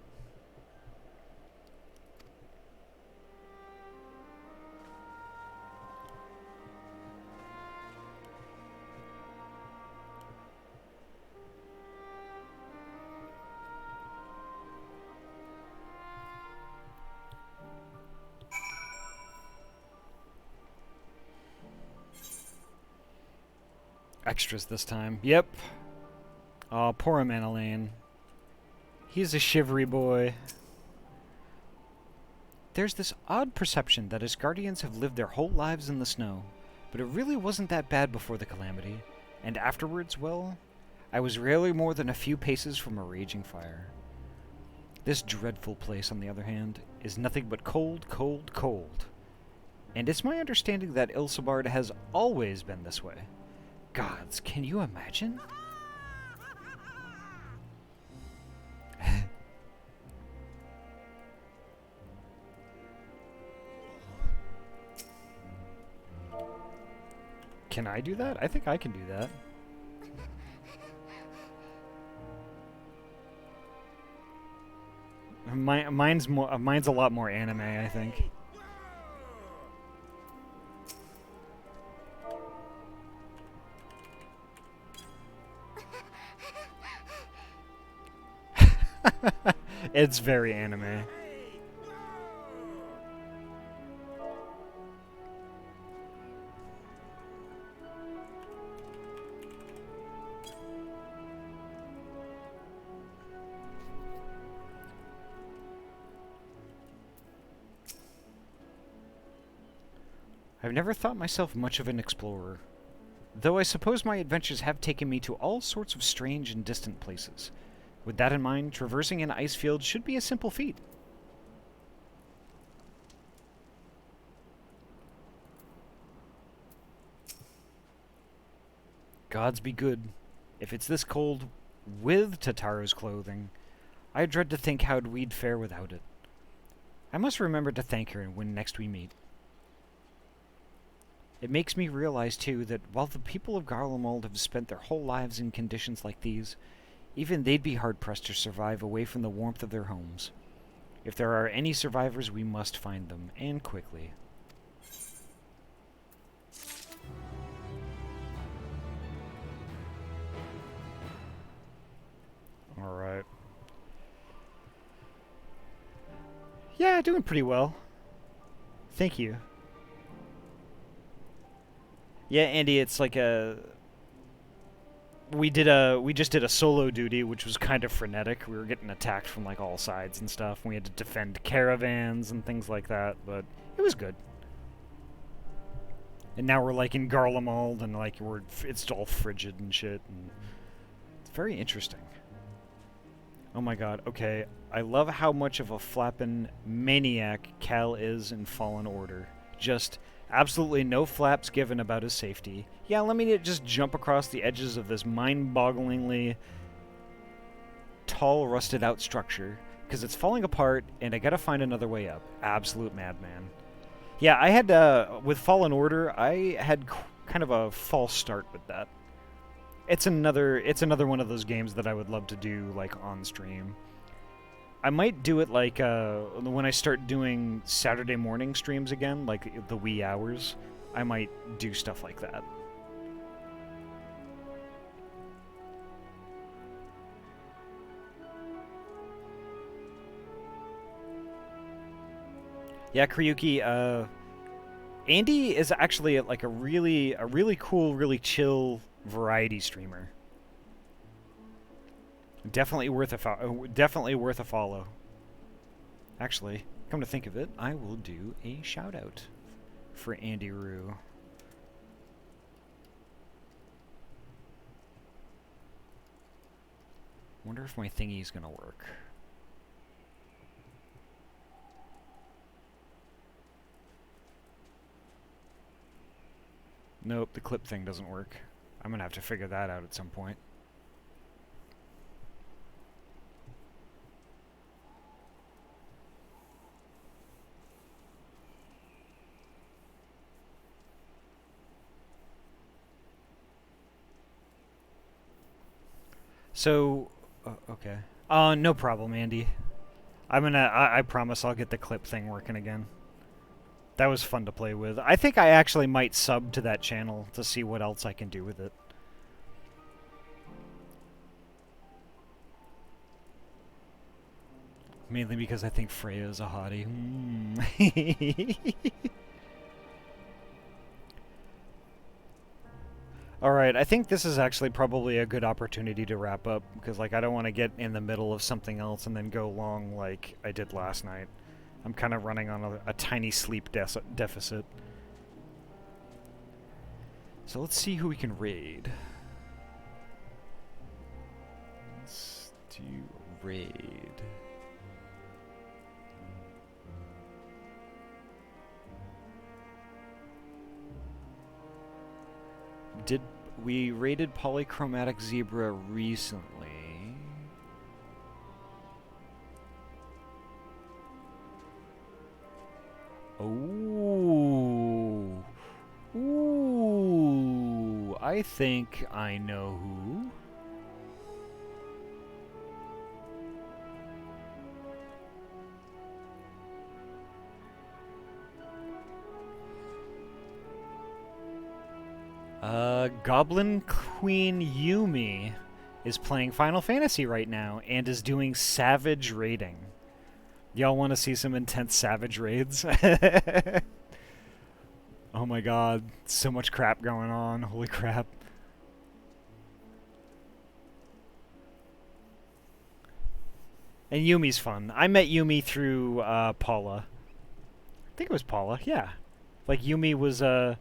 Speaker 1: Extras this time. Yep. Aw, poor Manolane. He's a shivery boy. There's this odd perception that his guardians have lived their whole lives in the snow, but it really wasn't that bad before the calamity. And afterwards, well, I was rarely more than a few paces from a raging fire. This dreadful place, on the other hand, is nothing but cold, cold, cold. And it's my understanding that Ilsabard has always been this way. Gods, can you imagine? Can I do that? I think I can do that. Mine's a lot more anime, I think. It's very anime. I've never thought myself much of an explorer, though I suppose my adventures have taken me to all sorts of strange and distant places. With that in mind, traversing an ice field should be a simple feat. Gods be good. If it's this cold, with Tataro's clothing, I dread to think how we'd fare without it. I must remember to thank her when next we meet. It makes me realize, too, that while the people of Garlemald have spent their whole lives in conditions like these, even they'd be hard-pressed to survive away from the warmth of their homes. If there are any survivors, we must find them, and quickly. Alright. Yeah, doing pretty well. Thank you. Yeah, Andy, it's like we just did a solo duty, which was kind of frenetic. We were getting attacked from like all sides and stuff. We had to defend caravans and things like that, but it was good. And now we're like in Garlemald, and like it's all frigid and shit, and it's very interesting. Oh my god, okay. I love how much of a flappin' maniac Cal is in Fallen Order. Just absolutely no flaps given about his safety. Yeah, let me just jump across the edges of this mind-bogglingly tall, rusted-out structure, because it's falling apart, and I gotta find another way up. Absolute madman. Yeah, I had, with Fallen Order, I had kind of a false start with that. It's another one of those games that I would love to do, like, on stream. I might do it, like, when I start doing Saturday morning streams again, like the wee hours, I might do stuff like that. Yeah, Kryuki, Andy is actually, like, a really cool, really chill variety streamer. Definitely worth a follow. Actually, come to think of it, I will do a shout out for Andy Rue. Wonder if my thingy's gonna work. Nope, the clip thing doesn't work. I'm gonna have to figure that out at some point. So, okay. No problem, Andy. I promise I'll get the clip thing working again. That was fun to play with. I think I actually might sub to that channel to see what else I can do with it. Mainly because I think Freya is a hottie. Alright, I think this is actually probably a good opportunity to wrap up, because like I don't want to get in the middle of something else and then go long like I did last night. I'm kind of running on a tiny sleep deficit. So let's see who we can raid. Let's do raid. We raided Polychromatic Zebra recently. Ooh. Ooh. I think I know who. Goblin Queen Yumi is playing Final Fantasy right now and is doing Savage raiding. Y'all want to see some intense Savage raids? Oh my god, so much crap going on. Holy crap. And Yumi's fun. I met Yumi through Paula. I think it was Paula, yeah. Like Yumi was in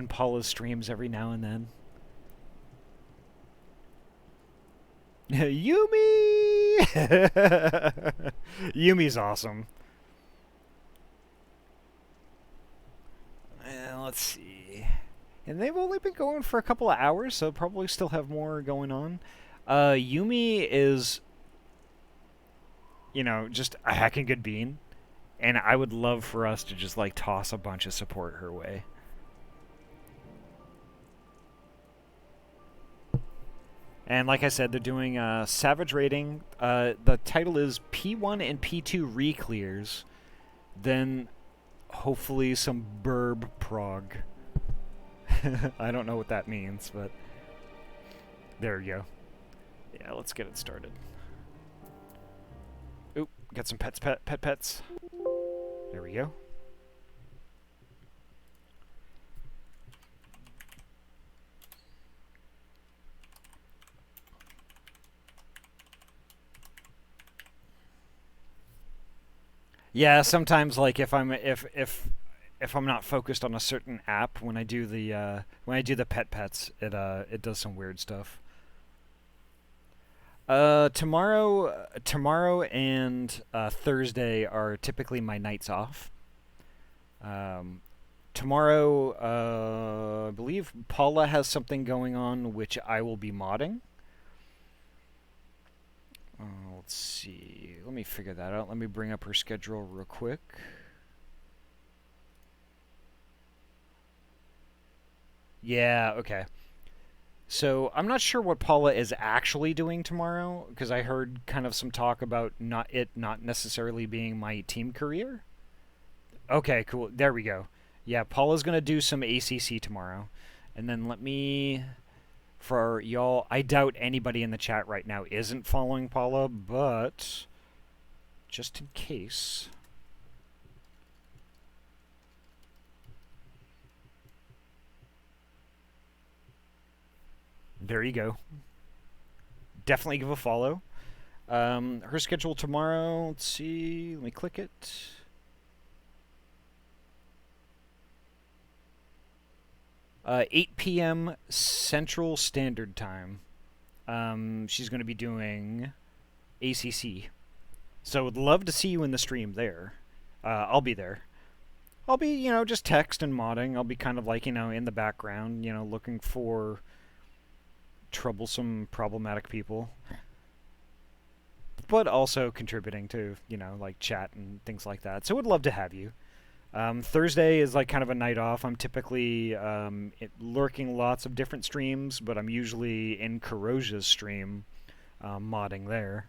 Speaker 1: Paula's streams every now and then. Yumi! Yumi's awesome. Let's see. And they've only been going for a couple of hours, so probably still have more going on. Yumi is, you know, just a heckin' good bean. And I would love for us to just, like, toss a bunch of support her way. And like I said, they're doing Savage Rating. The title is P1 and P2 Reclears. Then, hopefully, some Burb Prog. I don't know what that means, but there you go. Yeah, let's get it started. Oop, got some pets. There we go. Yeah, sometimes like if I'm not focused on a certain app when I do the pets, it does some weird stuff. Tomorrow and Thursday are typically my nights off. Tomorrow, I believe Paula has something going on which I will be modding. Let's see. Let me figure that out. Let me bring up her schedule real quick. Yeah, okay. So, I'm not sure what Paula is actually doing tomorrow, because I heard kind of some talk about not necessarily being my team career. Okay, cool. There we go. Yeah, Paula's going to do some ACC tomorrow. And then let me... For y'all, I doubt anybody in the chat right now isn't following Paula, but just in case. There you go. Definitely give a follow. Her schedule tomorrow, let's see, let me click it. 8 p.m. Central Standard Time. She's going to be doing ACC. So would love to see you in the stream there. I'll be there. I'll be, you know, just text and modding. I'll be kind of like, you know, in the background, you know, looking for troublesome, problematic people. But also contributing to, you know, like chat and things like that. So would love to have you. Thursday is like kind of a night off. I'm typically lurking lots of different streams, but I'm usually in Corosia's stream modding there.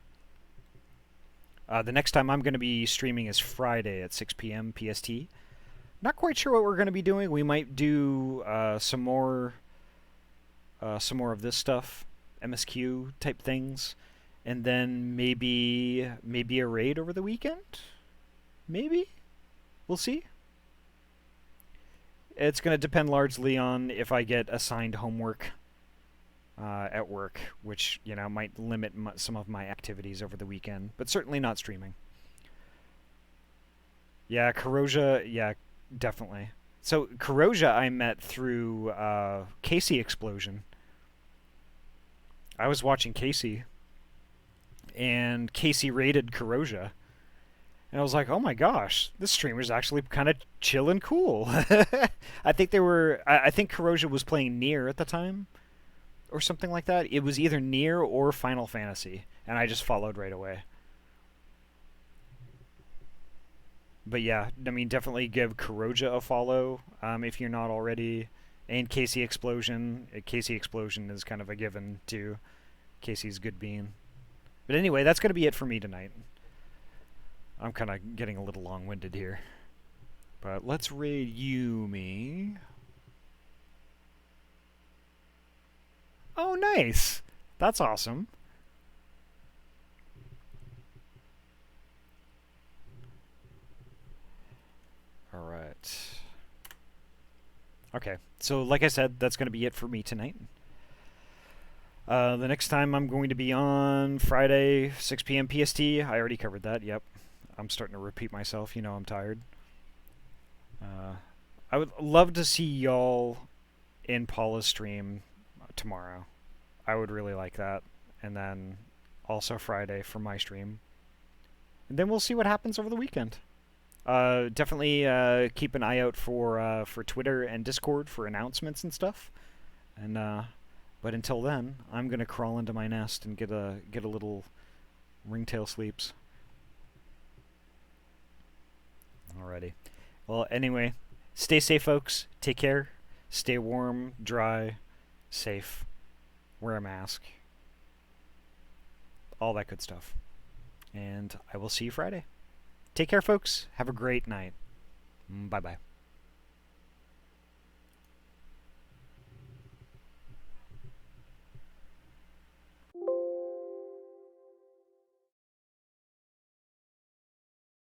Speaker 1: The next time I'm going to be streaming is Friday at 6 p.m. PST. Not quite sure what we're going to be doing. We might do some more of this stuff, MSQ type things, and then maybe a raid over the weekend. Maybe. We'll see. It's going to depend largely on if I get assigned homework at work, which, you know, might limit some of my activities over the weekend, but certainly not streaming. Yeah, Corosia, yeah, definitely. So, Corosia I met through Casey Explosion. I was watching Casey, and Casey raided Corosia. And I was like, oh my gosh, this streamer's actually kind of chill and cool. I think I think Corosia was playing Nier at the time, or something like that. It was either Nier or Final Fantasy, and I just followed right away. But yeah, I mean, definitely give Corosia a follow if you're not already. And Casey Explosion. Casey Explosion is kind of a given, too. Casey's good bean. But anyway, that's going to be it for me tonight. I'm kind of getting a little long-winded here. But let's raid Yumi. Oh, nice! That's awesome. Alright. Okay, so like I said, that's going to be it for me tonight. The next time I'm going to be on Friday, 6 p.m. PST. I already covered that, yep. I'm starting to repeat myself, you know I'm tired. I would love to see y'all in Paula's stream tomorrow. I would really like that. And then also Friday for my stream. And then we'll see what happens over the weekend. Definitely keep an eye out for Twitter and Discord for announcements and stuff. And but until then, I'm gonna crawl into my nest and get a little ringtail sleeps. Alrighty. Well, anyway, stay safe, folks. Take care. Stay warm, dry, safe. Wear a mask. All that good stuff. And I will see you Friday. Take care, folks. Have a great night. Bye-bye.